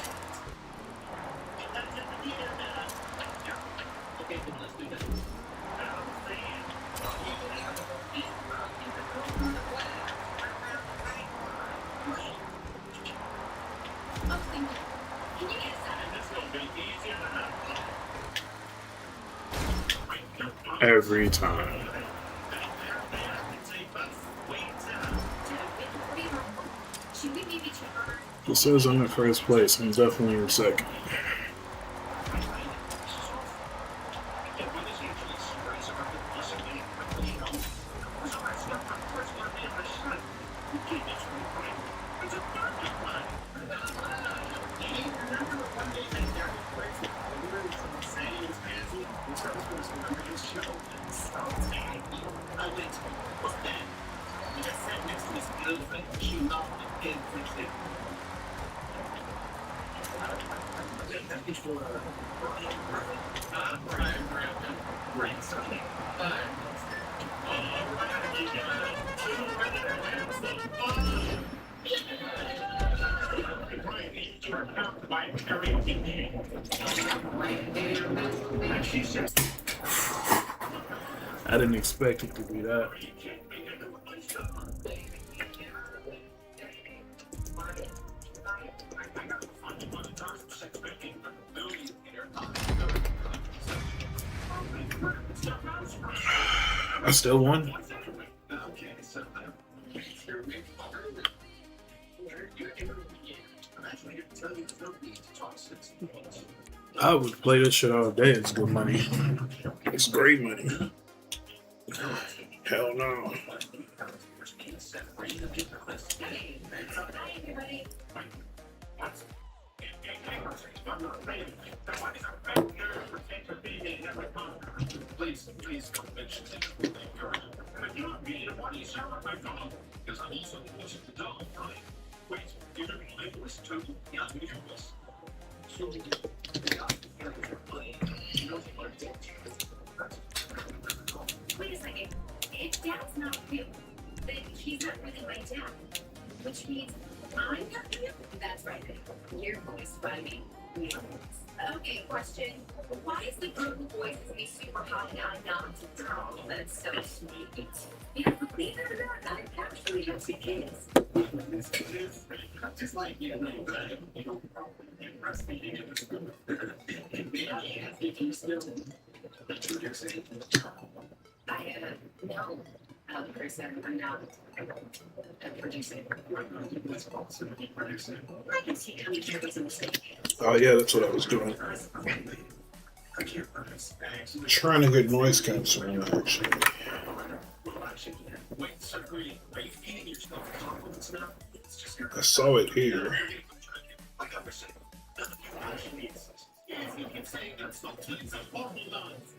Every time. It says I'm in first place. I'm definitely in second. I didn't expect it to be that. I still won. I would play this shit all day. It's good money. It's great money. Hell no. Wait a second. If Dad's not real, then he's not really my dad. Which means I'm not real? That's right. Your voice by me. Okay, question. Why is the girl who voices me super hot and I'm not? Oh, that's so sweet. Yeah, believe it or not, I actually have two kids. Just like you know, breastfeeding. No. Person, I'm not producing. I can see how there was a mistake. Oh yeah, that's what I was doing. Trying to get noise canceling actually. I saw it here. Yes, you can say that's not tons of awful lines.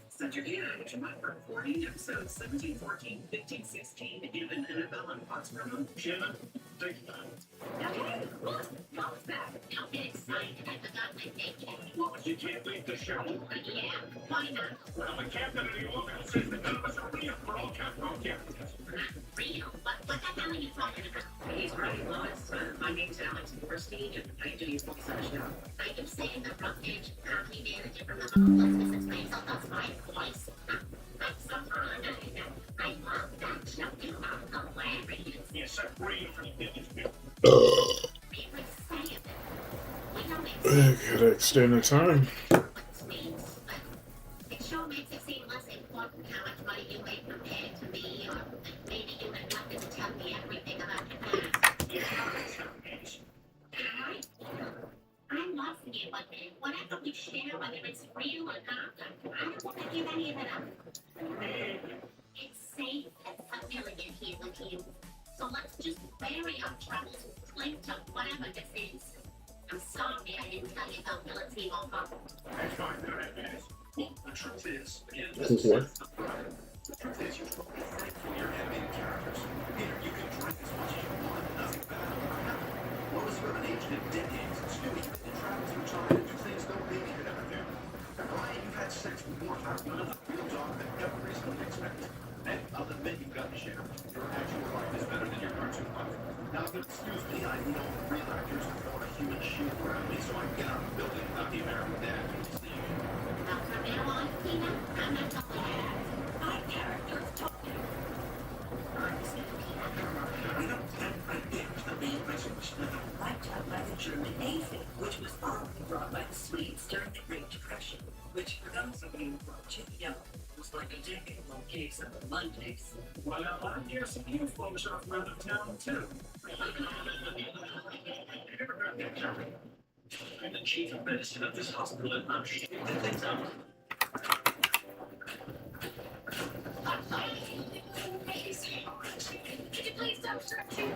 Set your age. Remember, 40 episodes, 17, 14, 15, 16, even Annabelle and Fox Ramon. Shannon, take it down. Okay, look, Mom is back. Don't get excited. I forgot my name. What, you can't leave the show? Yeah, why not? Well, the captain of the oil says that none of us are real. We're all captains. Real? What the hell are you talking about? He's right, Lois. My name's Alex Borstein, and I do your voice on the show. I am saying the rough edge comedy manager from the Let's listen to myself. That's my voice. I'm so honored. I love that show. You are hilarious. Yes, I'm real from I gotta extend the time. It sure makes it seem less important how much money you make compared to me, or maybe you have nothing to tell me everything about your past. I love you, but whatever we share, whether it's real or not, I don't want to give any of it up. It's safe and familiar here with you. So let's just wary of trouble linked to whatever this is. I'm sorry I didn't tell you about Philippine Hong. That's fine, all right, guys. Well, the truth is, again, This is what? the truth is, you should probably fight for your animated characters. Here, you can drink as much as you want, and nothing bad will ever happen. Well, as you're aged in decades, Stewie, it travels through time and do things no baby could ever do. And Brian, you've had sex with more heartbeat of a real dog than ever reasonably expected. And I'll admit you've got to share. Your actual life is better than your cartoon life. Now, excuse me, I know real actors have thrown a human shield around me, so I get out of the building without the American dad. Now, from now on, Tina, I'm not talking about my character's talking. We don't have the main resolution of wiped out by the German Navy, which was probably brought by the Swedes during the Great Depression, which, for those of you who are too young, was like a decade-long case of the Mondays. Well, I hear some of you folks are from out of town, too. You ever heard that, Jerry? I'm the chief of medicine of this hospital in Montreal. Could you please stop stretching?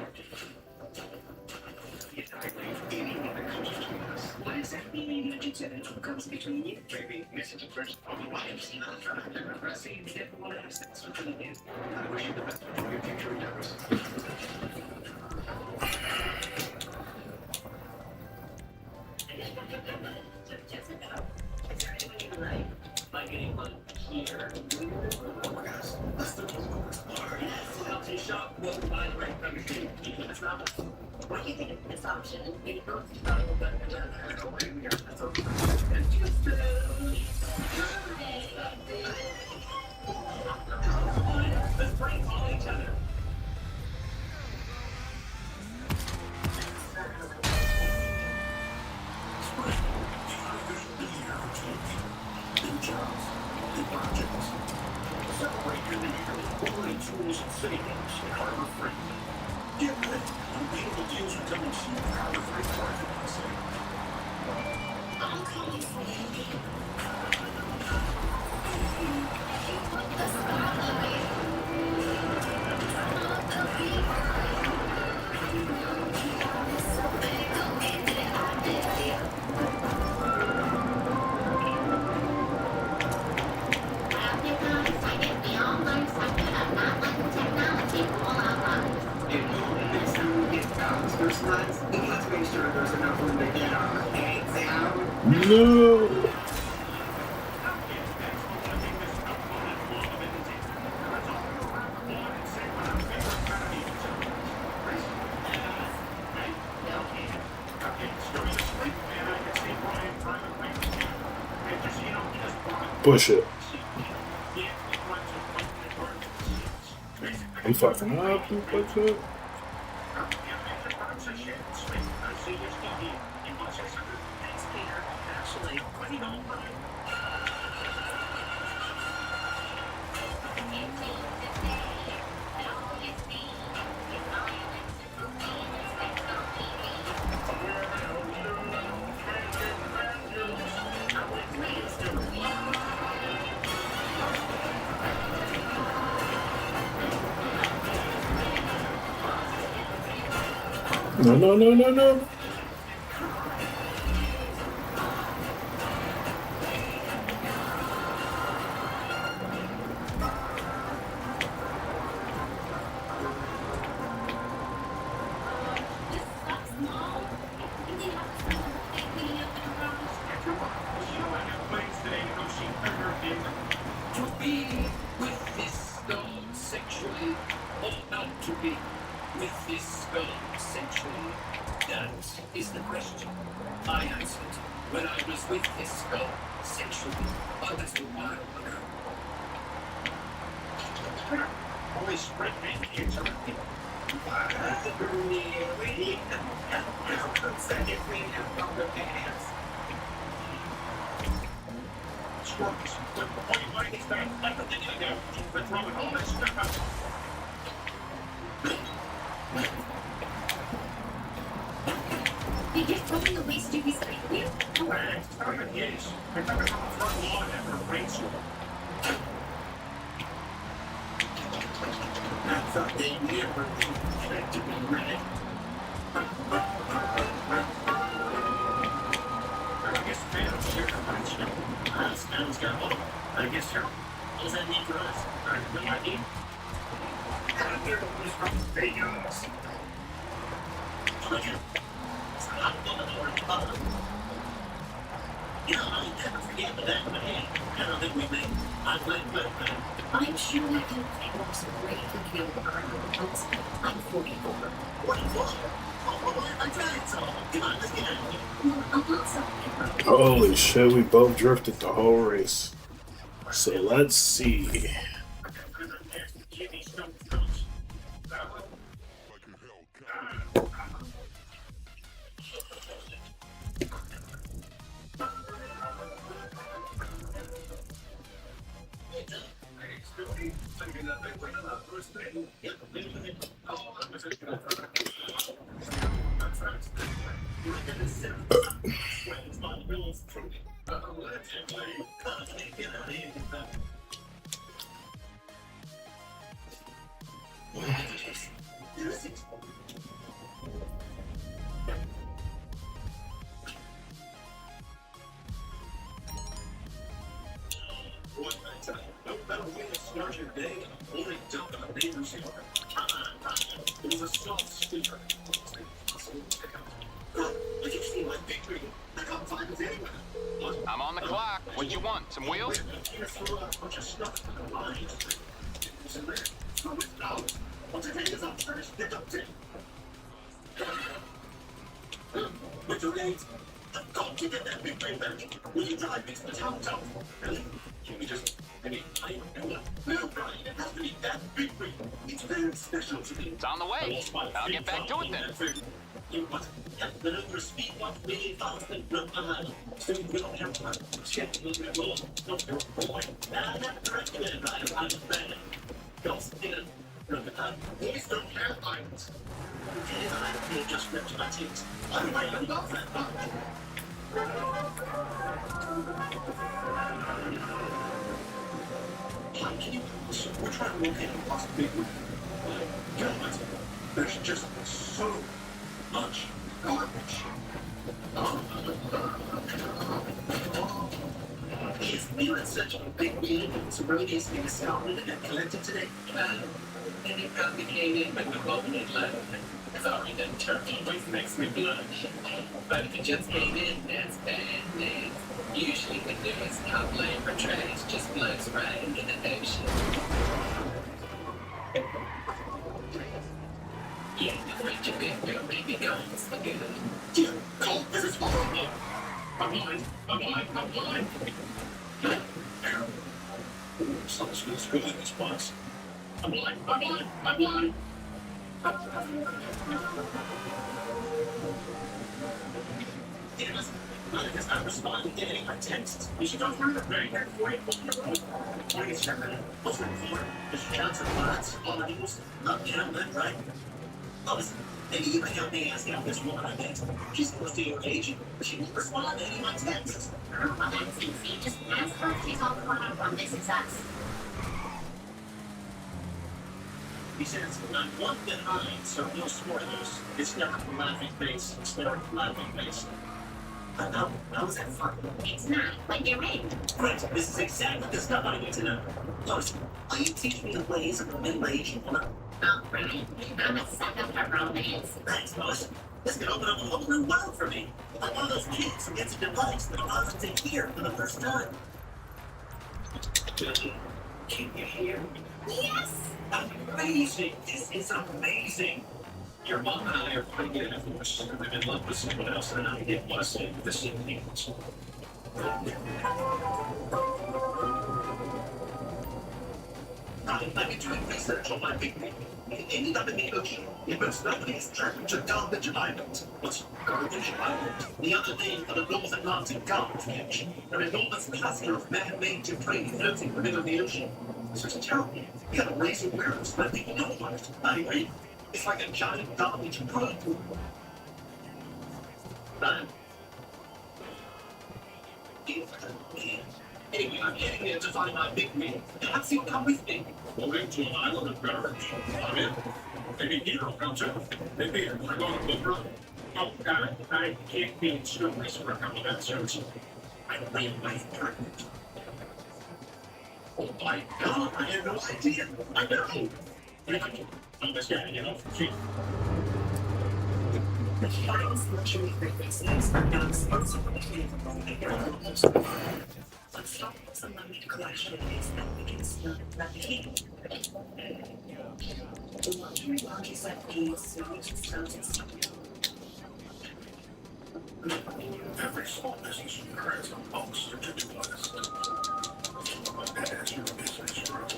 Anything that comes between us. What does that mean? That you said it's what comes between you? Maybe message first. I've seen on track. I've seen everyone has that sort of thing. I wish you the best for your future endeavors. Jessica, is there anything you like anyone here? Oh my gosh, let's do it. Healthy shop will find the right country. It's not. What do you think of this option? Maybe both travel better together. That's okay. And just let's bring all each other. New jobs, new projects. Celebrate your new year with quality tools and savings at Harbor Freight. Get ready. Unbeatable deals are coming soon at Harbor Freight Parking Lot City. I'm calling for you. Let's make sure there's enough room to get our eggs out. No. Push it. You fucking up, you push it. No, no, no, no, no. To be with this skull sexually, or not to be with this skull sexually? That is the question. I answered when I was with this skull sexually a little while ago. Only spread me interrupting. Really? Send it me out of the pants. Scorpius, before you write this down, like the thing you do, we're throwing all this stuff out. You're throwing away Stevie's idea? Correct. Yes. Remember how the front lawn after a rainstorm? thought they never expected to be ready. I guess fans here are watching. Fans got one. I guess so. What does that mean for us? I have no idea. They're always from Vegas. You know, I'll never forget the back of my hand. I don't think we made. I'm I'm sure you can think of some great video around. I'm 44. 44? Oh, I'm trying so. Come on, let's get out of here. No, I'm not sorry. Holy shit, we both drifted the whole race. So let's see. It was a soft sleeper. I can see my victory. I can't find it anywhere. I'm on the clock. What you want? Some wheels? You threw out a bunch of stuff in the line. It's in there. Throw it out. Once it is up first, it dumped it. With your legs, I've got to get that big brain back. Will you drive me to the town? Really? Can we just... I mean, I don't know. No, Brian, it has to be that big brain. It's very special to me. It's on the way. I'll get back to it then. You what? Maneuver speed 1 million faster than run behind. So we don't have time. Check the roll. No, boy. I'm not correcting it. I'm bad. Don't stand. Run behind. Boys don't have lines. Okay, I feel just ripped my teeth. I'm right above that line. How can you? We're trying to locate a lost big room. God, there's just so much garbage. It's feeling such a big meeting. Some roadies being scouted and collected today. And he probably came in with the moment and left. Sorry, that turkey always makes me blush. But if it just came in, that's bad news. Usually when there's complaint for trash, just floats right into the ocean. Yeah, afraid your big girl may be gone for good. Dear God, this is horrible. I'm blind. Something smells good in this box. I'm blind. Dennis, I guess I'm responding to any of my texts. You should go through them very carefully. Why is your man? What's the report? Just counts of lots, all the news, up, down, left, right. Oh, listen, maybe you can help me ask out this woman I met. She's close to your age, but she won't respond to any of my texts. Well, that's easy. Just ask her if she's all caught up on This Is Us. He says, I'm one behind, so no spoilers. It's never from laughing face. It's never from laughing face. How was that fun? It's not, but you're in. Great, this is exactly the stuff I need to know. Lois, will you teach me the ways of a middle-aged woman? Oh, right. I'm a sucker for romance. Thanks, Lois. This could open up a whole new world for me. I'm one of those kids who gets a device that allows them to hear for the first time. Can you hear? Yes! Amazing! This is amazing! Your mom and I are pretty good at divorce. I'm in love with someone else, and I didn't want to say the same things. I've been doing research on my big thing. It ended up in the ocean. It was nobody's dreamt of Garbage Island. What's Garbage Island? The other name for the North Atlantic garbage patch. An enormous cluster of man-made debris floating in the middle of the ocean. This is terrible. You gotta raise awareness, let people know about it. Anyway, it's like a giant garbage whirlpool. Anyway, I'm heading there to find my big man. Perhaps you'll come with me. Moving to an island of beverage. I'm in. Maybe Hero comes in. Maybe I'm going to go to the room. Oh, God, I can't be in service for a couple of episodes. I'm really pregnant. Oh my God, I had no idea. I know. I'm this guy, you know. Finest luxury fragrances are now exclusively available. Stockholm's unlimited collection is elegance and reputation. The luxury lounges like these service thousands of Every small business creates a monster to do list. As your business grows,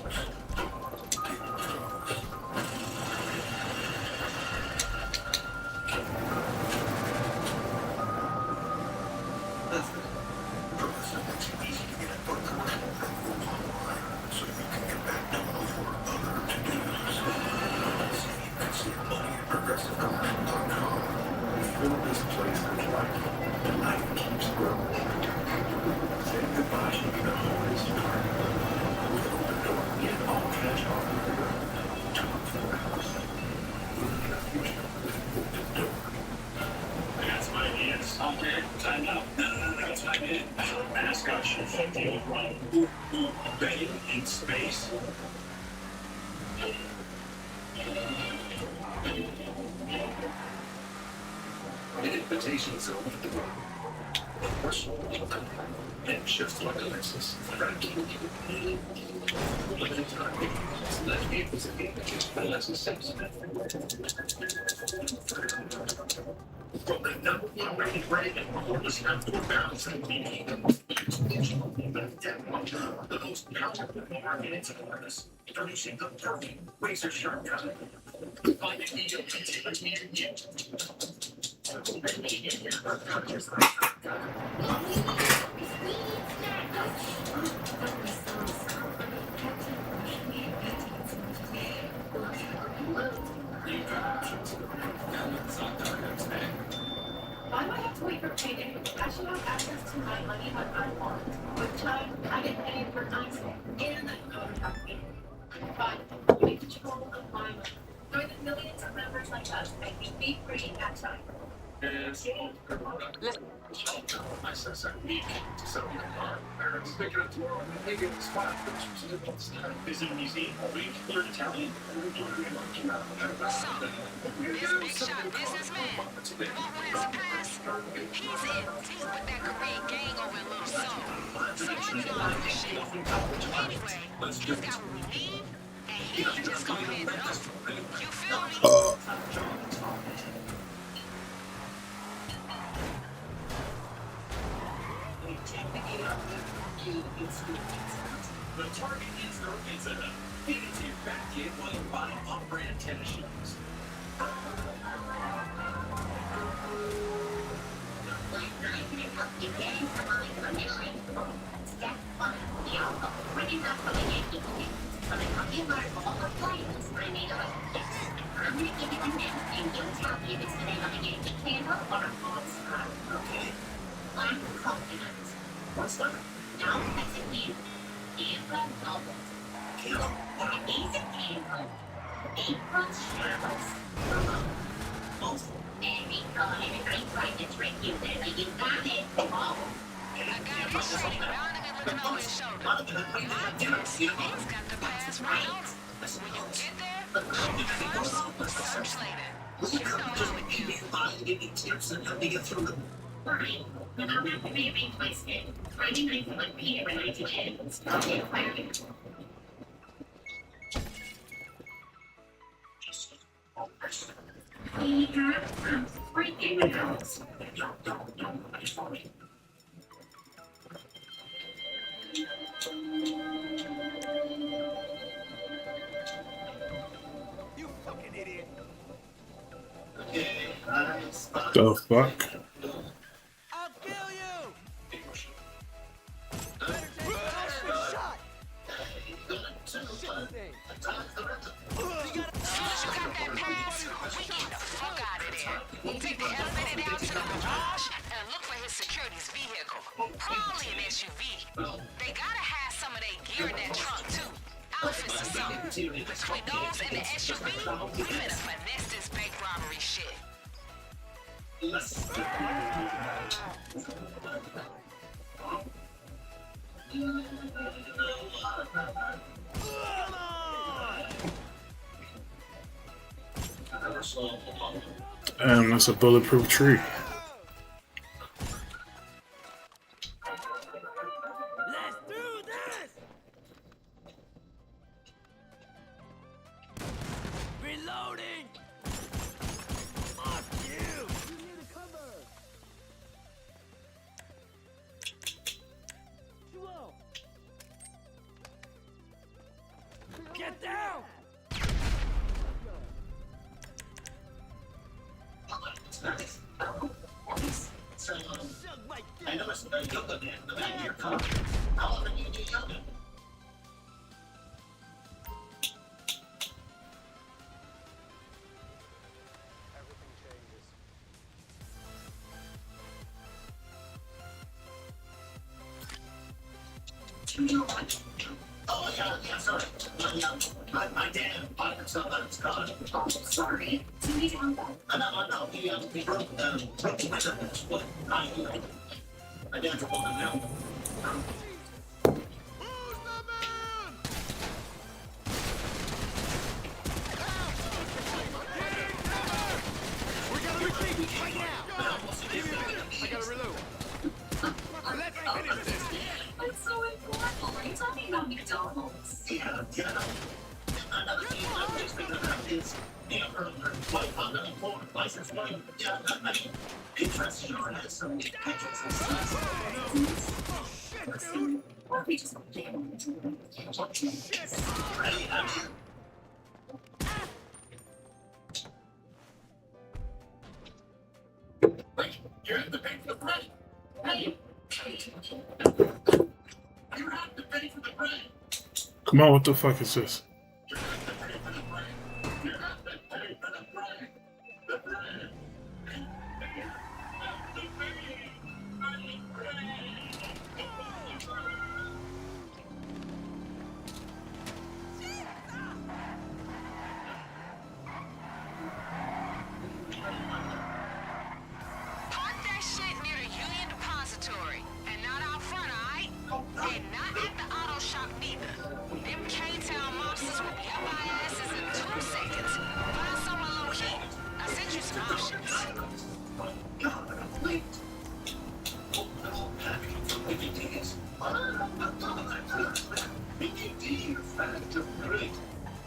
That's my dance. Okay, time out. No, that's my dance. Mascot should fit you right. Ooh, ooh, bay in space. invitations over the world. Personal welcome. And just like Alexis, let's be Alexis Simpson. From the number one rated brand and oldest outdoor barrels in the most powerful marketing artists, introducing the perfect razor sharp cut. Find a deal containers near you. Why do I have to wait for payday? I should have access to my money when I want. With time, I get paid for nights, and I know how to pay. But take control of my money. Join the millions of members like us and you be free at time. And so, I said, week to settle my car. Parents pick it up tomorrow and they get the spot. Visit a museum all week. Learn Italian. So, this big shot businessman, won't win some pass. He's in deep with that Korean gang over in Little Seoul. Someone knows this shit. Anyway, he's got what we need, and he ain't just gonna hand it up. You feel me? The Target in-store pizza hut. Feed it to your fat kid while you buy off-brand tennis shoes. What's that? Now that's it here. April novels. Easy April. April shambles. Most very good and great practice right you there. You got it. Oh. I got this shit rounding and looking over his shoulder. He's got the pass right over. When you get there, first, search later. You know how we do. Give me tips and help me get through them. Fine. Then I'll have to rearrange my schedule. Friday nights are like Peter and I today. Okay, Clary. We have some freaking house. You fucking idiot. The fuck? I'll kill you! Better take a shot! Shit thing. You got that pass? We get the fuck out of there. Take the elevator down to the garage and look for his security's vehicle. Probably an SUV. They gotta have some of their gear in that trunk too. outfits or something. Between those and the SUV, we better finesse this bank robbery shit. That's a bulletproof tree. Let's do this! Reloading! Fuck you! You need a cover! Get down! I know it's very good at the back of your car. How often do you do yoga? Oh, yeah, sorry. My dad bought it, so that's gone. Oh, sorry. No, he broke his foot. My dad's a woman now. We gotta retreat right now! I gotta reload. Let's finish this! It's so important. Are you talking about McDonald's? Yeah. Another thing I'm just thinking about is the wife on the phone license plate. Yeah, I mean, Pinterest sure has some pictures and stuff. Or we just Ready? Wait, you're at the bank for the bread. Ready? You're at the bank for the bread. Come on, what the fuck is this? Park that shit near the Union Depository. And not out front, alright? And not at the auto shop neither. Them K-Town mobsters will be up our asses in 2 seconds. Find somewhere low key. I sent you some options.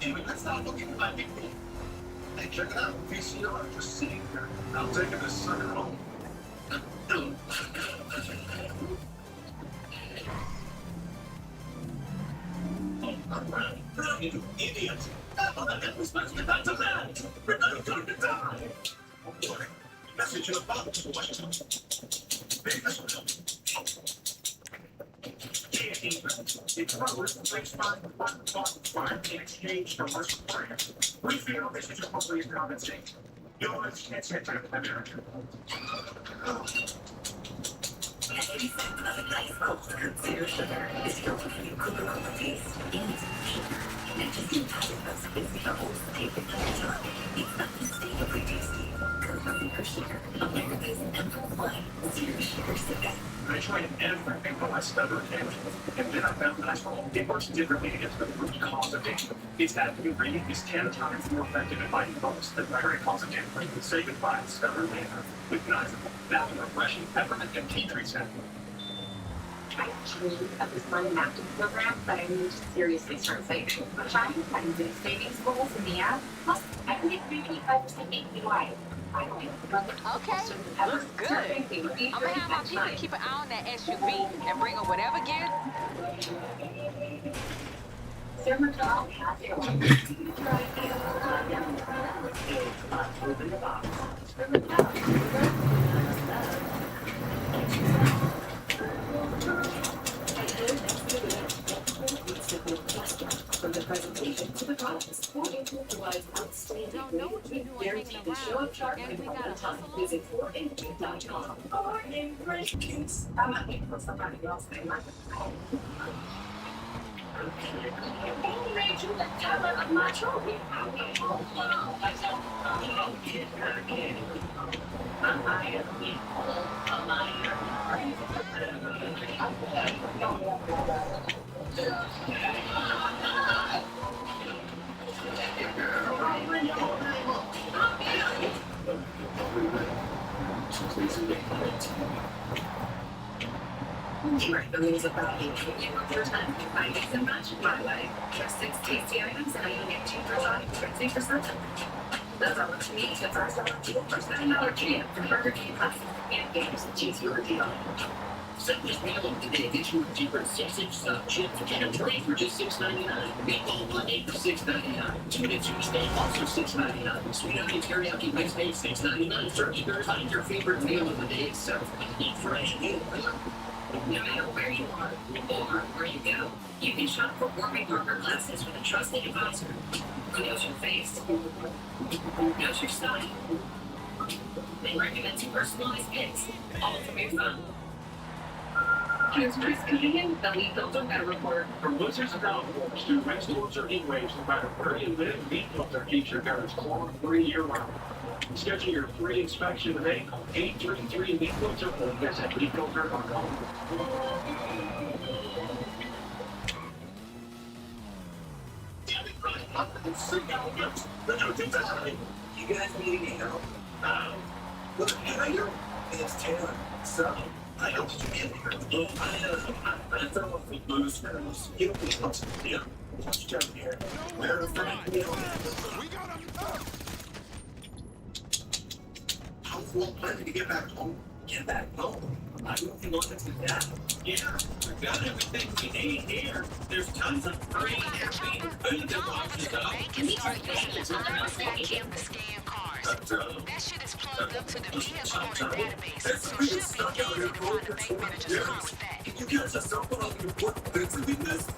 Anyway, let's not look at my big thing. Hey, check it out. VCR just sitting here. I'm taking this sucker home. You idiot! That was supposed to be back to that! We're not going to die! Message in a box. It's progress to expand in exchange for more support. We feel this is appropriate compensation. Yours can't get to America. Zero sugar is filled with new Coca-Cola taste and sugar. And just in time of is the whole state of the it's not mistakenly tasty. Coca-Cola sugar, America's #1 zero sugar cigarette. I tried everything for my stubborn damage, and then I found that it works differently against the root cause of damage. Its active ingredient is 10 times more effective at fighting bugs than primary cause of damage. Say goodbye to stubborn manner with nice, vapid, refreshing peppermint and tea tree scent. I dreamed of this money mapping program, but I need to seriously start saving. I'm trying to find good savings goals in the app. Plus, I can get 3.5% APY. Okay, looks good. I'm gonna have my people keep an eye on that SUV and bring her whatever gear. From the presentation to the products, was outstanding. Guaranteed to show up sharp and all the time. Visit 4inc.com or impressions. I'm not waiting for somebody else. Who made you the teller of my trophy? Right, the news about you. You work your time. I mix and match my way. There's 6 tasty items and I can get 2 for $5, 20%. That's how much meat to first $1 for $7 can for Burger King classic and games. Choose your deal. Set this meal up today. Get you a deeper 6-inch sub chips and tray for just $6.99. Meatball Monday for $6.99. Tuna Tuesday also $6.99. Sweet onion teriyaki Wednesday $6.99. Turkey burgers, find your favorite meal of the day. So eat fresh meal. No matter where you are or where you go, you can shop for Warby Parker glasses with a trusted advisor who knows your face, knows your style, and recommends personalized picks, all from your phone. Here's Chris Cunningham, the lead filter weather report. From blizzards and downpours to rainstorms or heat waves, no matter where you live, Meat Filter keeps your gutters chlorine-free year-round. Schedule your free inspection today. 833 Meat Filter or visit meatfilter.com. You guys need any help? Look, here. It's Taylor. So, I helped you get here. I throw off the boosters. You don't need to do it. Watch down here. Where is that? We got him. How's Walt planning to get back home? Get back home? I don't think I'll do that. Yeah, we've got everything we need here. There's tons of free caffeine food that washes up. That shit is plugged up to the BS Corner database. So you should be able to find the bank manager's call with that. Can you catch us up on all the important things that we missed?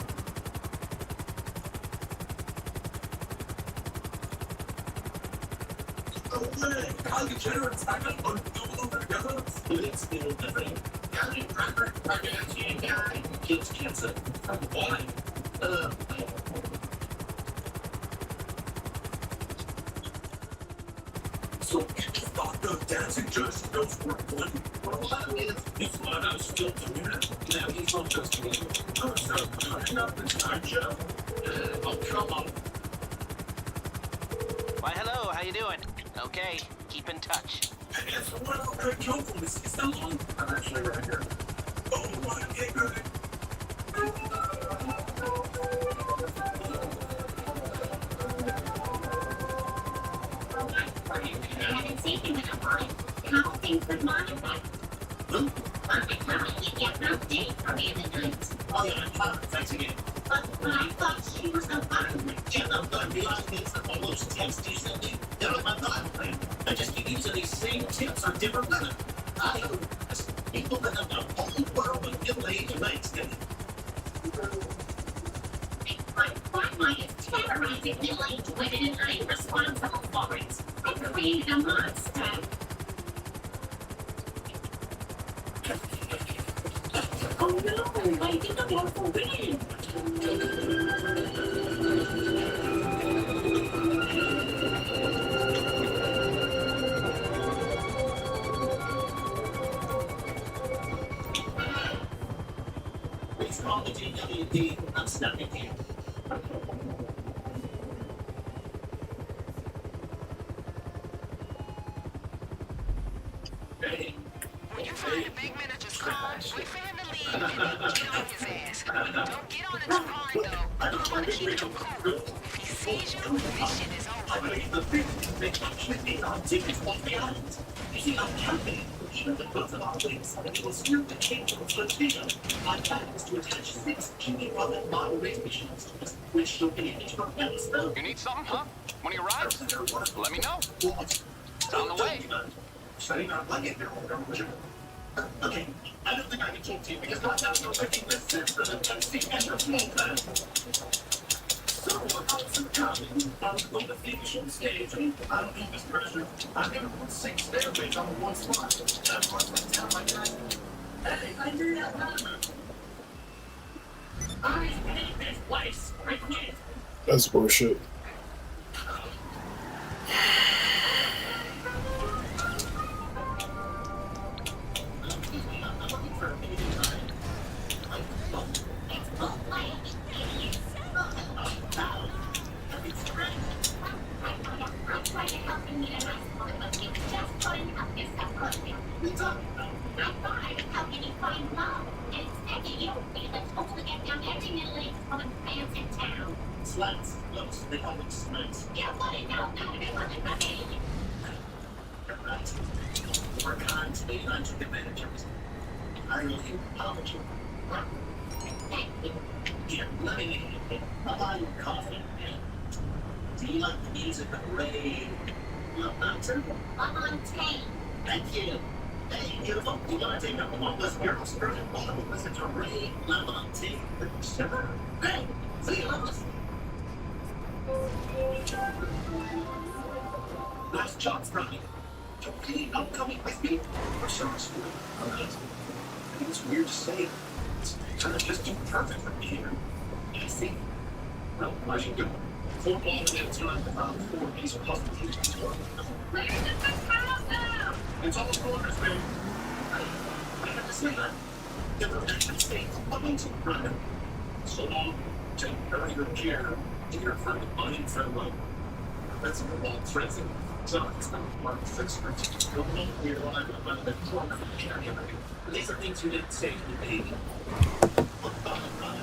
No way! How you generate stagnant on Google together? It's still different. County record, pregnancy guy, kills cancer. Why? So you just thought the dancing Jersey girls were one? Well, that is, it's what I'm still doing. Now he's not just me. I'm so turning up the time show. Oh, come on. Why, hello, how you doing? Okay, keep in touch. Hey, it's one of the great joke from this. It's still on. I'm actually right here. Oh, my, okay, good. I haven't seen him in a while. How things have modified. Perfect time to get an update from me in the night. Oh, yeah, thanks again. But I thought she was a button. Yeah, I'm gonna realize things that almost text decently. They're like my thought plan. I just keep using these same tips on different weather. I know people that have the whole world of middle-aged Thanksgiving. My mind is terrorizing middle-aged women and I'm responsible for it. I created a monster. Oh no, I think I'm awful winning. Please call the GWD. I'm stuck in here. Hey. When you find the bank manager's call, wait for him to leave and get on his ass. Don't get on the line though. You want to keep him cool. If he sees you, this shit is over. I believe the big they actually need our tickets off the island. You see, I'm camping. Even the birth of our wings, and it will screw the king of Flotilla. My plan is to attach 6 King Robert model race machines, which you'll be able to propel us down. You need something, huh? When you arrive, let me know. It's on the way. Setting up like it. Okay, I don't think I can talk to you because my dad's not taking this sense of the Tennessee and the floor plan. So, how's it coming? I'm on the finishing stage. I don't need this pressure. I've never put 6 stairways on one spot. That's what's my town like that. Hey, I do that. I hate this That's bullshit. Slats, those, they call them slats. Yeah, what it now? Right. We're constantly on to the managers. I really apologize. Yeah, let me buy you coffee. Do you like the music of Ray LaMontagne? LaMontagne. Thank you. Hey, beautiful. You want to take up one of those girls for a while? Listen to Ray LaMontagne. Sure. Hey, see you later. Nice job, Ronnie. Okay, I'm coming with me. For some school. I think it's weird to say. It's kind of just too perfect for me here. I see. Well, where should go? Football minutes run about 4 days plus the teachers. Where's the first house now? It's all the corners, man. I have to say that. In the United States, Wellington, Brandon. So long. Take very good care. Dear friend of mine, farewell. That's a long present. So it's not one of 6 months. The moment we arrive at one of the corner of the caregiver. These are things you didn't say to the baby. Look by and run.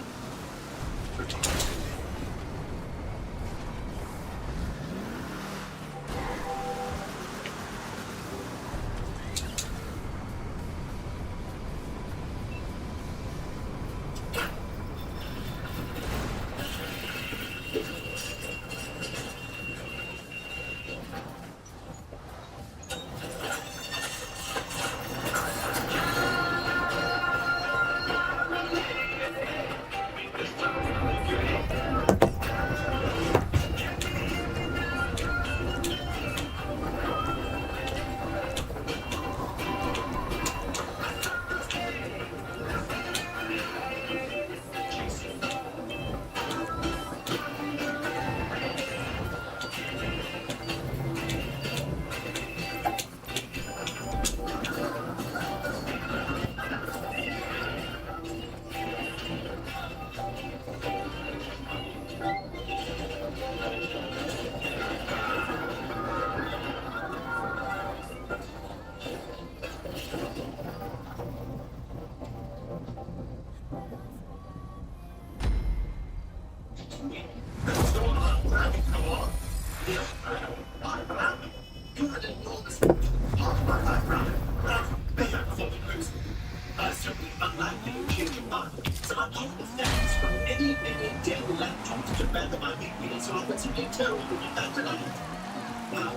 Wow.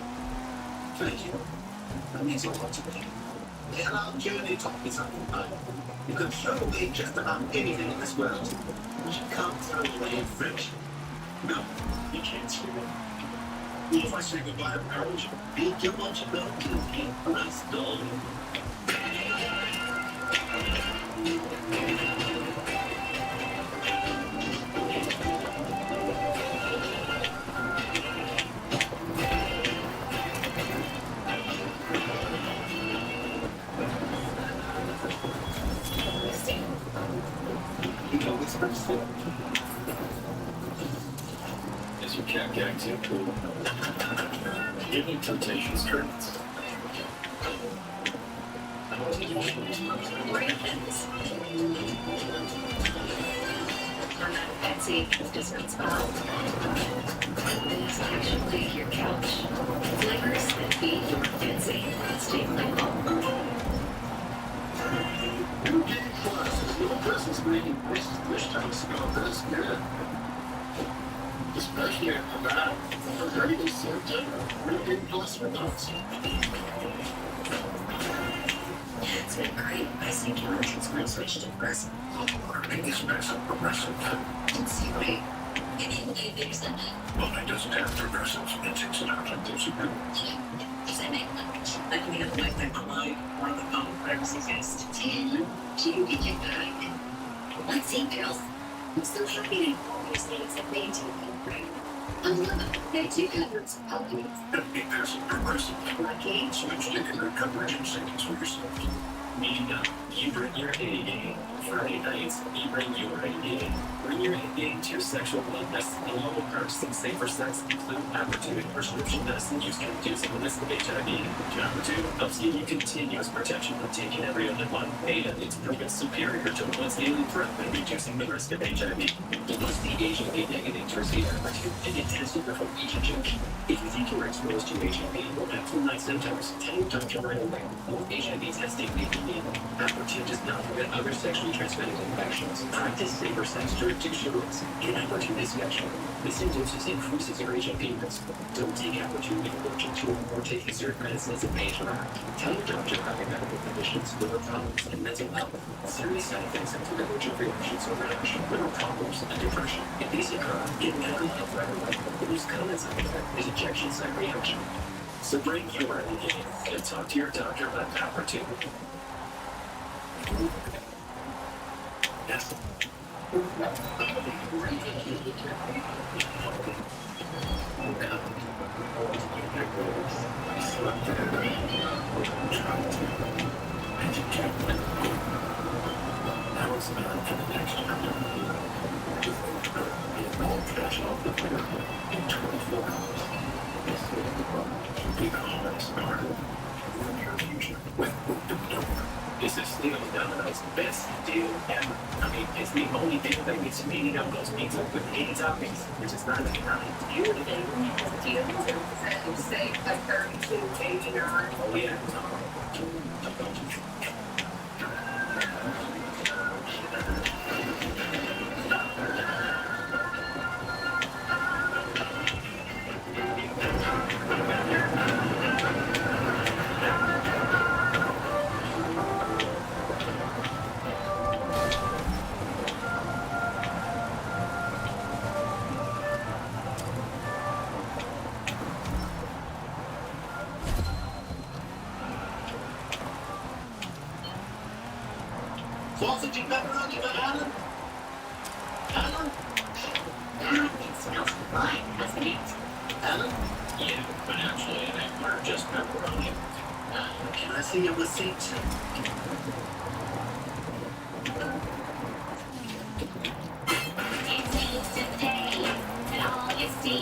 Thank you. That means a lot to me. And our journey taught me something fun. You can throw away just about anything in this world, but you can't throw away friendship. No, you can't screw it. If I say goodbye to marriage, be your much about guilty. Nice dog. Guess you can't get too cool. Giving temptations curtains. Etsy discount spot. This is actually your couch. Flavors that feed your fancy. Stay playful. New game classes, no Christmas making places wish to smell this good. Especially after that, for ready to serve dinner. New game plus results. It's been great. I think your insulin switched to progressive. Our biggest mess of progressive. Seriously. There's that. Well, it doesn't have progressives. It takes it out of those people. Does that make lunch? I can get like that polite or the phone breakfast exist. 10 to get back. Let's see, girls. Social media always needs a maintaining brain. Unlimited, they do hundreds of companies. Be passive aggressive. Like age, Switch to internet coverage in seconds for yourself. Meeting up. You bring your A game. Friday nights, you bring your A game. Bring your A game to your sexual wellness. The level perks and safer sex include opportunity prescription medicine used to reduce the risk of HIV. Number 2 helps give you continuous protection when taking every other one. And it's proven superior to the once daily prep in reducing the risk of HIV. It was the HIV negative Jersey number 2 and it tested before each injection. If you think you were exposed to HIV or have flu-like symptoms, tell your doctor right away. HIV testing may be needed. Apportage does not prevent other sexually transmitted infections. Practice safer sex to reduce your risk. Get Apportage this sexual. Missing doses increases your HIV risk. Don't take Apportage if allergic to or taking certain medicines that may interact. Tell your doctor about your medical conditions, liver problems, and mental health. Serious side effects include allergic reactions or rash, liver problems, and depression. If these occur, get medical help right away. The most common side effect is injection site reaction. So bring your A game and talk to your doctor about Apportage. Yes. Now it's time for the next chapter. It's all professional in 24 hours. Become an expert in your future with This is still Domino's best deal ever. I mean, it's the only deal that gets you eating Domino's pizza with 80 toppings, which is $9.99. you would have deals to say a 32.89. Oh yeah. Sausage and pepperoni for Alan? Alan? It smells fine, doesn't it? Alan? Yeah, but actually I ordered just pepperoni. Can I see your receipt? It takes today, and all you see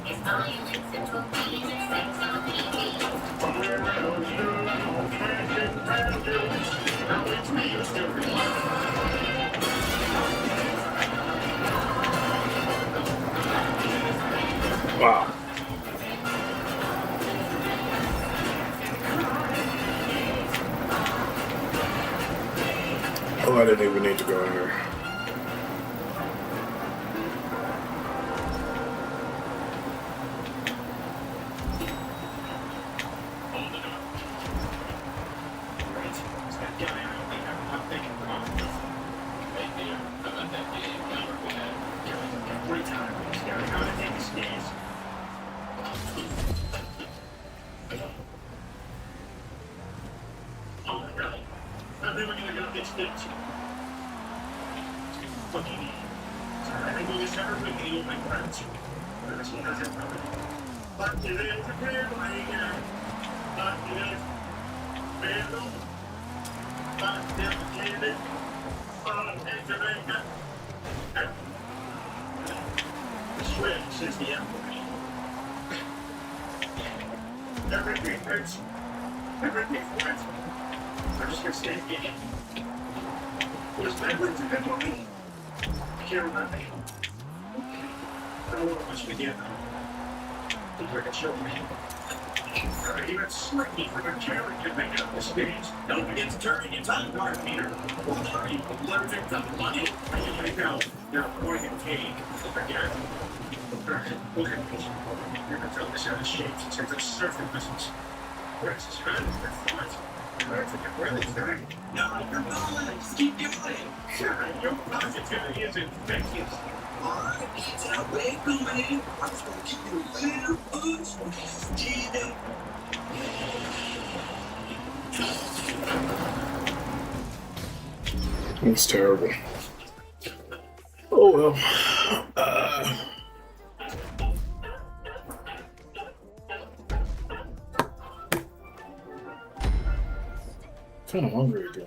is violence and cookies and sex on TV. Wow. Oh, I didn't even need to go in here. I'm never gonna go this bitch. Fucking I think it's never been the open friends. But she doesn't know it. But it is a clear way again. But it is Pedro. But dedicated. Jamaica. The switch is the empire. Everything hurts. Everything hurts. I'm just gonna stay again. Was Edward to him with me? I can't remember. I don't know what much we did. He's like a children. Even slightly for your character make up the stage. Don't forget to turn your time card, Peter. What are you, allergic to money? I know. You're avoiding cake. Forget it. Look at me. You're gonna throw this out of shape since you're just surfing business. Where's his friend? Really good. No, you're not. Just keep doing it. Your positivity is infectious. Alright, it's out way from me. I'm just gonna keep you a little push. Get it. It's terrible. Oh Oh well. Kind of hungry again.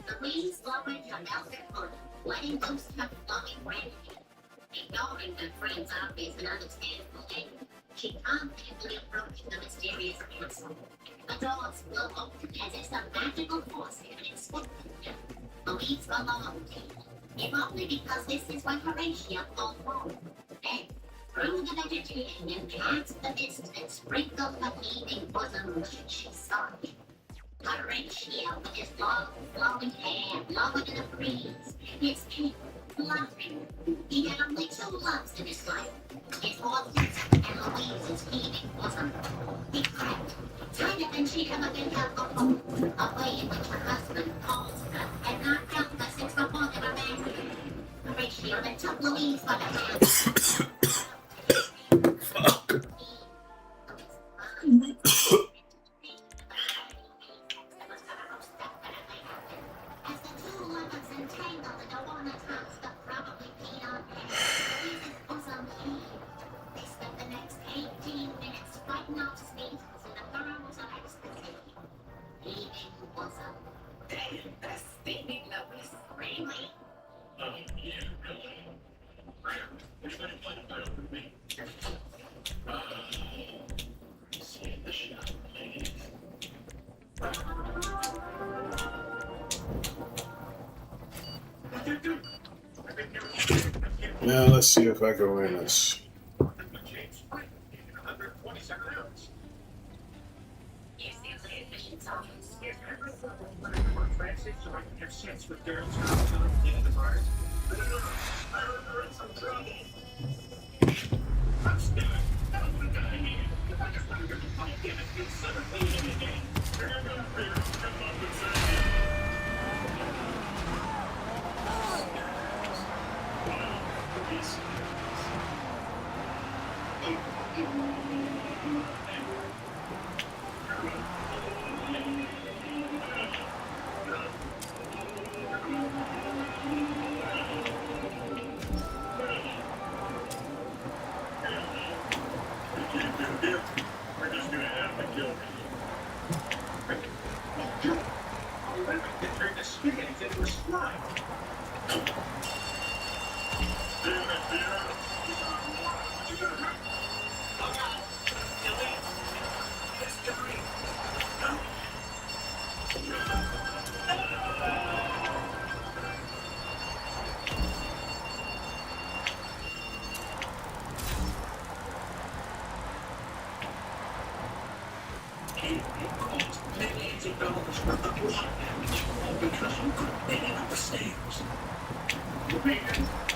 The leaves flowing from Elfin Wood, letting loose her flowing brandy. Ignoring the friend's obvious and understandable anger, she confidently approached the mysterious answer. The doors flow open as if some magical force had swooped them. The leaves belong to you, if only because this is what Horatio called home. Then, through the vegetation and past the mist that sprinkled her heaving bosom, she saw it. Horatio, with his long, flowing hair, lower than a breeze, his pink, laughing. He had only two loves in his life, his horses and Louise's heaving bosom. He crept, tighter than she'd ever been held before, a way in which her husband paused her and not felt her since before they were married. Horatio then took Louise by the hand. Fuck. Now let's see if I can win this.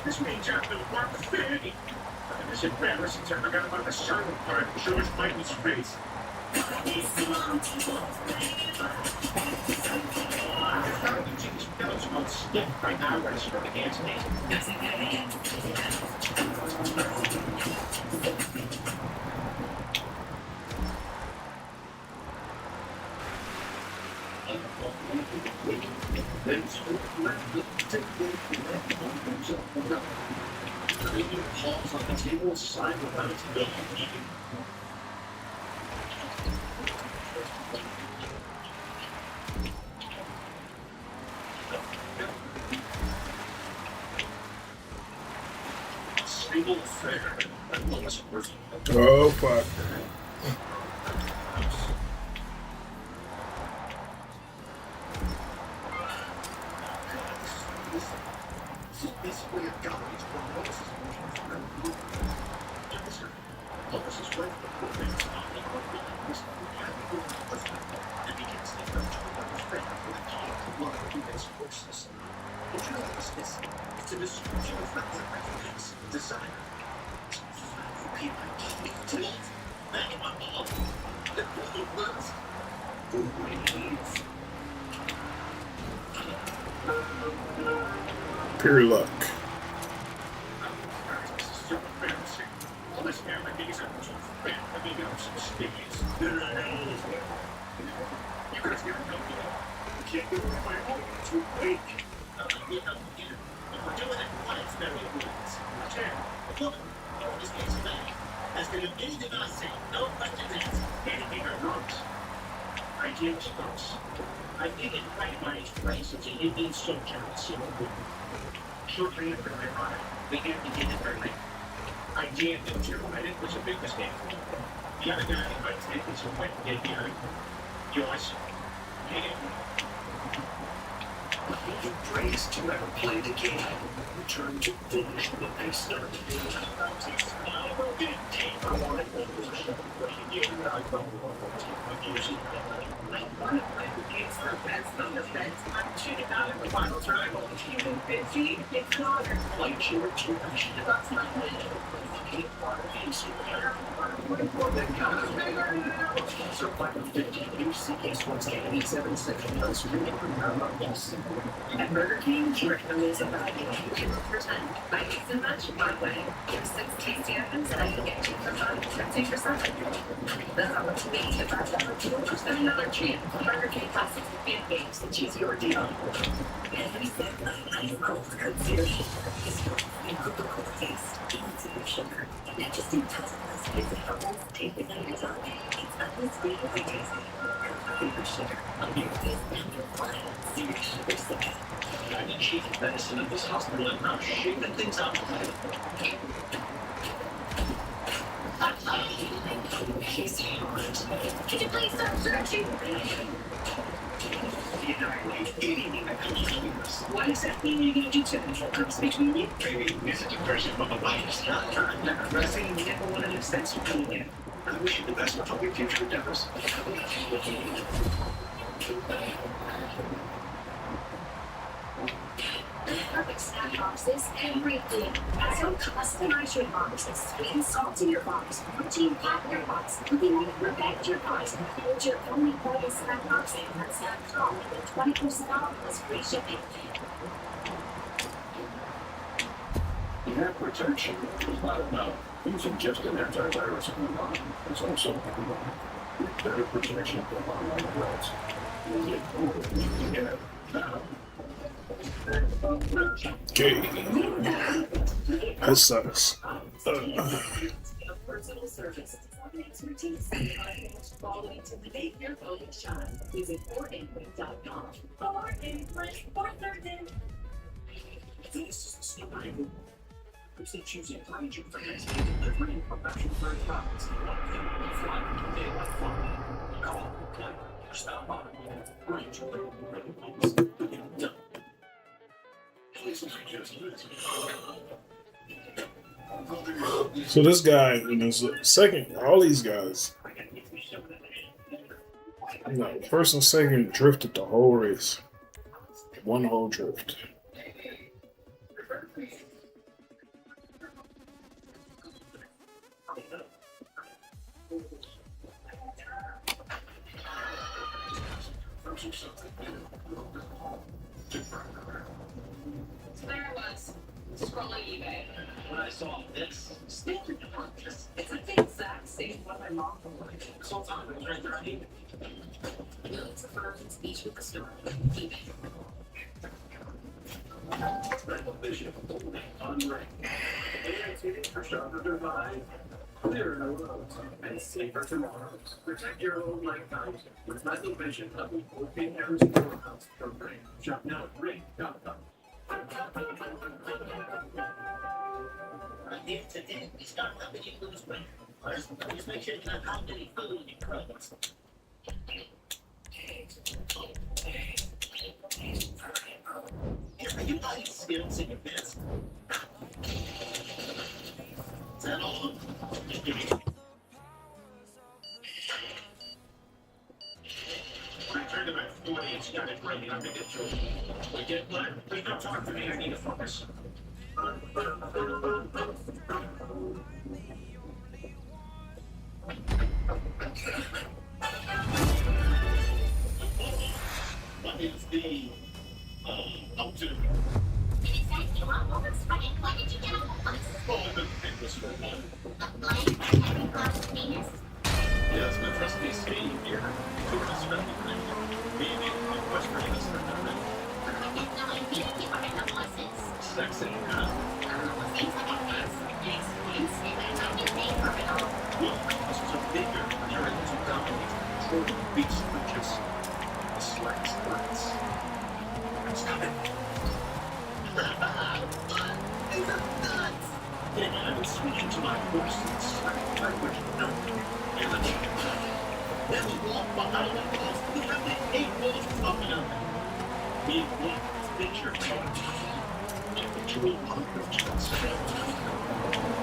This means after the work of 30. This embarrassing's ever got about the silent part of George Michael's face. Right now, we're just going to dance. Oh fuck. Pure luck. All this family days are too fat. I mean, I'm some stickies. You guys gotta help me out. I can't do it on my own. It's too late. If we're doing it once, then we'll do it. Okay. Look, in this case, as to anything I say, no questions asked. Anything or not. I can't spouse. I think it right by its place. It's an Indian soldier. Shortly after I arrived, we had to get it early. I jammed into your right. It was a big mistake. The other guy invited me to some wet get here. Yours. You praised to ever play the game. Return to finish what they started. At Burger King, you're amazing value. For 10, buy mix and match one way. Get 6 tasty items and I can get 2 for 5. That's 2 for 7. That's how much you make to $5 for another treat. Burger King classics and fan games to choose your deal. And we said, I cold consideration. Coca-Cola taste. Easy sugar. Not just in tons of us. It's a bubbles. Take the fingers on it. It's unmistakably tasty. Favorite sugar. America's number 1. Serious sugar stick. I'm the chief of medicine of this hospital and I'm shaping things up. Could you please stop searching? What exactly are you going to do to me? Comes between you? Maybe it's a depression from a virus. I'm saying you never want an extensive coming in. I wish you the best with all your future endeavors. Perfect snack boxes, everything. So customize your box. Sweet and salty your box. Protein pack your box. Convenient protect your box. Hold your only quality snack box at snack.com with 20% off plus free shipping. You have protection. It's not about using just an antivirus coupon. It's also better protection from online threats. Okay. That sucks. Personal service. Expertise. Quality to make your phone shine. Visit 4inlink.com. 4inlink. This is the story. If they choose to find you for next day delivery and production for products, one thing will fly today like flying. Call, click, or stop by. Bring to the done. So this guy in his second, all these guys, no, first and second drifted the whole race. One whole drift. So there I was, scrolling eBay. When I saw this, standard purchase, it's like the exact same one my mom wanted. This whole time it was right there on eBay. Millions of photos, each with a story. eBay. Rebel Vision, unranked. AIT for sharper divide. Clear no roads and safer tomorrows. Protect your own lifetime with Rebel Vision of the Open Arizona Courthouse program. Shop now at ring.com. Today, we start helping you lose weight. First, just make sure you have how many food you eat. You know your skills in your business. Is that all? When I turned to my 40 and started writing, I'm going to get through it. But get what? Please don't talk to me. I need to focus. What is the ultimate?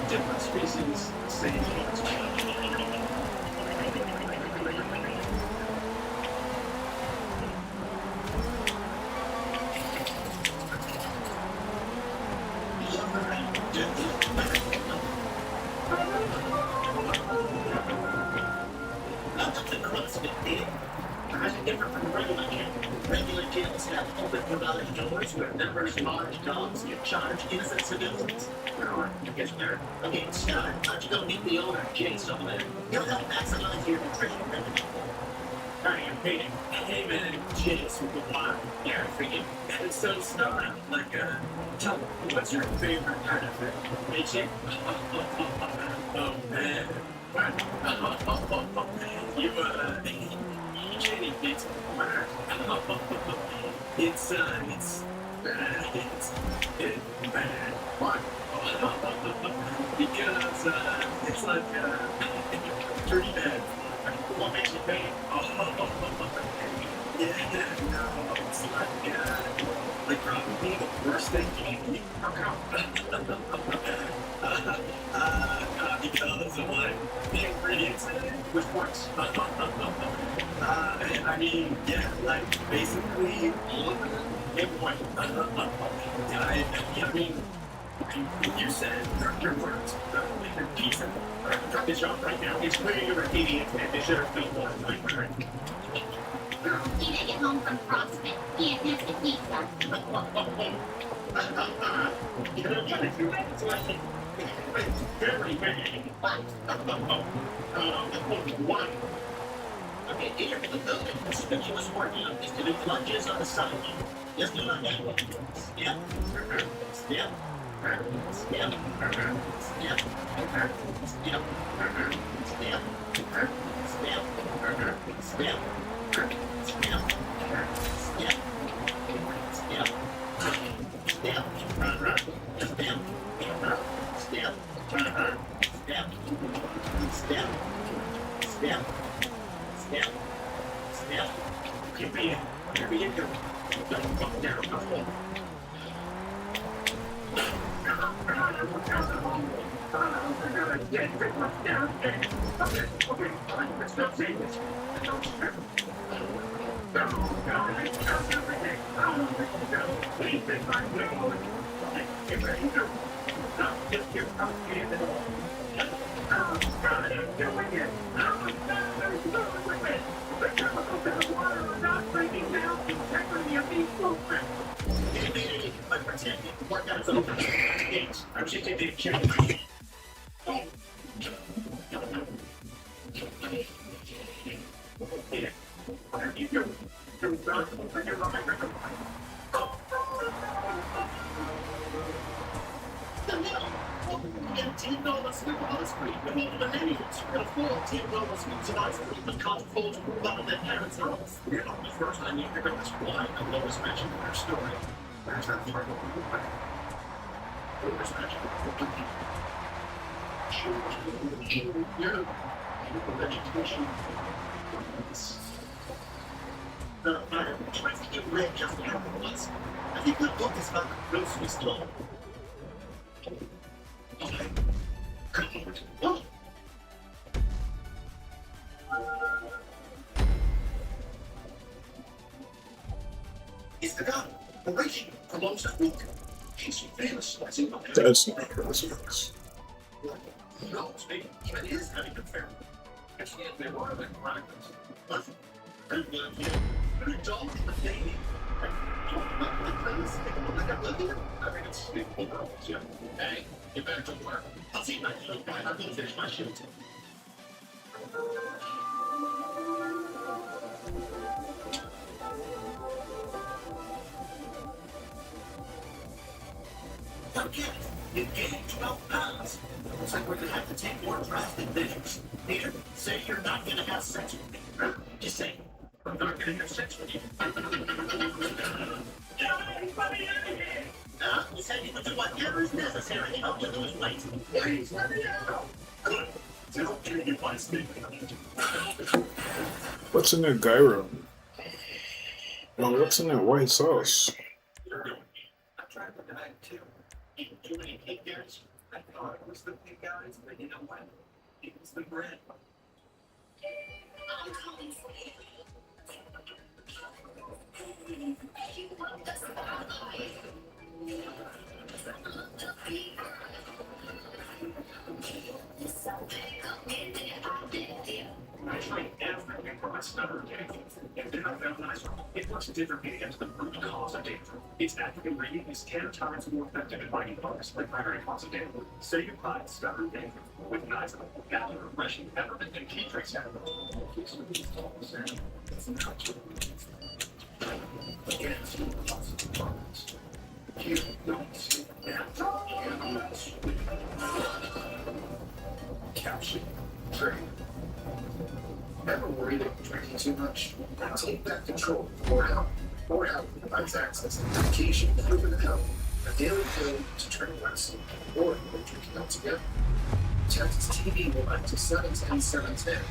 Different species, same different from regular jails. Regular jails have open garage doors where members' large dogs get charged innocent civilians. Yes, sir. Okay, Scott, why don't you go meet the owner, Chase, over there? He'll help maximize your nutrition revenue. I am paying. Hey, man, Chase with the bar. Yeah, freaking. And so, Scott, tell me, what's your favorite kind of fish? Paycheck? Oh, man. You Jenny, it's bad. Why? Because it's like pretty bad. What makes you bad? Yeah, no, it's like probably the worst thing you can eat. How come? Because of what the ingredients in it, which works. I mean, yeah, like basically it went. I mean, you said your words. Decent. This job right now is clearly repeating it, and they should have felt one like her. He didn't get home from CrossFit. He had missed a pizza. Very bad. One. Okay, here in the building, he was working on is to do lunges on the side. Just do like that. Step. Step. Step. Step. Step. Step. Step. Step. Step. I think the book is about the grocery store. It's the guy originating from Longstaff Walk. He's famous. That's not Christmas. Who knows? Maybe even his having been fair. Actually, there were the chronicles. But very dog the baby. Hey, get back to work. I'll see my little guy. I'm gonna finish my shift. Okay, you gained 12 pounds. Looks like we're gonna have to take more drastic measures. Peter, say you're not gonna have sex with me. Just say, I'm not gonna have sex with you. Get everybody out of here! You said you would do whatever is necessary to help you lose weight. Please let me out! Good. Okay. What's in that gyro? Oh, what's in that white sauce? Too many pig guys. I thought it was the pig guys, but you know what? It was the bread. I'm calling for you. I tried everything for my stubborn day, and then I found nice one. It works differently against the root cause of danger. Its active ingredient is 10 times more effective at fighting bugs than primary cause of danger. So you apply stubborn danger with nice, apple, refreshing peppermint and tea tree sap. Caption. Ever worried that you're drinking too much? Take back control. Pour out provides access to medication, proven health, a daily pill to turn medicine, or when drinking altogether. Text TV will up to 710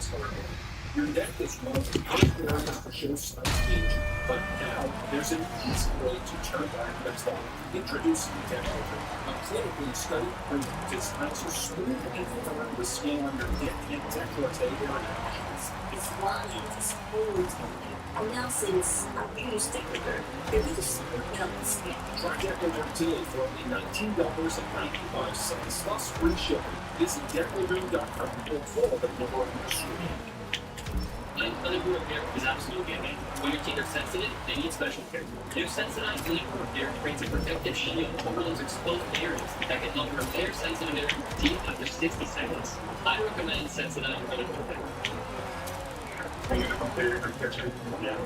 Your neck is one of the first areas to show signs of danger, but now there's an easy way to turn back the clock. Introducing Declover, a clinically studied proven dispenser smooth and firm the skin on your neck and décolleté area. It's why it's always and now since I use Declover, it is helps me. Try Declover today for only $19.95 plus free shipping. Visit Declover.com or follow the number on your screen. Unequal repair is absolutely amazing. When your teeth are sensitive, they need special care. New Sensodyne Unequal Repair creates a protective shield over those exposed areas that can help repair sensitive areas teeth after 60 seconds. I recommend Sensodyne Unequal Repair. Are you going to compare your kitchen? Yeah.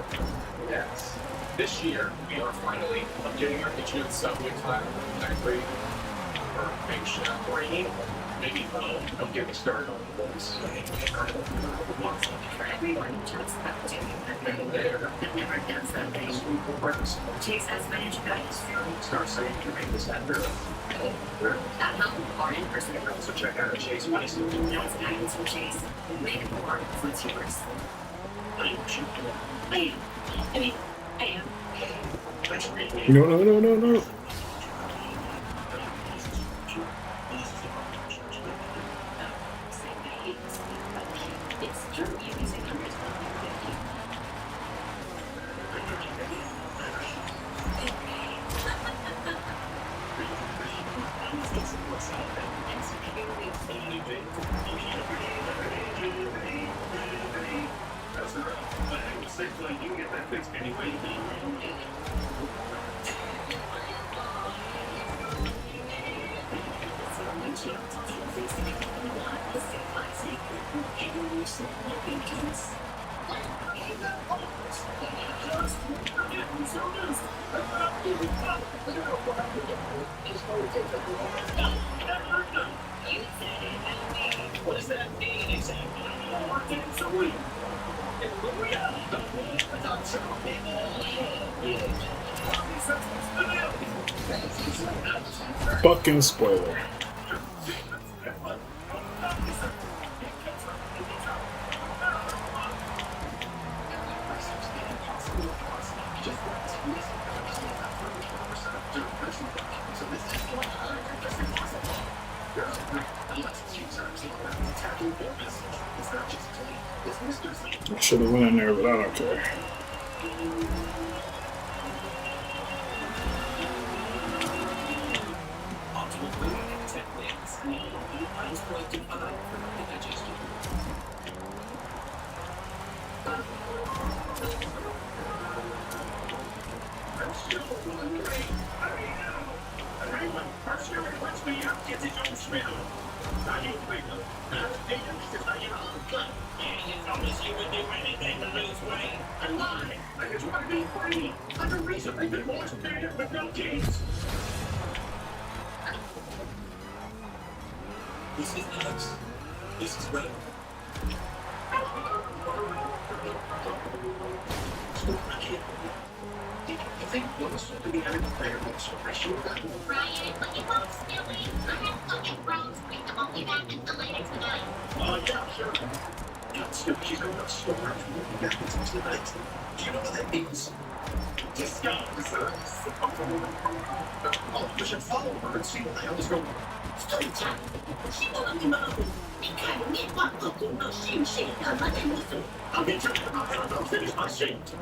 Yes. This year, we are finally updating our kitchen with Subway tile, actually, or Big Chef, or any maybe don't get me started on the voice. Everyone talks about doing that. And never does that thing. Chase has managed guys. Start saying you make this happen. That helped our in-person. So check out Chase Money. That's guidance from Chase. Make it more. What's yours? I am. No. It's true. You can say numbers. You get that fixed anyway. What does that mean exactly? Fucking spoiler. I should have went in there, but I don't care. This is nuts. This is red. think most of the enemy player was special. Ryan, when you both still in, I have to look at Rose. Bring them all back until later tonight. Yeah, sure. Yeah, still, she's going to store it. Back until tonight. Do you know what that means? Disguise. Oh, you should follow her and see what the hell is going on. Scusa, si volevamo di carne quanto conosci a Mademoiselle. I'll be trying to finish my shit.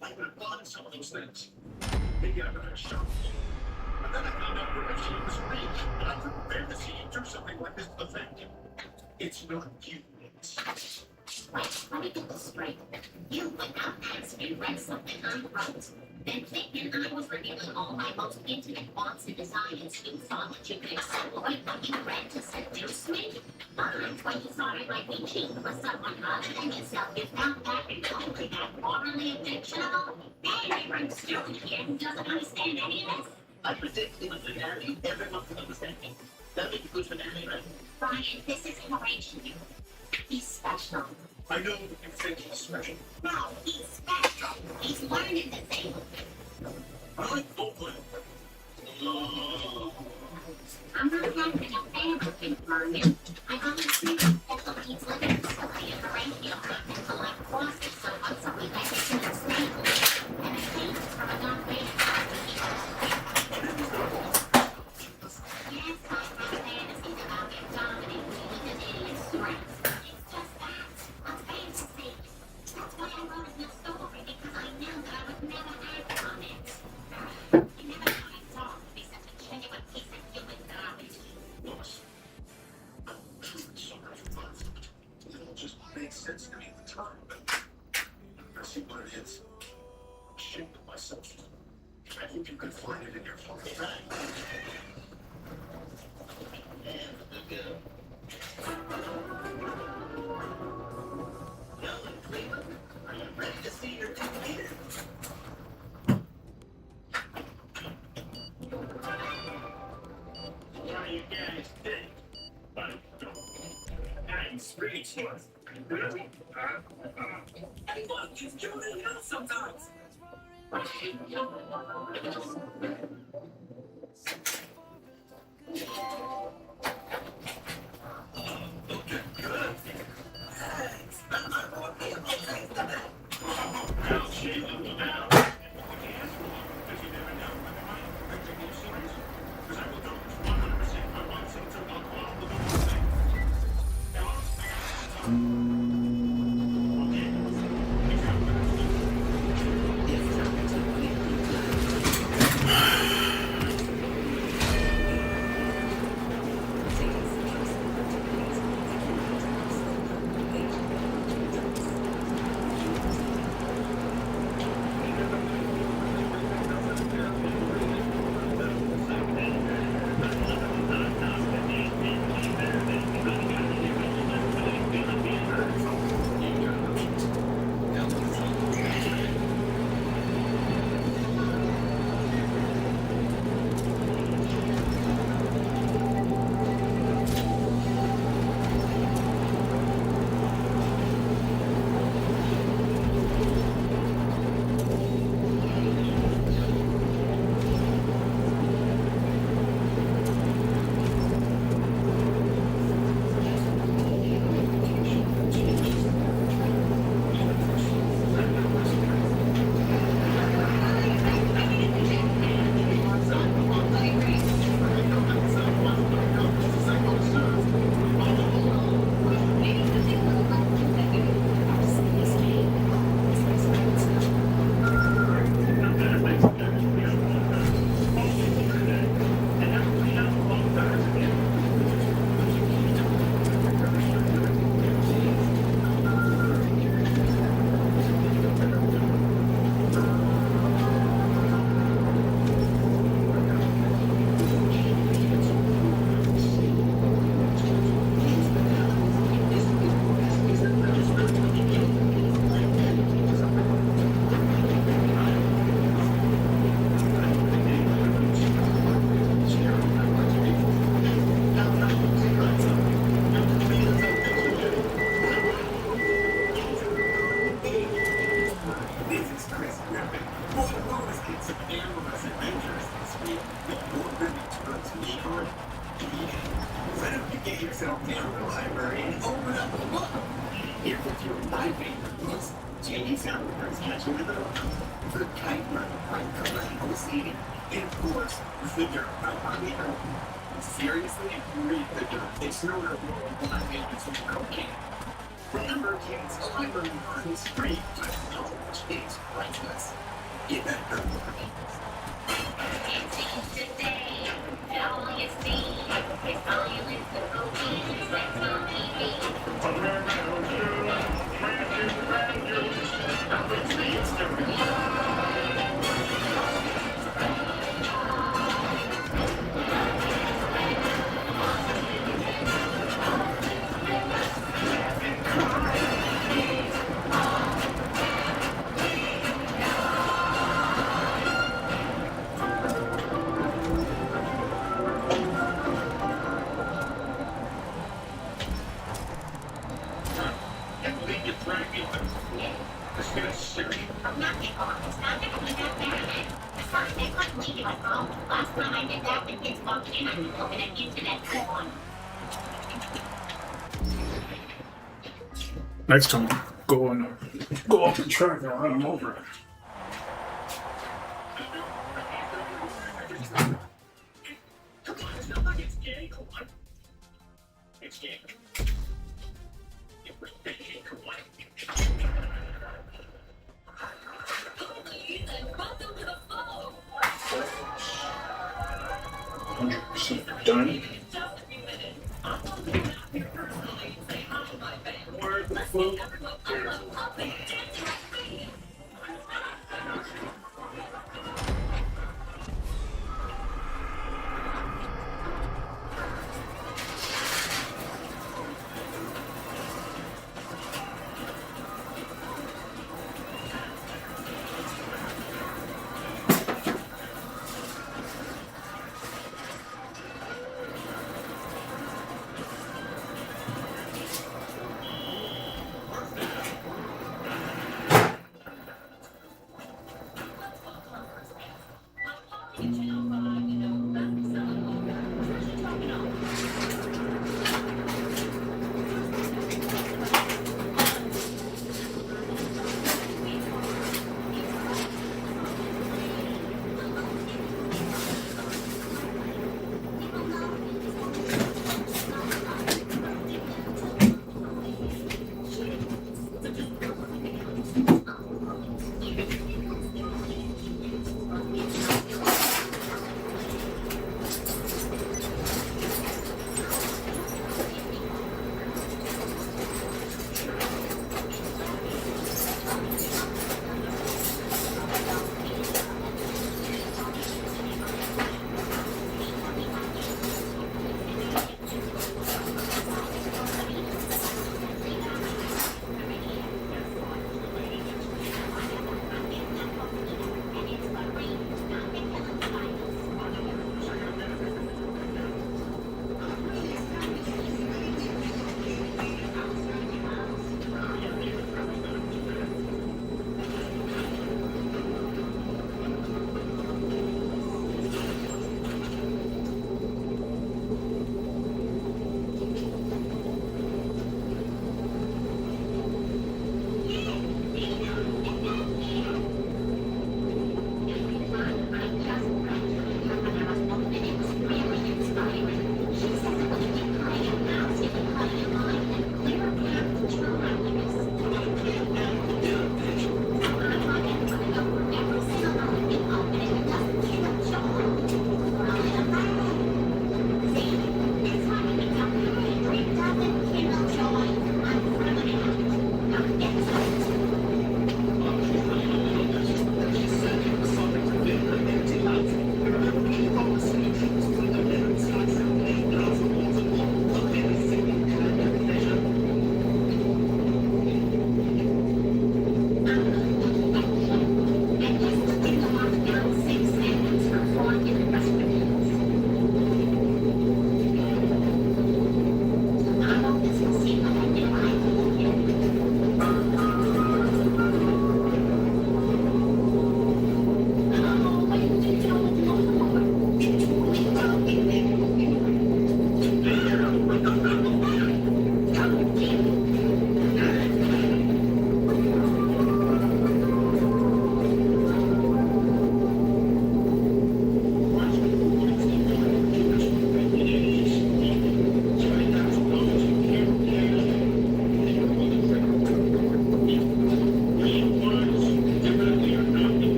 I would have bought some of those things. Maybe I would have shot. But then I found out your machine was weak, and I couldn't bear to see you do something like this pathetic. It's not you. Wait, let me get this straight. You went out and read something I wrote. Then thinking I was revealing all my most intimate wants and desires, you thought that you could accelerate what you read to seduce me? Fine, when you thought I might be cheap for someone other than yourself, you found that and totally got morally objectionable. Everyone stupid here who doesn't understand any of this. I predict it was the narrative everyone can understand me. That'll make a good finale, right? Brian, this is encouraging you. He's special. I know that you think he's special. No, he's special. He's learning the thing. I don't know. I'm not having a fan of him, Brian. I honestly think that he's living solely in the radio until I'm crossed it so utterly that he can explain it. And it came from a young man. Yes, I have fantasies about him dominating me with his idiot strength. It's just that. A fantasy. That's why I wrote in the story, because I knew that I would never act on it. I never thought a dog would be such a genuine piece of human garbage. Lois, I'm truly sorry for my fault. It all just made sense to me at the time, but I see what it is. I'm ashamed of myself. I think you can find it in your fucking bag. And the girl. Helen Cleveland, are you ready to see your dictator? What do you guys think? I'm speechless. Really? Hey, look, he's doing it now sometimes. Looking good. Thanks. I won't be able to taste of it. Now she will go down. Because you never know when they might take you serious. Because I will do 100% my once until I'll call the whole thing. It's endless adventures this week with your movie tours neighbor, Why don't you get yourself down to the library and open up a book? Here's a few of my favorite books. Jamie's Soundworks Catching the Moon, The Kite Run by Collectible Seating, and of course, The Dirt by Bobby Earl. Seriously, read The Dirt. It's no real my favorites from cocaine. Remember, kids, a library card is free, but knowledge is priceless. Get that dirt book. Today, all you see is violence and routine. That's on TV. I'm not getting on. It's not going to be that bad. Besides, I couldn't leave my phone. Last time I did that, the kids bumped in. I was looking at internet porn. Next time, go up the track and run them over. It's not like it's gay, come on. It's gay. Come on. 100% done. Word the fuck?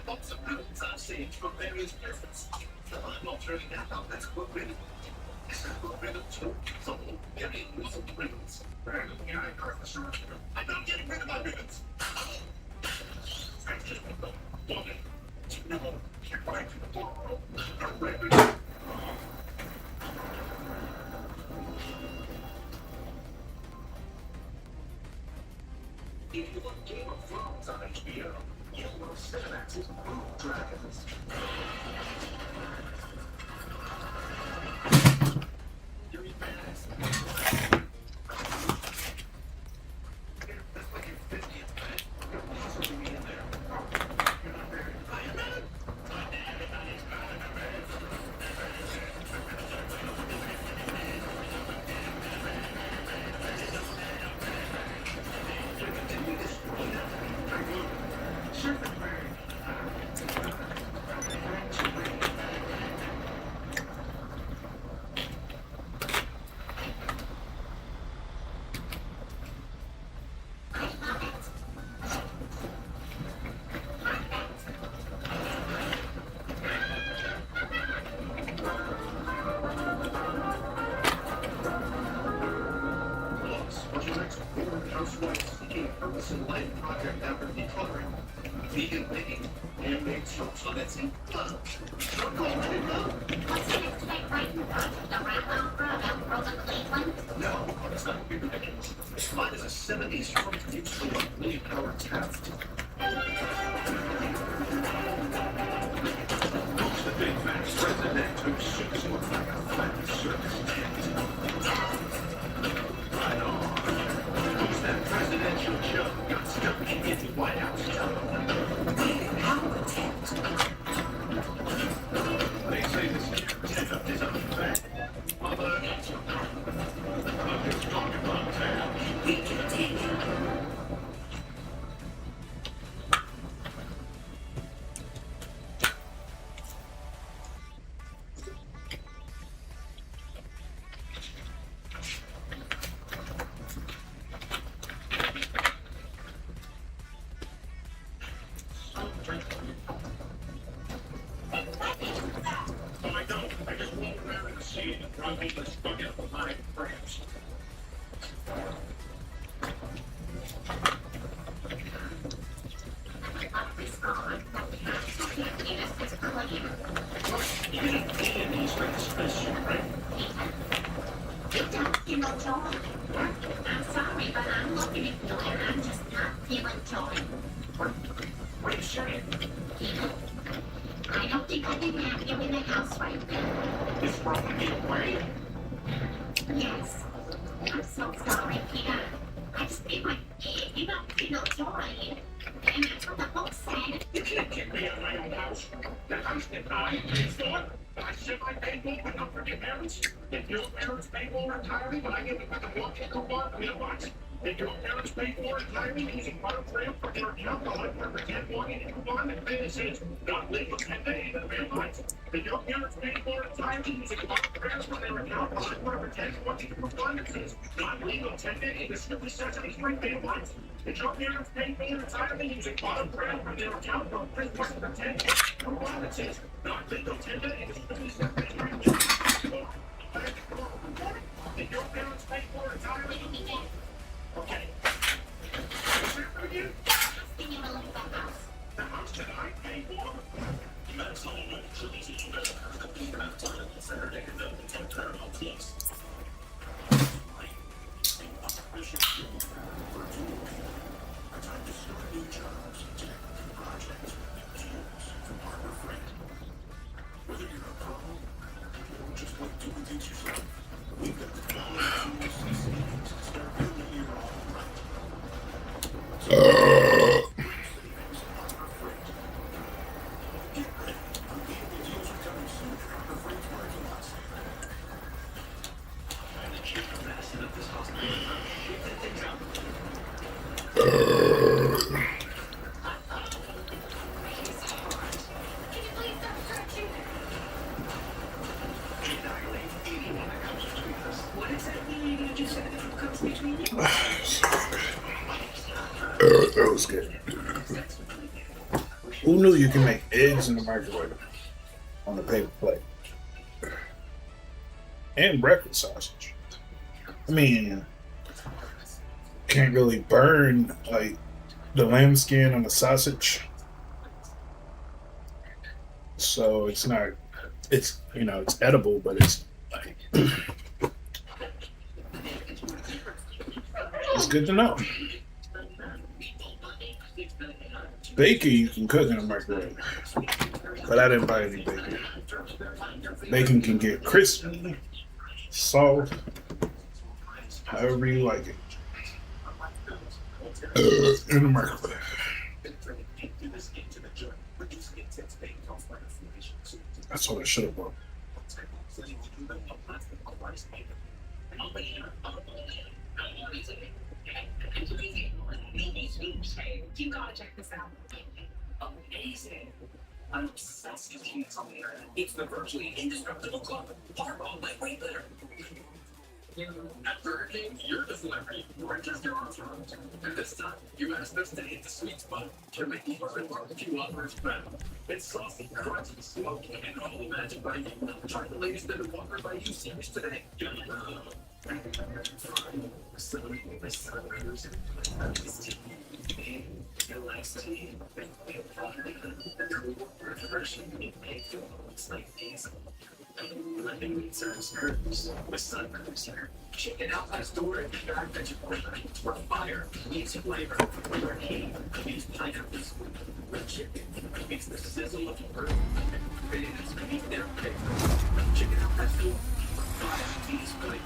box of ribbons I've saved from various presents. I'm not throwing that out, that's good ribbon. I've got ribbons too. So, very lots of ribbons. I'm not getting rid of my ribbons. I'm just wanting to know if I can borrow a ribbon. If you want Game of Thrones on HBO, you'll love Cinemax's Blue Dragons. Mine is a 70s Ford used to really power Taft. Who's the big fat president who sits looks like a flat circus tent? Right on. Who's that presidential joke got stuck in his White House tunnel? Howard Tent. They say this tent is unfat. Mother, I'm just talking about that. We can take it. Did your parents pay for retirement using monofilament for their account like number 10-1 and businesses not legal 10 days in advance? Did your parents pay for retirement using monofilament for their account like number 10-1 and businesses not legal 10 days in Strictly Sesame Street advance? Did your parents pay for retirement using monofilament for their account like number 10-1 and businesses not legal 10 days in Strictly Sesame Street? Did your parents pay for retirement? Okay. Is it for you? The house that I paid for? That's all no easy. You have time on Saturday and then the 10 paramount plus. Time to start new jobs, technical projects, tools from Harbor Freight. Whether you're a pro or just like doing things yourself, we've got the quality tools and savings to start building your own right. Get ready. Unbeatable deals are coming soon at Harbor Freight's parking lot. Trying to check the facet of this hospital. Shit things out. That was good. Who knew you can make eggs in the microwave on a paper plate? And breakfast sausage. I mean, can't really burn like the lamb skin on the sausage. So it's not, it's, it's edible, but it's like, it's good to know. Bacon you can cook in a microwave, but I didn't buy any bacon. Bacon can get crispy, soft, however you like it. In the microwave. That's what I should have bought. You gotta check this out. Amazing. I'm obsessed with Kids on the Internet. It's the virtually indestructible club. Barr-Nunn went way better. At Burger King, you're the celebrity. We're just your restaurant. And this time, you asked us to hit the sweet spot to make the urban barbecue offers better. It's saucy, crunchy, smoky, and all imagined by you. Try the latest in the Walker by You series today. Check it out last door at the Dark Vegetable Night. For fire, easy flavor, for king, use pineapples, with chicken, it's the sizzle of a bird, it's beneath their paper. Check it out last door, for fire, easy flavor.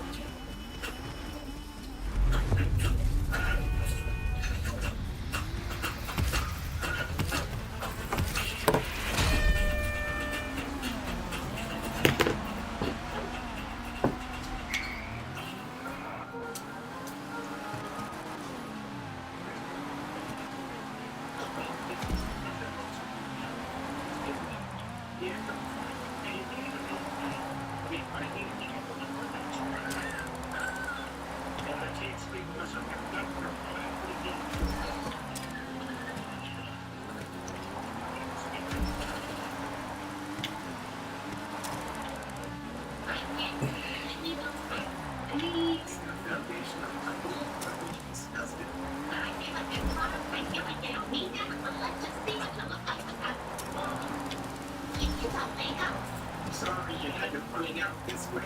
Sorry you had to bring out this way.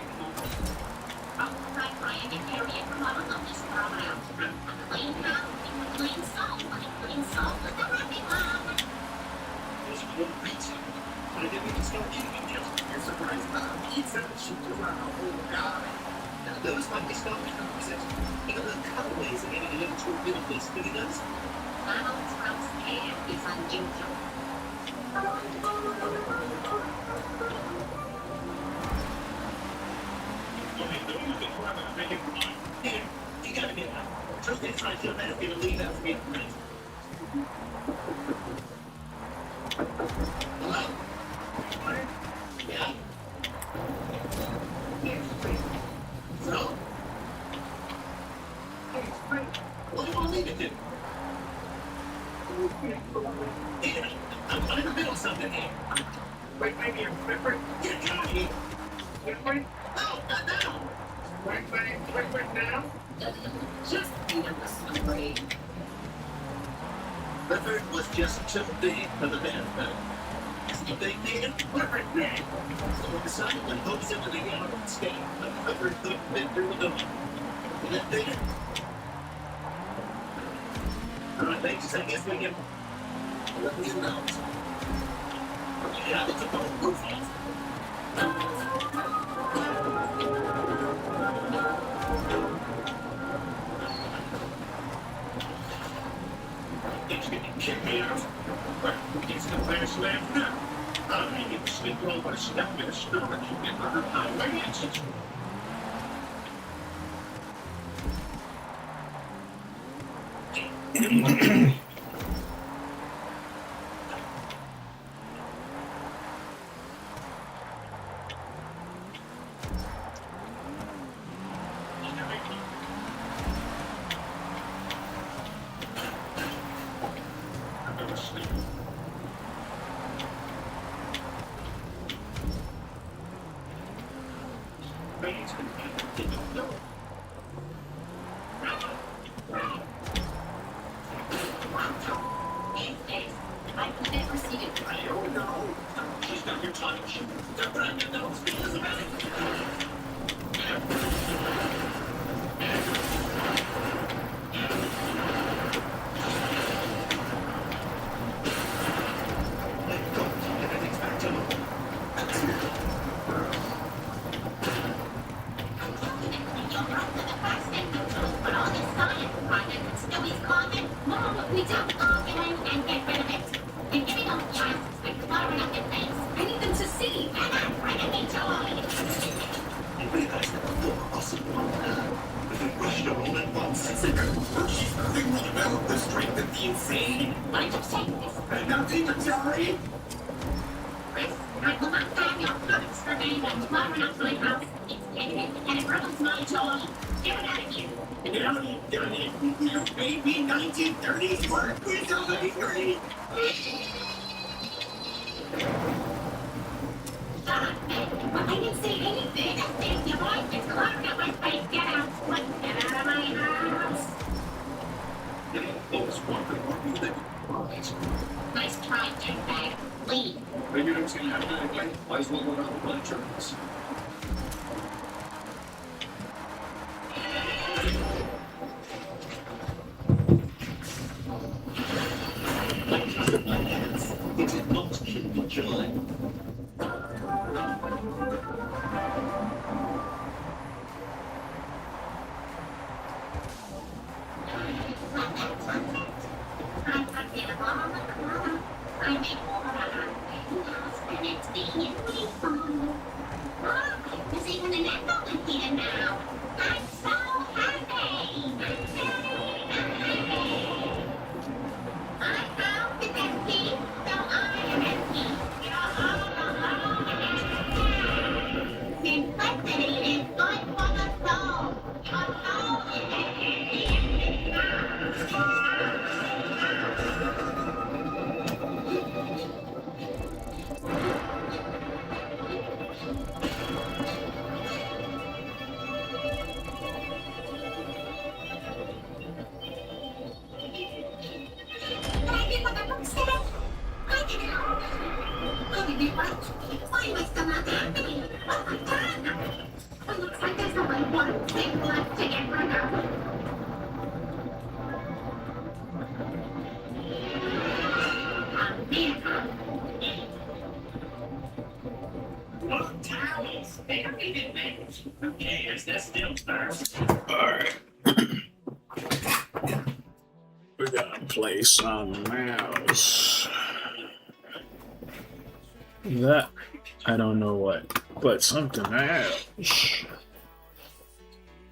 Right, Brian, and Harriet, come on, I'll just throw it out. Plain salt, plain salt with the happy one. There's one pizza. I didn't even start eating it yet. You're surprised about pizza that she threw out a whole guy. Now, those might be stuff that comes in. You know, the cutaways are getting a little too big of this, but he does. Donald Trump's hand is unusual. You gotta get out. First, they try to feel bad if you leave that for me. Hello? Yeah? So? What do you want me to do? I'm in the middle of something here. Wait, maybe you're quick. Get out of here. Quick. No, not now. Quick now. Just be a celebrity. The bird was just too big for the man bird. So they made it perfect man. So we decided to hooks into the yellow and stand. The bird couldn't fit through the door. And then they Alright, ladies, I guess we can let me know. Yeah, it's a boat roof off. It's gonna kick me out. But it's the last laugh now. I need to sleep over a step in a storage and never hide my answers. I've never seen it. I don't know. She's got your touch. They're brand new notes because of it. Everything's back to normal. But all this science project still is causing more. We don't arguing and get rid of it. And giving them chances by cluttering up their face. I need them to see and not bringing me joy. You realize that before us if we rushed her all at once, she's nothing will develop the strength of the insane. I just take this. And nothing to die. I will not have your products for me and cluttering up my house. It's negative and it ruins my joy. Get it out of here. You made me 1930s work with the degree. I didn't say anything. If you want to clutter up my face, get out. Get out of my house. Always wondered what you think. Nice try, Jetbag. Leave. Maybe you don't seem to have to anyway. Might as well go down the blood journals. It did not kill the joy. There's even an echo in here now. I'm so happy. I found the empty, so I am empty. Simplicity is good for the soul. Your soul is empty. Why am I still not happy? Oh my God! It looks like there's only one thing left to get rid of. A vehicle. Well, towels. They don't need it, man. Okay, is that still first? Alright. We gotta play some mouse. That I don't know what, but something else.